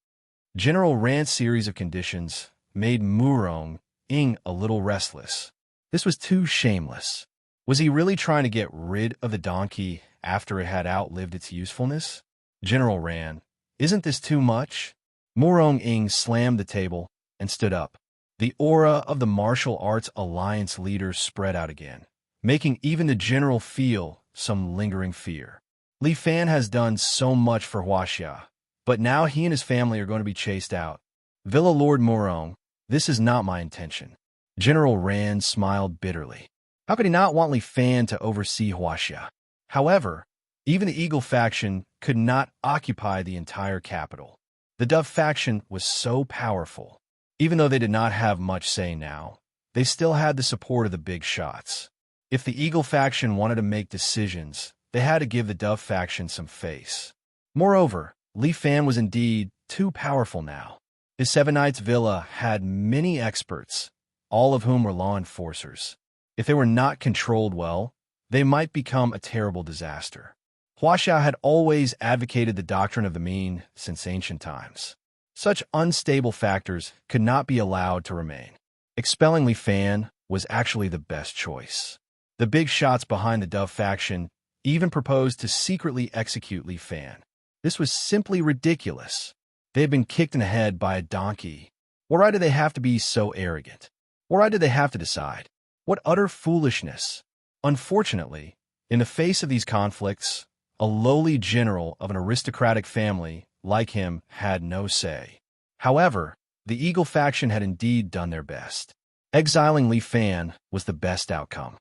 General Ran's series of conditions made Murong Ing a little restless. This was too shameless. Was he really trying to get rid of the donkey after it had outlived its usefulness? General Ran, isn't this too much? Morong Ing slammed the table and stood up. The aura of the martial arts alliance leader spread out again, making even the general feel some lingering fear. Li Fan has done so much for Huaxia, but now he and his family are going to be chased out. Villa Lord Morong, this is not my intention. General Rand smiled bitterly. How could he not want Li Fan to oversee Huaxia? However, even the Eagle faction could not occupy the entire capital. The Dove faction was so powerful. Even though they did not have much say now, they still had the support of the big shots. If the Eagle faction wanted to make decisions, they had to give the Dove faction some face. Moreover, Li Fan was indeed too powerful now. His Seven Knights Villa had many experts, all of whom were law enforcers. If they were not controlled well, they might become a terrible disaster. Huaxia had always advocated the doctrine of the mean since ancient times. Such unstable factors could not be allowed to remain. Expelling Li Fan was actually the best choice. The big shots behind the Dove faction even proposed to secretly execute Li Fan. This was simply ridiculous. They had been kicked in the head by a donkey. Why did they have to be so arrogant? Why did they have to decide? What utter foolishness! Unfortunately, in the face of these conflicts, a lowly general of an aristocratic family like him had no say. However, the Eagle faction had indeed done their best. Exiling Li Fan was the best outcome.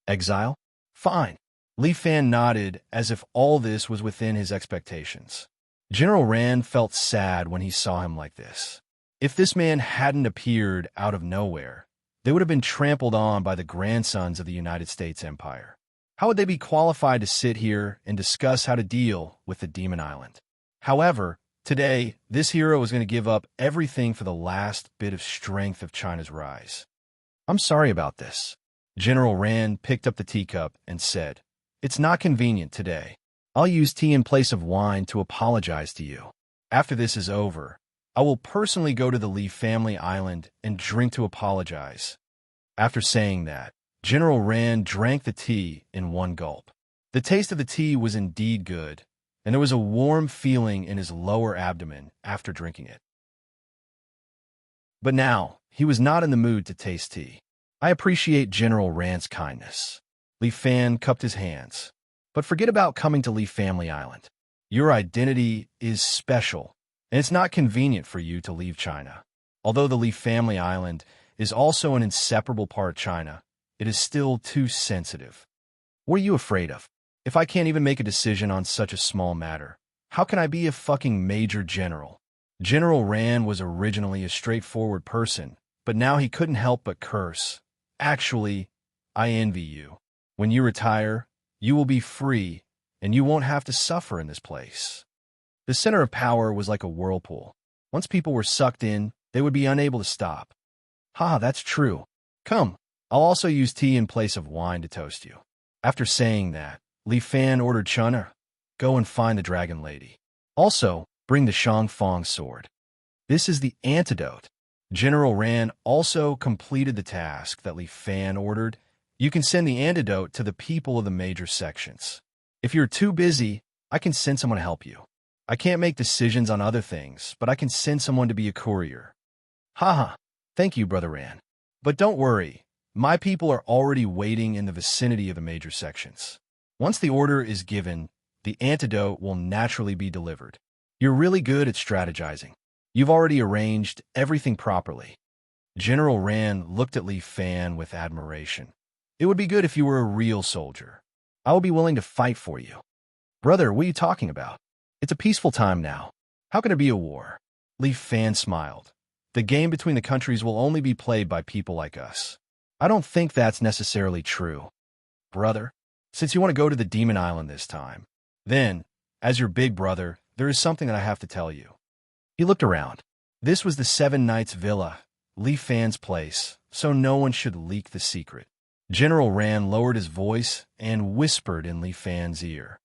Exile? Fine. Li Fan nodded as if all this was within his expectations. General Rand felt sad when he saw him like this. If this man hadn't appeared out of nowhere, they would have been trampled on by the grandsons of the United States Empire. How would they be qualified to sit here and discuss how to deal with the Demon Island? However, today, this hero was going to give up everything for the last bit of strength of China's rise. I'm sorry about this. General Rand picked up the teacup and said, "It's not convenient today. I'll use tea in place of wine to apologize to you. After this is over, I will personally go to the Li family island and drink to apologize." After saying that, General Rand drank the tea in one gulp. The taste of the tea was indeed good, and there was a warm feeling in his lower abdomen after drinking it. But now, he was not in the mood to taste tea. I appreciate General Rand's kindness. Li Fan cupped his hands. But forget about coming to Li Family Island. Your identity is special, and it's not convenient for you to leave China. Although the Li Family Island is also an inseparable part of China, it is still too sensitive. What are you afraid of? If I can't even make a decision on such a small matter, how can I be a fucking major general? General Rand was originally a straightforward person, but now he couldn't help but curse. Actually, I envy you. When you retire, you will be free, and you won't have to suffer in this place. The center of power was like a whirlpool. Once people were sucked in, they would be unable to stop. Ha, that's true. Come, I'll also use tea in place of wine to toast you. After saying that, Li Fan ordered Chun'er, go and find the dragon lady. Also, bring the Shangfang sword. This is the antidote. General Rand also completed the task that Li Fan ordered. You can send the antidote to the people of the major sections. If you're too busy, I can send someone to help you. I can't make decisions on other things, but I can send someone to be a courier. Haha, thank you, Brother Rand. But don't worry, my people are already waiting in the vicinity of the major sections. Once the order is given, the antidote will naturally be delivered. You're really good at strategizing. You've already arranged everything properly. General Rand looked at Li Fan with admiration. It would be good if you were a real soldier. I will be willing to fight for you. Brother, what are you talking about? It's a peaceful time now. How can there be a war? Li Fan smiled. The game between the countries will only be played by people like us. I don't think that's necessarily true. Brother, since you want to go to the Demon Island this time, then, as your big brother, there is something that I have to tell you. He looked around. This was the Seven Knights Villa, Li Fan's place, so no one should leak the secret. General Rand lowered his voice and whispered in Li Fan's ear.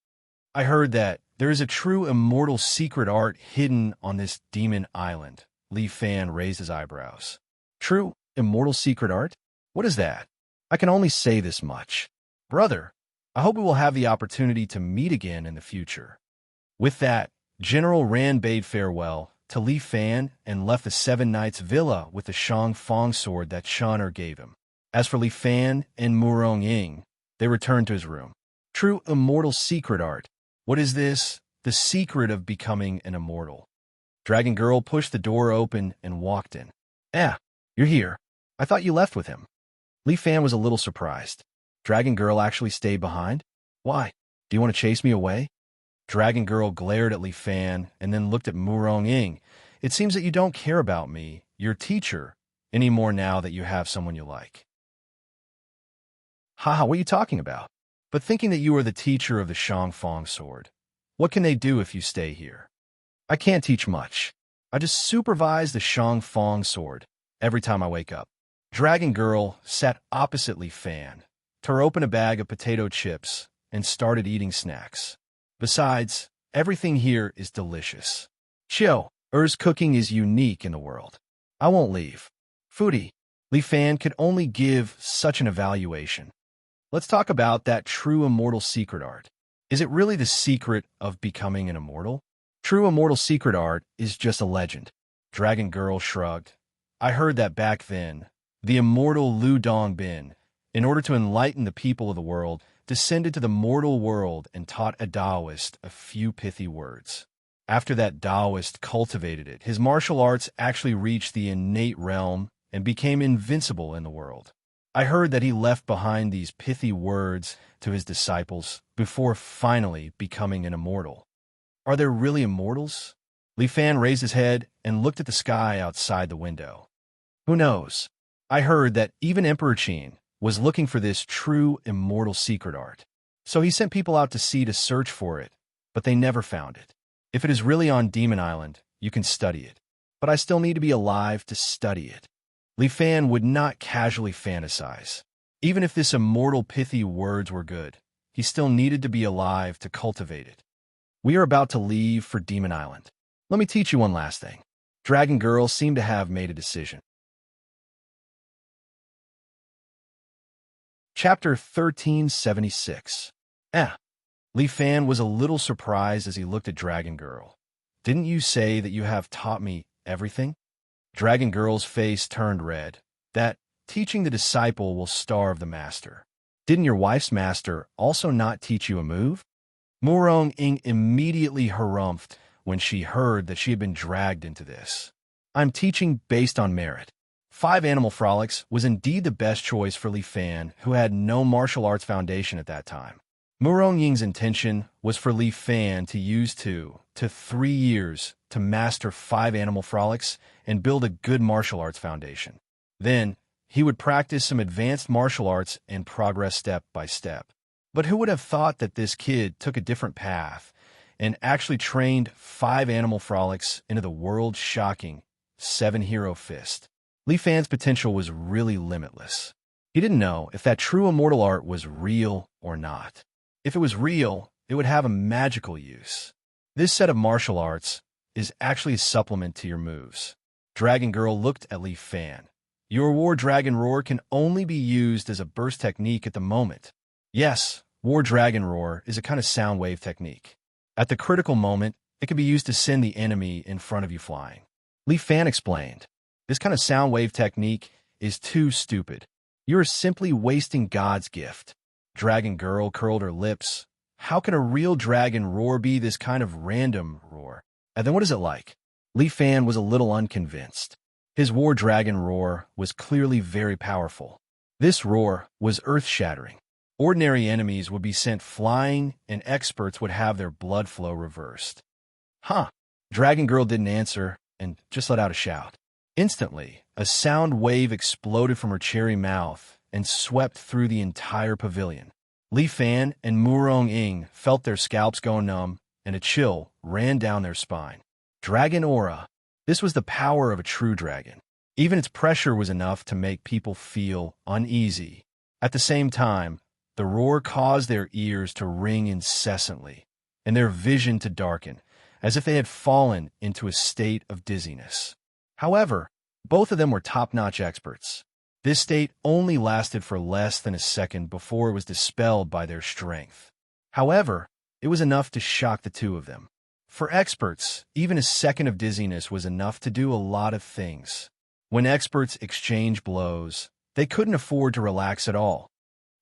I heard that there is a true immortal secret art hidden on this Demon Island. Li Fan raised his eyebrows. True? Immortal secret art? What is that? I can only say this much. Brother, I hope we will have the opportunity to meet again in the future. With that, General Rand bade farewell to Li Fan and left the Seven Knights villa with the Shang Fong sword that Shaner gave him. As for Li Fan and Murong Ying, they returned to his room. True immortal secret art. What is this? The secret of becoming an immortal. Dragon Girl pushed the door open and walked in. You're here. I thought you left with him. Li Fan was a little surprised. Dragon Girl actually stayed behind? Why? Do you want to chase me away? Dragon Girl glared at Li Fan and then looked at Murong Ying. It seems that you don't care about me, your teacher, anymore now that you have someone you like. Haha, what are you talking about? But thinking that you are the teacher of the Shang Fong sword. What can they do if you stay here? I can't teach much. I just supervise the Shang Fong sword every time I wake up. Dragon Girl sat opposite Li Fan, tore open a bag of potato chips, and started eating snacks. Besides, everything here is delicious. Chill, Er's cooking is unique in the world. I won't leave. Foodie, Li Fan could only give such an evaluation. Let's talk about that true immortal secret art. Is it really the secret of becoming an immortal? True immortal secret art is just a legend. Dragon Girl shrugged. I heard that back then, the immortal Lu Dongbin, in order to enlighten the people of the world, descended to the mortal world and taught a Taoist a few pithy words. After that Taoist cultivated it, his martial arts actually reached the innate realm and became invincible in the world. I heard that he left behind these pithy words to his disciples before finally becoming an immortal. Are there really immortals? Li Fan raised his head and looked at the sky outside the window. Who knows? I heard that even Emperor Qin was looking for this true immortal secret art. So he sent people out to sea to search for it, but they never found it. If it is really on Demon Island, you can study it. But I still need to be alive to study it. Li Fan would not casually fantasize. Even if this immortal pithy words were good, he still needed to be alive to cultivate it. We are about to leave for Demon Island. Let me teach you one last thing. Dragon Girl seemed to have made a decision. Chapter 1376. Li Fan was a little surprised as he looked at Dragon Girl. Didn't you say that you have taught me everything? Dragon Girl's face turned red. That teaching the disciple will starve the master. Didn't your wife's master also not teach you a move? Murong Ying immediately harumphed when she heard that she had been dragged into this. I'm teaching based on merit. 5 Animal Frolics was indeed the best choice for Li Fan, who had no martial arts foundation at that time. Murong Ying's intention was for Li Fan to use 2 to 3 years to master 5 Animal Frolics and build a good martial arts foundation. Then, he would practice some advanced martial arts and progress step by step. But who would have thought that this kid took a different path and actually trained 5 Animal Frolics into the world-shocking 7-hero fist? Li Fan's potential was really limitless. He didn't know if that true immortal art was real or not. If it was real, it would have a magical use. This set of martial arts is actually a supplement to your moves. Dragon Girl looked at Li Fan. Your War Dragon Roar can only be used as a burst technique at the moment. Yes, War Dragon Roar is a kind of sound wave technique. At the critical moment, it can be used to send the enemy in front of you flying. Li Fan explained. This kind of sound wave technique is too stupid. You are simply wasting God's gift. Dragon Girl curled her lips. How can a real dragon roar be this kind of random roar? And then what is it like? Li Fan was a little unconvinced. His War Dragon roar was clearly very powerful. This roar was earth-shattering. Ordinary enemies would be sent flying, and experts would have their blood flow reversed. Dragon Girl didn't answer and just let out a shout. Instantly, a sound wave exploded from her cherry mouth and swept through the entire pavilion. Li Fan and Murong Ying felt their scalps go numb, and a chill ran down their spine. Dragon Aura. This was the power of a true dragon. Even its pressure was enough to make people feel uneasy. At the same time, the roar caused their ears to ring incessantly, and their vision to darken, as if they had fallen into a state of dizziness. However, both of them were top-notch experts. This state only lasted for less than a second before it was dispelled by their strength. However, it was enough to shock the two of them. For experts, even a second of dizziness was enough to do a lot of things. When experts exchange blows, they couldn't afford to relax at all.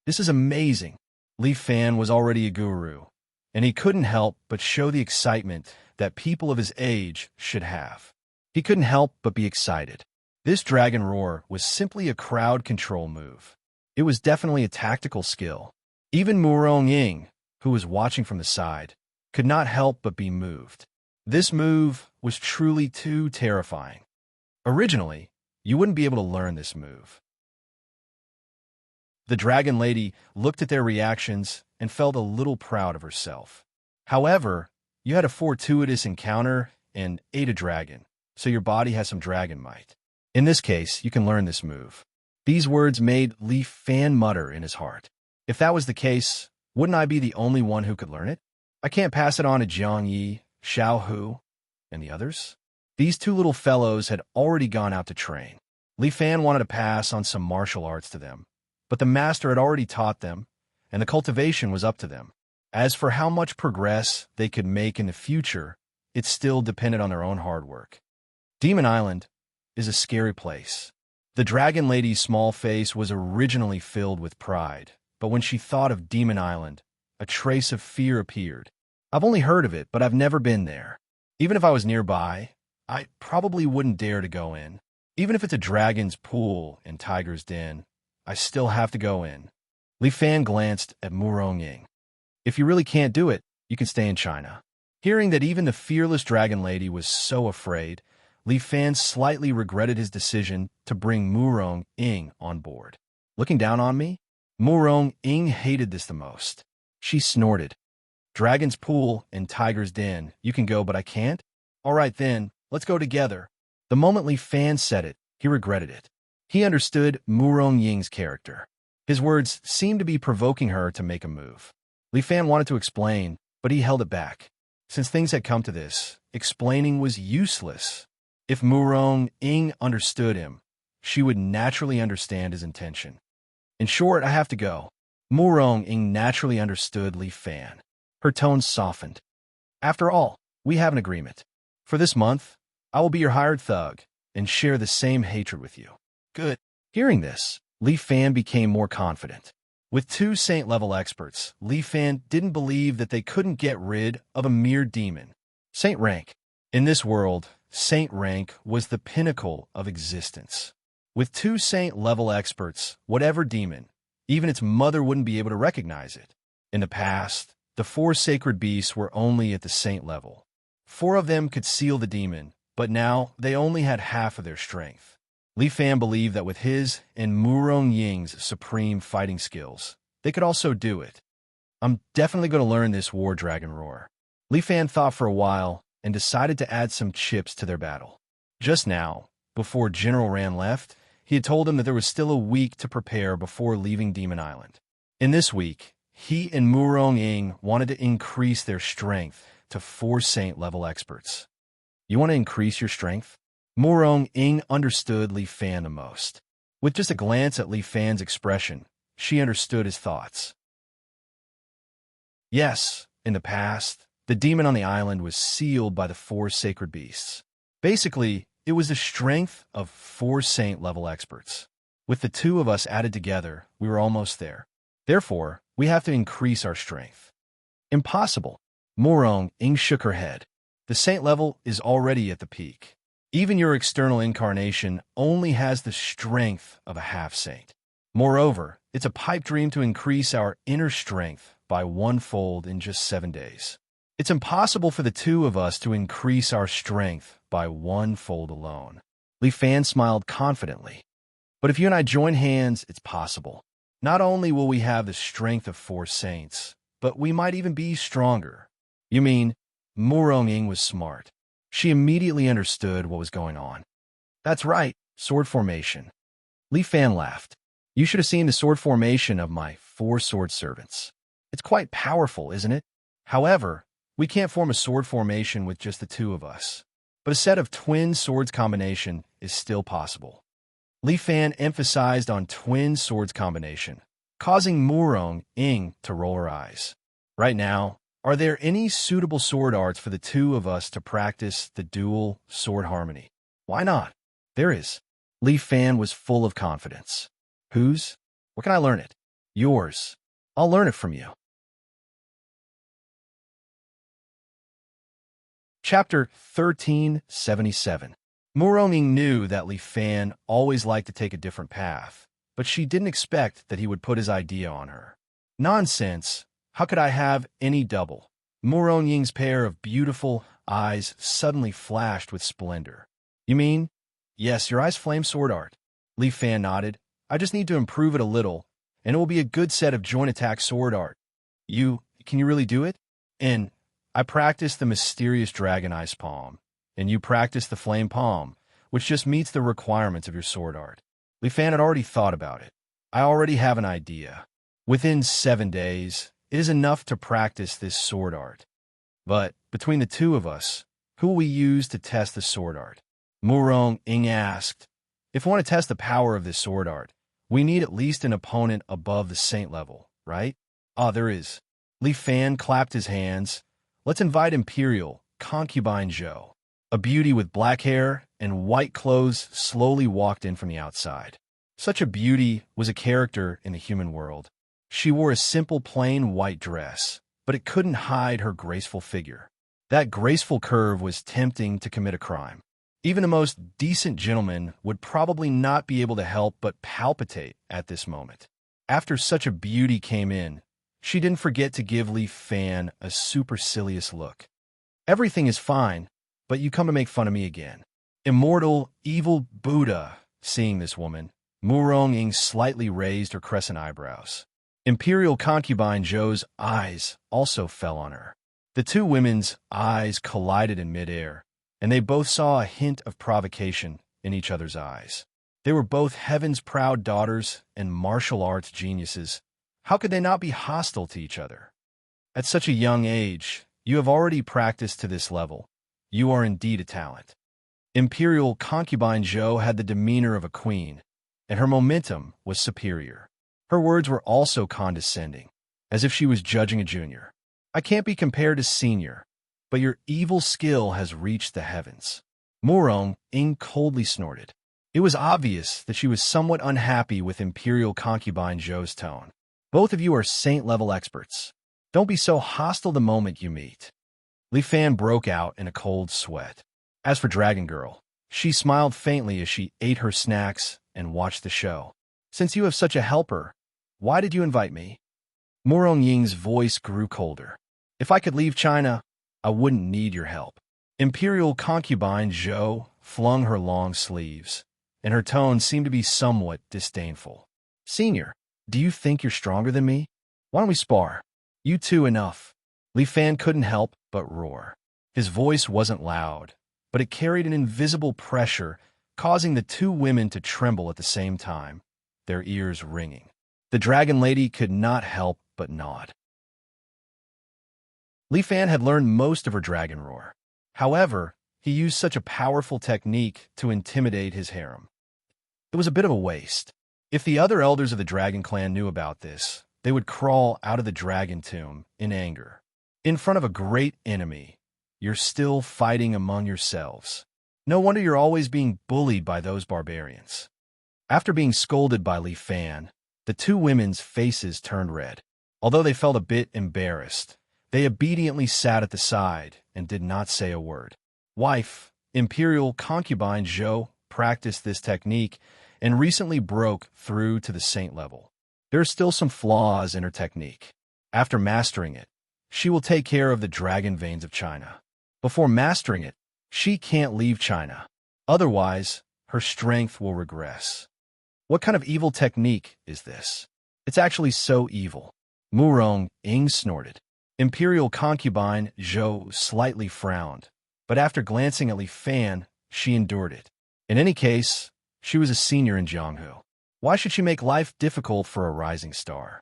This is amazing. Li Fan was already a guru, and he couldn't help but show the excitement that people of his age should have. He couldn't help but be excited. This dragon roar was simply a crowd control move. It was definitely a tactical skill. Even Murong Ying, who was watching from the side, could not help but be moved. This move was truly too terrifying. Originally, you wouldn't be able to learn this move. The dragon lady looked at their reactions and felt a little proud of herself. However, you had a fortuitous encounter and ate a dragon, so your body has some dragon might. In this case, you can learn this move. These words made Li Fan mutter in his heart. If that was the case, wouldn't I be the only one who could learn it? I can't pass it on to Jiang Yi, Xiao Hu, and the others. These two little fellows had already gone out to train. Li Fan wanted to pass on some martial arts to them, but the master had already taught them, and the cultivation was up to them. As for how much progress they could make in the future, it still depended on their own hard work. Demon Island is a scary place. The dragon lady's small face was originally filled with pride, but when she thought of Demon Island, a trace of fear appeared. I've only heard of it, but I've never been there. Even if I was nearby, I probably wouldn't dare to go in. Even if it's a dragon's pool and tiger's den, I still have to go in. Li Fan glanced at Murong Ying. If you really can't do it, you can stay in China. Hearing that even the fearless dragon lady was so afraid, Li Fan slightly regretted his decision to bring Murong Ying on board. Looking down on me? Murong Ying hated this the most. She snorted. Dragon's pool and tiger's den, you can go, but I can't? All right then, let's go together. The moment Li Fan said it, he regretted it. He understood Murong Ying's character. His words seemed to be provoking her to make a move. Li Fan wanted to explain, but he held it back. Since things had come to this, explaining was useless. If Murong Ying understood him, she would naturally understand his intention. In short, I have to go. Murong Ying naturally understood Li Fan. Her tone softened. After all, we have an agreement. For this month, I will be your hired thug and share the same hatred with you. Good. Hearing this, Li Fan became more confident. With two saint-level experts, Li Fan didn't believe that they couldn't get rid of a mere demon. Saint rank. In this world, saint rank was the pinnacle of existence. With two saint-level experts, whatever demon, even its mother wouldn't be able to recognize it. In the past, the 4 sacred beasts were only at the saint level. 4 of them could seal the demon, but now they only had half of their strength. Li Fan believed that with his and Murong Ying's supreme fighting skills, they could also do it. I'm definitely going to learn this war dragon roar. Li Fan thought for a while and decided to add some chips to their battle. Just now, before General Ran left, he had told him that there was still a week to prepare before leaving Demon Island. In this week, he and Murong Ying wanted to increase their strength to 4 saint-level experts. You want to increase your strength? Murong Ying understood Li Fan the most. With just a glance at Li Fan's expression, she understood his thoughts. Yes, in the past, the demon on the island was sealed by the 4 sacred beasts. Basically, it was the strength of 4 saint-level experts. With the 2 of us added together, we were almost there. Therefore, we have to increase our strength. Impossible. Murong Ying shook her head. The saint level is already at the peak. Even your external incarnation only has the strength of a half-saint. Moreover, it's a pipe dream to increase our inner strength by 1-fold in just 7 days. It's impossible for the 2 of us to increase our strength by 1-fold alone. Li Fan smiled confidently. But if you and I join hands, it's possible. Not only will we have the strength of 4 saints, but we might even be stronger. You mean, Murong Ying was smart. She immediately understood what was going on. That's right, sword formation. Li Fan laughed. You should have seen the sword formation of my 4 sword servants. It's quite powerful, isn't it? However, we can't form a sword formation with just the 2 of us. But a set of twin swords combination is still possible. Li Fan emphasized on twin swords combination, causing Murong Ying to roll her eyes. Right now, are there any suitable sword arts for the two of us to practice the dual sword harmony? Why not? There is. Li Fan was full of confidence. Whose? Where can I learn it? Yours. I'll learn it from you. Chapter 1377. Murong Ying knew that Li Fan always liked to take a different path, but she didn't expect that he would put his idea on her. Nonsense. How could I have any double? Murong Ying's pair of beautiful eyes suddenly flashed with splendor. You mean? Yes, your eyes flame sword art. Li Fan nodded. I just need to improve it a little, and it will be a good set of joint attack sword art. Can you really do it? And I practiced the mysterious dragon ice palm, and you practiced the flame palm, which just meets the requirements of your sword art. Li Fan had already thought about it. I already have an idea. Within 7 days, it is enough to practice this sword art. But between the two of us, who will we use to test the sword art? Murong Ying asked. If we want to test the power of this sword art, we need at least an opponent above the saint level, right? Ah, there is. Li Fan clapped his hands. Let's invite Imperial Concubine Zhou. A beauty with black hair and white clothes slowly walked in from the outside. Such a beauty was a character in the human world. She wore a simple plain white dress, but it couldn't hide her graceful figure. That graceful curve was tempting to commit a crime. Even the most decent gentleman would probably not be able to help but palpitate at this moment. After such a beauty came in, she didn't forget to give Li Fan a supercilious look. Everything is fine, but you come to make fun of me again. Immortal, evil Buddha. Seeing this woman, Murong Ying slightly raised her crescent eyebrows. Imperial Concubine Zhou's eyes also fell on her. The two women's eyes collided in midair, and they both saw a hint of provocation in each other's eyes. They were both heaven's proud daughters and martial arts geniuses. How could they not be hostile to each other? At such a young age, you have already practiced to this level. You are indeed a talent. Imperial Concubine Zhou had the demeanor of a queen, and her momentum was superior. Her words were also condescending, as if she was judging a junior. I can't be compared to senior, but your evil skill has reached the heavens. Murong Ying coldly snorted. It was obvious that she was somewhat unhappy with Imperial Concubine Zhou's tone. Both of you are saint-level experts. Don't be so hostile the moment you meet. Li Fan broke out in a cold sweat. As for Dragon Girl, she smiled faintly as she ate her snacks and watched the show. Since you have such a helper, why did you invite me? Murong Ying's voice grew colder. If I could leave China, I wouldn't need your help. Imperial Concubine Zhou flung her long sleeves, and her tone seemed to be somewhat disdainful. Senior, do you think you're stronger than me? Why don't we spar? You two enough. Li Fan couldn't help but roar. His voice wasn't loud, but it carried an invisible pressure, causing the two women to tremble at the same time, their ears ringing. The dragon lady could not help but nod. Li Fan had learned most of her dragon roar. However, he used such a powerful technique to intimidate his harem. It was a bit of a waste. If the other elders of the dragon clan knew about this, they would crawl out of the dragon tomb in anger. In front of a great enemy, you're still fighting among yourselves. No wonder you're always being bullied by those barbarians. After being scolded by Li Fan, the two women's faces turned red. Although they felt a bit embarrassed, they obediently sat at the side and did not say a word. Wife, Imperial Concubine Zhou, practiced this technique and recently broke through to the saint level. There are still some flaws in her technique. After mastering it, she will take care of the dragon veins of China. Before mastering it, she can't leave China. Otherwise, her strength will regress. What kind of evil technique is this? It's actually so evil. Murong Ying snorted. Imperial Concubine Zhou slightly frowned, but after glancing at Li Fan, she endured it. In any case, she was a senior in Jianghu. Why should she make life difficult for a rising star?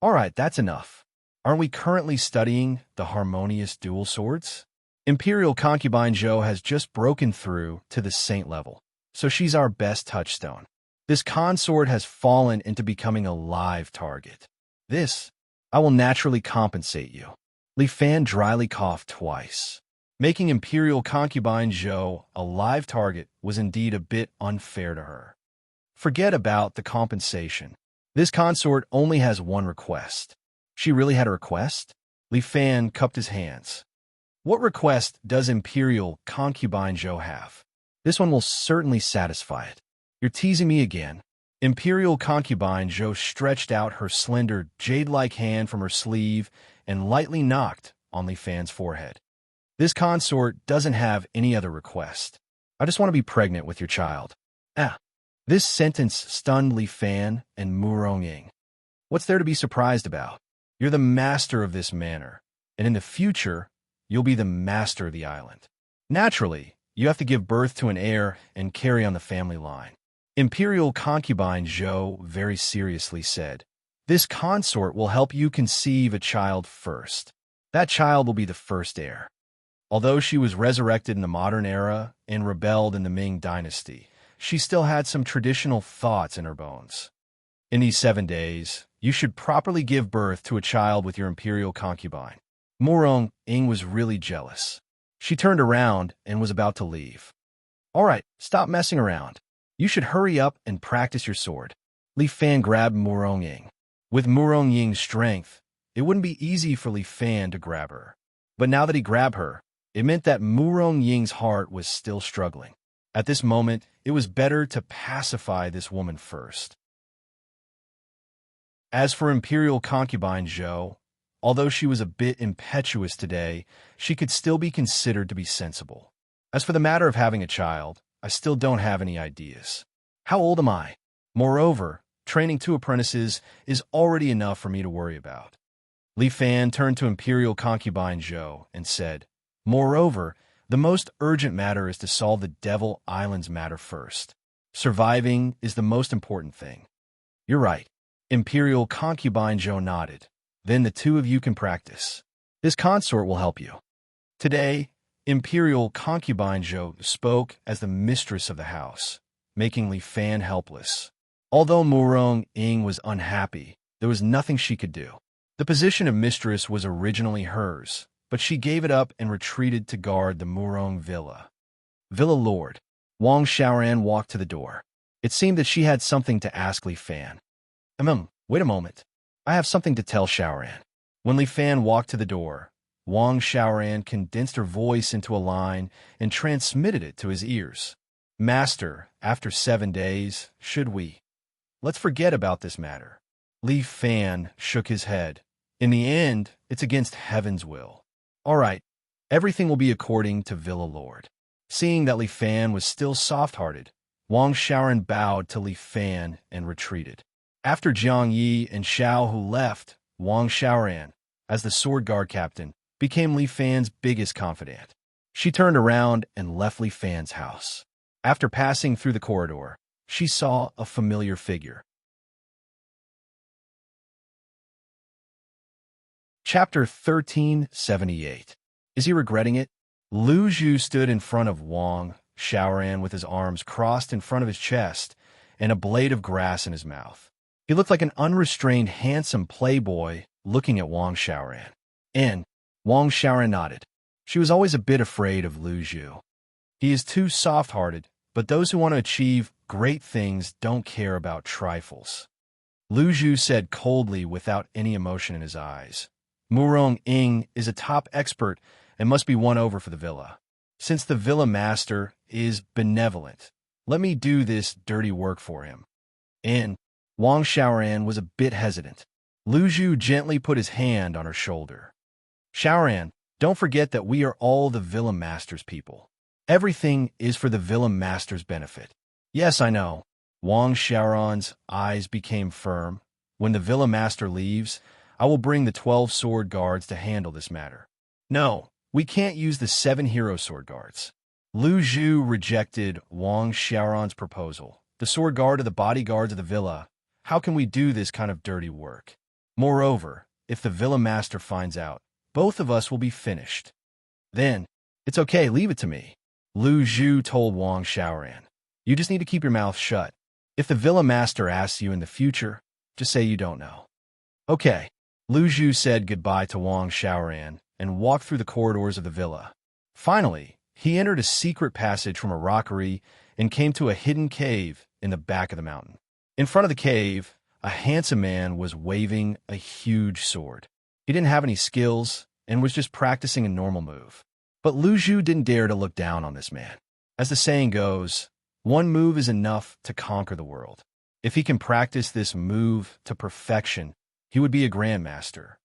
All right, that's enough. Aren't we currently studying the harmonious dual swords? Imperial Concubine Zhou has just broken through to the saint level, so she's our best touchstone. This consort has fallen into becoming a live target. This, I will naturally compensate you. Li Fan dryly coughed twice. Making Imperial concubine Zhou a live target was indeed a bit unfair to her. Forget about the compensation. This consort only has one request. She really had a request? Li Fan cupped his hands. What request does Imperial concubine Zhou have? This one will certainly satisfy it. You're teasing me again. Imperial concubine Zhou stretched out her slender, jade-like hand from her sleeve and lightly knocked on Li Fan's forehead. This consort doesn't have any other request. I just want to be pregnant with your child. Ah. This sentence stunned Li Fan and Murong Ying. What's there to be surprised about? You're the master of this manor, and in the future, you'll be the master of the island. Naturally, you have to give birth to an heir and carry on the family line. Imperial concubine Zhou very seriously said, this consort will help you conceive a child first. That child will be the first heir. Although she was resurrected in the modern era and rebelled in the Ming dynasty, she still had some traditional thoughts in her bones. In these 7 days, you should properly give birth to a child with your imperial concubine. Murong Ying was really jealous. She turned around and was about to leave. All right, stop messing around. You should hurry up and practice your sword. Li Fan grabbed Murong Ying. With Murong Ying's strength, it wouldn't be easy for Li Fan to grab her. But now that he grabbed her, it meant that Murong Ying's heart was still struggling. At this moment, it was better to pacify this woman first. As for Imperial concubine Zhou, although she was a bit impetuous today, she could still be considered to be sensible. As for the matter of having a child, I still don't have any ideas. How old am I? Moreover, training 2 apprentices is already enough for me to worry about. Li Fan turned to Imperial concubine Zhou and said, moreover, the most urgent matter is to solve the Devil Islands matter first. Surviving is the most important thing. You're right. Imperial concubine Zhou nodded. Then the 2 of you can practice. This consort will help you. Today, Imperial concubine Zhou spoke as the mistress of the house, making Li Fan helpless. Although Murong Ying was unhappy, there was nothing she could do. The position of mistress was originally hers, but she gave it up and retreated to guard the Murong Villa. Villa Lord. Wang Xiaoran walked to the door. It seemed that she had something to ask Li Fan. Wait a moment. I have something to tell Xiaoran. When Li Fan walked to the door, Wang Xiaoran condensed her voice into a line and transmitted it to his ears. Master, after 7 days, should we? Let's forget about this matter. Li Fan shook his head. In the end, it's against heaven's will. All right, everything will be according to Villa Lord. Seeing that Li Fan was still soft-hearted, Wang Xiaoran bowed to Li Fan and retreated. After Jiang Yi and Xiao Hu left, Wang Xiaoran, as the sword guard captain, became Li Fan's biggest confidant. She turned around and left Li Fan's house. After passing through the corridor, she saw a familiar figure. Chapter 1378. Is he regretting it? Lu Zhu stood in front of Wang Xiaoran with his arms crossed in front of his chest and a blade of grass in his mouth. He looked like an unrestrained, handsome playboy looking at Wang Xiaoran. And Wang Xiaoran nodded. She was always a bit afraid of Lu Zhu. He is too soft-hearted, but those who want to achieve great things don't care about trifles. Lu Zhu said coldly without any emotion in his eyes. Murong Ying is a top expert and must be won over for the villa. Since the villa master is benevolent, let me do this dirty work for him. And Wang Xiaoran was a bit hesitant. Lu Zhu gently put his hand on her shoulder. Xiaoran, don't forget that we are all the villa master's people. Everything is for the villa master's benefit. Yes, I know. Wang Xiaoran's eyes became firm. When the villa master leaves, I will bring the 12 sword guards to handle this matter. No, we can't use the 7 hero sword guards. Lu Zhu rejected Wang Xiaoran's proposal. The sword guard are the bodyguards of the villa. How can we do this kind of dirty work? Moreover, if the villa master finds out, both of us will be finished. Then, it's okay, leave it to me. Lu Zhu told Wang Xiaoran. You just need to keep your mouth shut. If the villa master asks you in the future, just say you don't know. Okay. Lu Zhu said goodbye to Wang Xiaoran and walked through the corridors of the villa. Finally, he entered a secret passage from a rockery and came to a hidden cave in the back of the mountain. In front of the cave, a handsome man was waving a huge sword. He didn't have any skills and was just practicing a normal move. But Lu Zhu didn't dare to look down on this man. As the saying goes, one move is enough to conquer the world. If he can practice this move to perfection, he would be a grandmaster.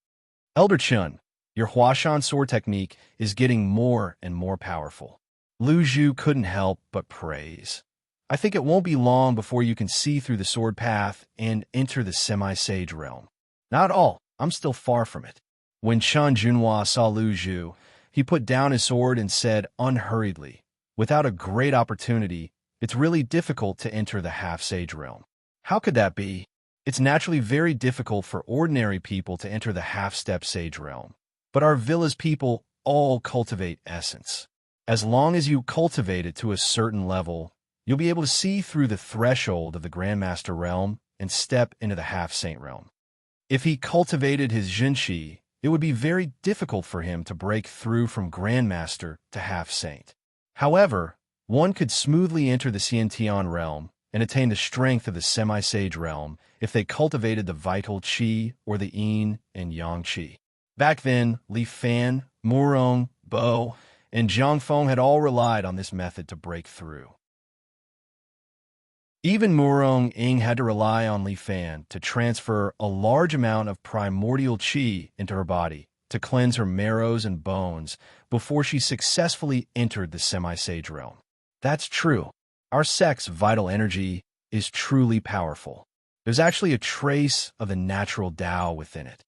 Elder Chun, your Huashan sword technique is getting more and more powerful. Lu Zhu couldn't help but praise. I think it won't be long before you can see through the sword path and enter the semi-sage realm. Not all, I'm still far from it. When Chen Junhua saw Lu Zhu, he put down his sword and said unhurriedly, without a great opportunity, it's really difficult to enter the half-sage realm. How could that be? It's naturally very difficult for ordinary people to enter the half-step sage realm. But our villa's people all cultivate essence. As long as you cultivate it to a certain level, you'll be able to see through the threshold of the Grandmaster realm and step into the half-saint realm. If he cultivated his Jinshi, it would be very difficult for him to break through from Grandmaster to half-saint. However, one could smoothly enter the Xiantian realm and attain the strength of the semi-sage realm if they cultivated the vital qi or the yin and yang qi. Back then, Li Fan, Murong, Bo, and Zhang Feng had all relied on this method to break through. Even Murong Ying had to rely on Li Fan to transfer a large amount of primordial qi into her body to cleanse her marrows and bones before she successfully entered the semi-sage realm. That's true. Our sect's vital energy is truly powerful. There's actually a trace of the natural Tao within it.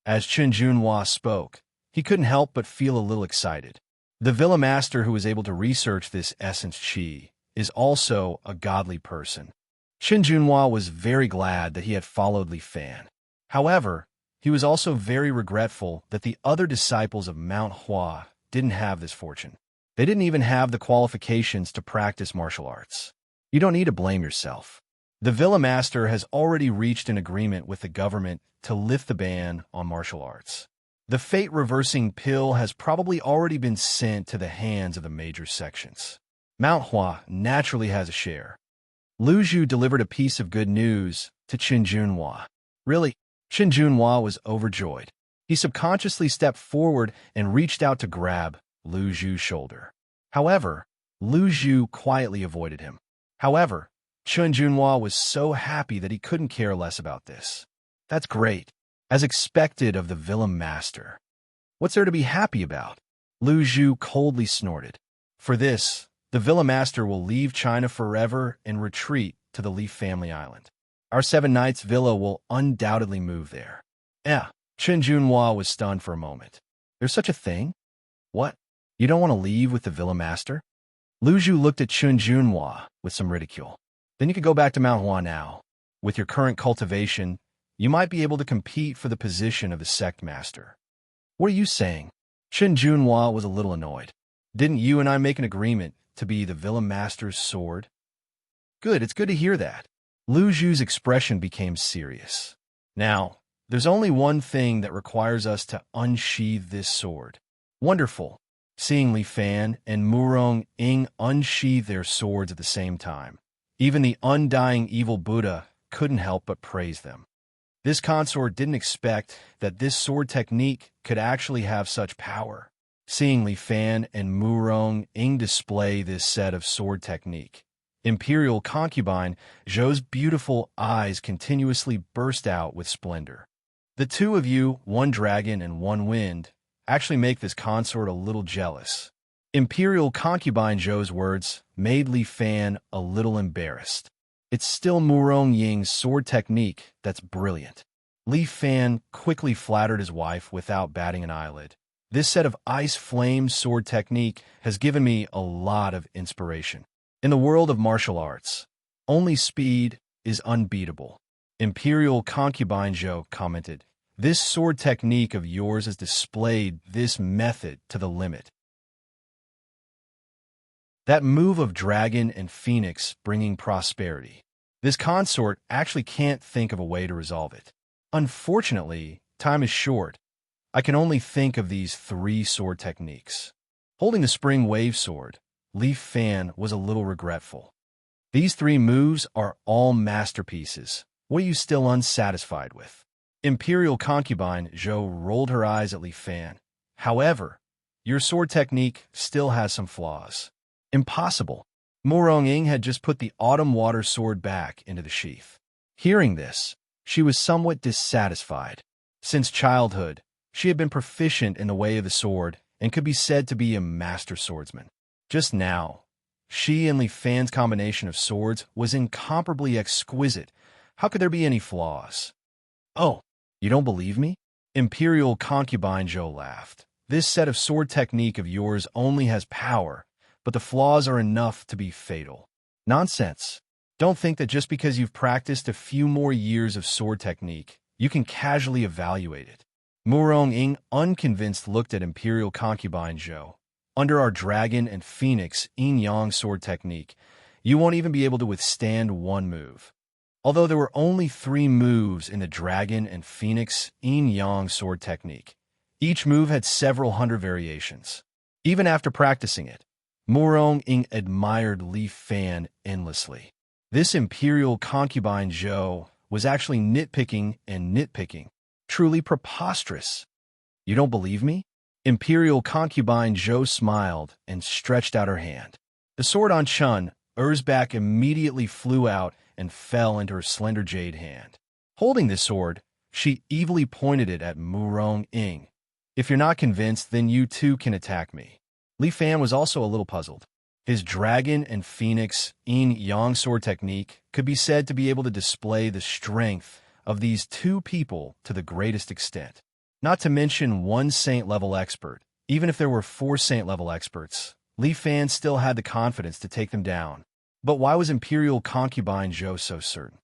As Chen Junhua spoke, he couldn't help but feel a little excited. The villa master who was able to research this essence qi is also a godly person. Chen Junhua was very glad that he had followed Li Fan. However, he was also very regretful that the other disciples of Mount Hua didn't have this fortune. They didn't even have the qualifications to practice martial arts. You don't need to blame yourself. The villa master has already reached an agreement with the government to lift the ban on martial arts. The fate-reversing pill has probably already been sent to the hands of the major sections. Mount Hua naturally has a share. Lu Zhu delivered a piece of good news to Chen Junhua. Really, Chen Junhua was overjoyed. He subconsciously stepped forward and reached out to grab Lu Zhu's shoulder. However, Lu Zhu quietly avoided him. However, Chen Junhua was so happy that he couldn't care less about this. That's great, as expected of the villain master. What's there to be happy about? Lu Zhu coldly snorted. For this, the villa master will leave China forever and retreat to the Leaf Family Island. Our Seven Knights villa will undoubtedly move there. Chen Junhua was stunned for a moment. There's such a thing? What? You don't want to leave with the villa master? Lu Zhu looked at Chen Junhua with some ridicule. Then you could go back to Mount Hua now. With your current cultivation, you might be able to compete for the position of the sect master. What are you saying? Chen Junhua was a little annoyed. Didn't you and I make an agreement to be the villa master's sword? Good, it's good to hear that. Lu Zhu's expression became serious. Now, there's only one thing that requires us to unsheathe this sword. Wonderful. Seeing Li Fan and Murong Ying unsheathe their swords at the same time. Even the undying evil Buddha couldn't help but praise them. This consort didn't expect that this sword technique could actually have such power. Seeing Li Fan and Murong Ying display this set of sword technique, Imperial concubine Zhou's beautiful eyes continuously burst out with splendor. The two of you, one dragon and one wind, actually make this consort a little jealous. Imperial concubine Zhou's words made Li Fan a little embarrassed. It's still Murong Ying's sword technique that's brilliant. Li Fan quickly flattered his wife without batting an eyelid. This set of ice flame sword technique has given me a lot of inspiration. In the world of martial arts, only speed is unbeatable. Imperial concubine Zhou commented, "This sword technique of yours has displayed this method to the limit." That move of dragon and phoenix bringing prosperity. This consort actually can't think of a way to resolve it. Unfortunately, time is short. I can only think of these 3 sword techniques. Holding the spring wave sword, Leaf Fan was a little regretful. These 3 moves are all masterpieces. What are you still unsatisfied with? Imperial Concubine Zhou rolled her eyes at Leaf Fan. However, your sword technique still has some flaws. Impossible. Murong Ying had just put the autumn water sword back into the sheath. Hearing this, she was somewhat dissatisfied. Since childhood, she had been proficient in the way of the sword and could be said to be a master swordsman. Just now, she and Li Fan's combination of swords was incomparably exquisite. How could there be any flaws? Oh, you don't believe me? Imperial Concubine Zhou laughed. This set of sword technique of yours only has power, but the flaws are enough to be fatal. Nonsense. Don't think that just because you've practiced a few more years of sword technique, you can casually evaluate it. Murong Ying, unconvinced, looked at Imperial Concubine Zhou. Under our Dragon and Phoenix Yin-Yang sword technique, you won't even be able to withstand 1 move. Although there were only 3 moves in the Dragon and Phoenix Yin-Yang sword technique, each move had several hundred variations. Even after practicing it, Murong Ying admired Li Fan endlessly. This Imperial Concubine Zhou was actually nitpicking. Truly preposterous. You don't believe me? Imperial Concubine Zhou smiled and stretched out her hand. The sword on Chun, Erzbak immediately flew out and fell into her slender jade hand. Holding this sword, she evilly pointed it at Murong Ying. If you're not convinced, then you too can attack me. Li Fan was also a little puzzled. His Dragon and Phoenix Yin-Yang sword technique could be said to be able to display the strength of these 2 people to the greatest extent. Not to mention 1 saint-level expert. Even if there were 4 saint-level experts, Li Fan still had the confidence to take them down. But why was Imperial Concubine Zhou so certain?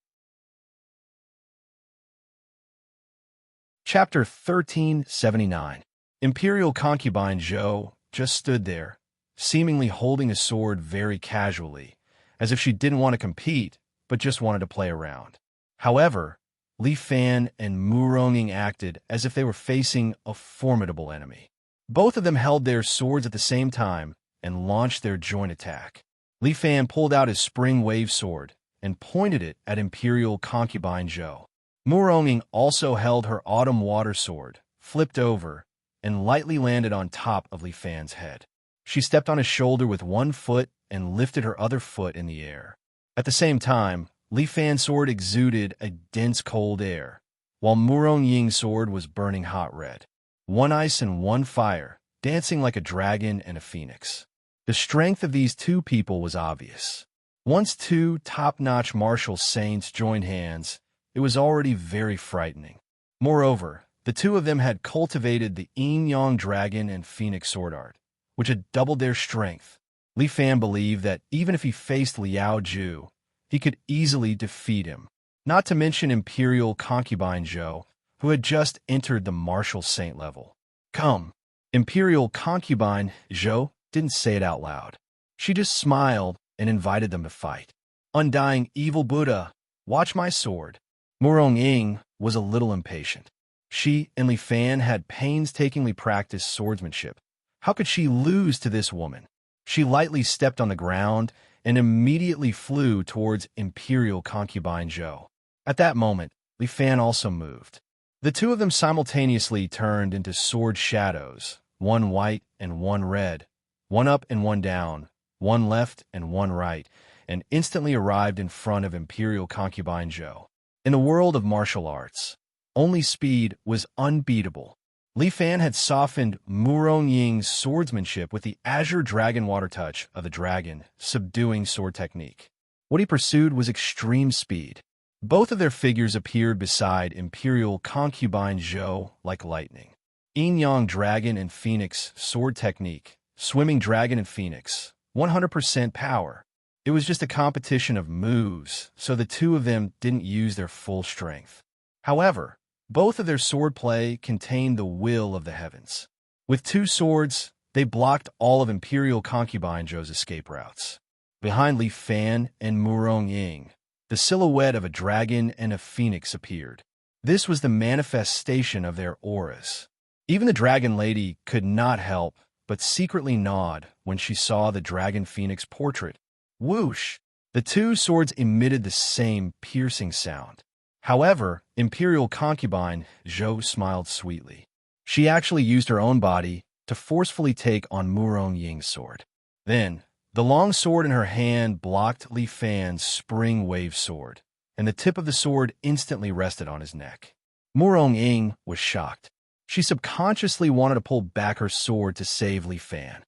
Chapter 1379. Imperial Concubine Zhou just stood there, seemingly holding a sword very casually, as if she didn't want to compete, but just wanted to play around. However, Li Fan and Murong Ying acted as if they were facing a formidable enemy. Both of them held their swords at the same time and launched their joint attack. Li Fan pulled out his spring wave sword and pointed it at Imperial Concubine Zhou. Murong Ying also held her autumn water sword, flipped over, and lightly landed on top of Li Fan's head. She stepped on his shoulder with 1 foot and lifted her other foot in the air. At the same time, Li Fan's sword exuded a dense cold air, while Murong Ying's sword was burning hot red. 1 ice and 1 fire, dancing like a dragon and a phoenix. The strength of these 2 people was obvious. Once 2 top-notch martial saints joined hands, it was already very frightening. Moreover, the 2 of them had cultivated the Yin-Yang Dragon and Phoenix sword art, which had doubled their strength. Li Fan believed that even if he faced Liao Ju, he could easily defeat him. Not to mention Imperial Concubine Zhou, who had just entered the martial saint level. Come. Imperial Concubine Zhou didn't say it out loud. She just smiled and invited them to fight. Undying Evil Buddha, watch my sword. Murong Ying was a little impatient. She and Li Fan had painstakingly practiced swordsmanship. How could she lose to this woman? She lightly stepped on the ground and immediately flew towards Imperial Concubine Zhou. At that moment, Li Fan also moved. The 2 of them simultaneously turned into sword shadows, 1 white and 1 red, 1 up and 1 down, 1 left and 1 right, and instantly arrived in front of Imperial Concubine Zhou. In the world of martial arts, only speed was unbeatable. Li Fan had softened Murong Ying's swordsmanship with the Azure Dragon Water Touch of the Dragon, subduing sword technique. What he pursued was extreme speed. Both of their figures appeared beside Imperial Concubine Zhou like lightning. Yin-Yang Dragon and Phoenix sword technique, Swimming Dragon and Phoenix, 100% power. It was just a competition of moves, so the 2 of them didn't use their full strength. However, both of their swordplay contained the will of the heavens. With 2 swords, they blocked all of Imperial Concubine Zhou's escape routes. Behind Li Fan and Murong Ying, the silhouette of a dragon and a phoenix appeared. This was the manifestation of their auras. Even the dragon lady could not help but secretly nod when she saw the dragon phoenix portrait. Whoosh! The two swords emitted the same piercing sound. However, Imperial concubine Zhou smiled sweetly. She actually used her own body to forcefully take on Murong Ying's sword. Then, the long sword in her hand blocked Li Fan's spring wave sword, and the tip of the sword instantly rested on his neck. Murong Ying was shocked. She subconsciously wanted to pull back her sword to save Li Fan.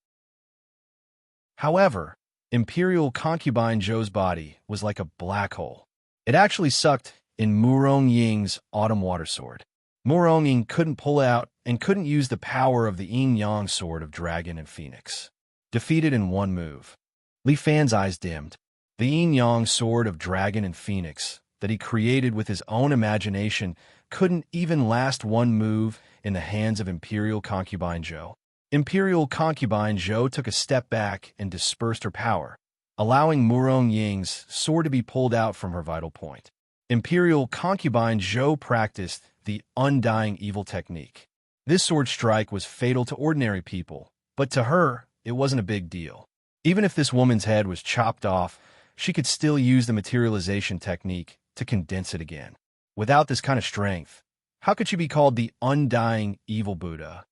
However, Imperial concubine Zhou's body was like a black hole. It actually sucked in Murong Ying's autumn water sword. Murong Ying couldn't pull out and couldn't use the power of the yin-yang sword of dragon and phoenix. Defeated in one move. Li Fan's eyes dimmed. The yin-yang sword of dragon and phoenix that he created with his own imagination couldn't even last one move in the hands of Imperial concubine Zhou. Imperial concubine Zhou took a step back and dispersed her power, allowing Murong Ying's sword to be pulled out from her vital point. Imperial concubine Zhou practiced the undying evil technique. This sword strike was fatal to ordinary people, but to her, it wasn't a big deal. Even if this woman's head was chopped off, she could still use the materialization technique to condense it again. Without this kind of strength, how could she be called the undying evil Buddha?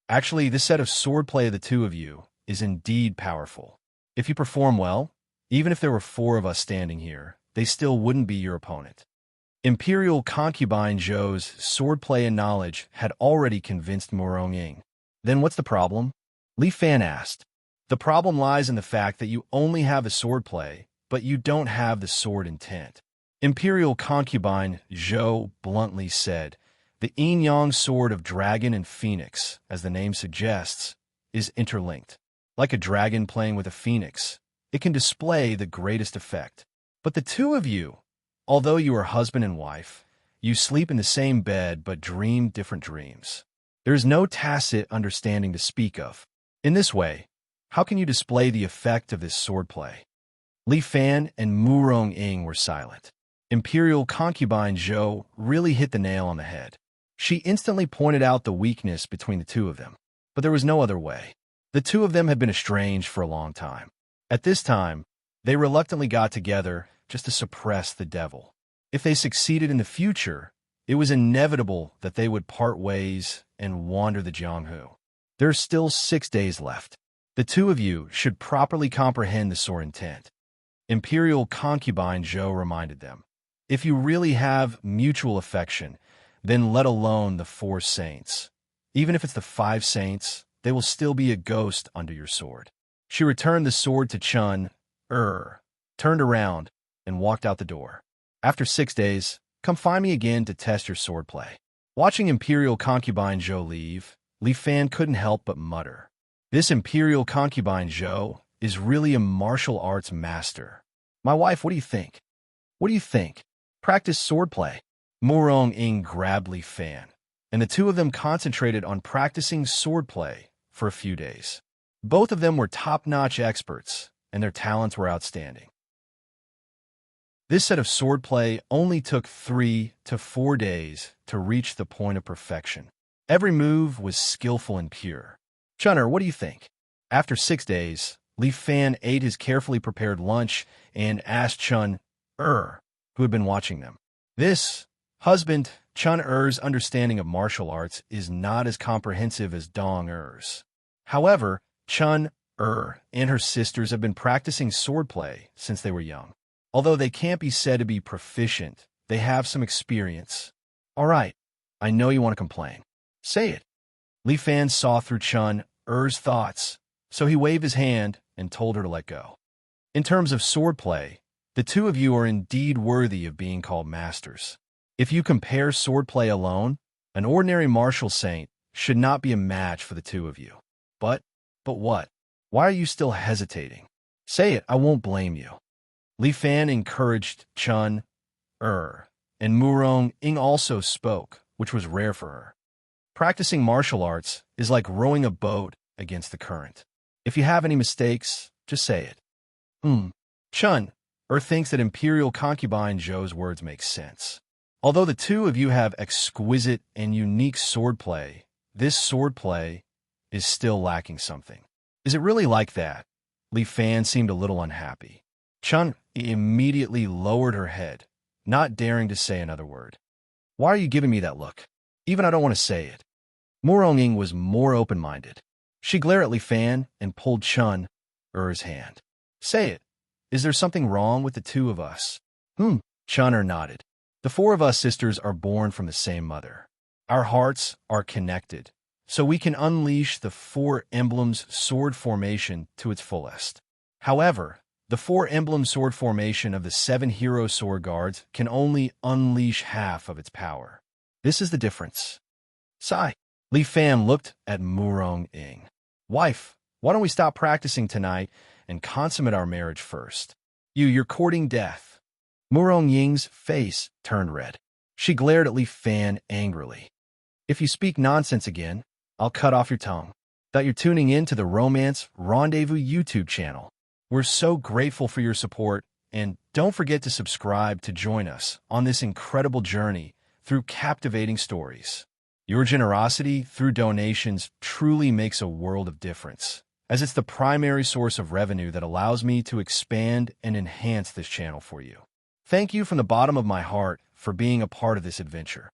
Actually, this set of swordplay of the two of you is indeed powerful. If you perform well, even if there were 4 of us standing here, they still wouldn't be your opponent. Imperial concubine Zhou's swordplay and knowledge had already convinced Murong Ying. Then what's the problem? Li Fan asked. The problem lies in the fact that you only have the swordplay, but you don't have the sword intent. Imperial concubine Zhou bluntly said, the yin-yang sword of dragon and phoenix, as the name suggests, is interlinked. Like a dragon playing with a phoenix, it can display the greatest effect. But the two of you, although you are husband and wife, you sleep in the same bed but dream different dreams. There is no tacit understanding to speak of. In this way, how can you display the effect of this swordplay? Li Fan and Murong Ying were silent. Imperial concubine Zhou really hit the nail on the head. She instantly pointed out the weakness between the two of them. But there was no other way. The two of them had been estranged for a long time. At this time, they reluctantly got together just to suppress the devil. If they succeeded in the future, it was inevitable that they would part ways and wander the Jianghu. There's still 6 days left. The two of you should properly comprehend the sword intent. Imperial concubine Zhou reminded them. If you really have mutual affection, then let alone the 4 saints. Even if it's the 5 saints, they will still be a ghost under your sword. She returned the sword to Chun, turned around, and walked out the door. After 6 days, come find me again to test your swordplay. Watching Imperial concubine Zhou leave, Li Fan couldn't help but mutter. This Imperial concubine Zhou is really a martial arts master. My wife, what do you think? What do you think? Practice swordplay. Murong Ying grabbed Li Fan, and the two of them concentrated on practicing swordplay for a few days. Both of them were top-notch experts, and their talents were outstanding. This set of swordplay only took 3 to 4 days to reach the point of perfection. Every move was skillful and pure. Chun'er, what do you think? After 6 days, Li Fan ate his carefully prepared lunch and asked Chun, who had been watching them. This husband, Chun-er's understanding of martial arts is not as comprehensive as Dong-er's. However, Chun-er and her sisters have been practicing swordplay since they were young. Although they can't be said to be proficient, they have some experience. All right, I know you want to complain. Say it. Li Fan saw through Chun-er's thoughts, so he waved his hand and told her to let go. In terms of swordplay, the two of you are indeed worthy of being called masters. If you compare swordplay alone, an ordinary martial saint should not be a match for the two of you. But what? Why are you still hesitating? Say it, I won't blame you. Li Fan encouraged Chun, and Murong Ying also spoke, which was rare for her. Practicing martial arts is like rowing a boat against the current. If you have any mistakes, just say it. Chun, thinks that Imperial concubine Zhou's words make sense. Although the two of you have exquisite and unique swordplay, this swordplay is still lacking something. Is it really like that? Li Fan seemed a little unhappy. Chun immediately lowered her head, not daring to say another word. Why are you giving me that look? Even I don't want to say it. Murong was more open-minded. She glared at Li Fan and pulled Chun Er's hand. Say it. Is there something wrong with the two of us? Chun Er nodded. The four of us sisters are born from the same mother. Our hearts are connected, so we can unleash the four emblems sword formation to its fullest. However, the four emblem sword formation of the 7 hero sword guards can only unleash half of its power. This is the difference. Sigh. Li Fan looked at Murong. Wife, why don't we stop practicing tonight and consummate our marriage first? You're courting death. Murong Ying's face turned red. She glared at Li Fan angrily. If you speak nonsense again, I'll cut off your tongue. That you're tuning in to the Romance Rendezvous YouTube channel. We're so grateful for your support, and don't forget to subscribe to join us on this incredible journey through captivating stories. Your generosity through donations truly makes a world of difference, as it's the primary source of revenue that allows me to expand and enhance this channel for you. Thank you from the bottom of my heart for being a part of this adventure.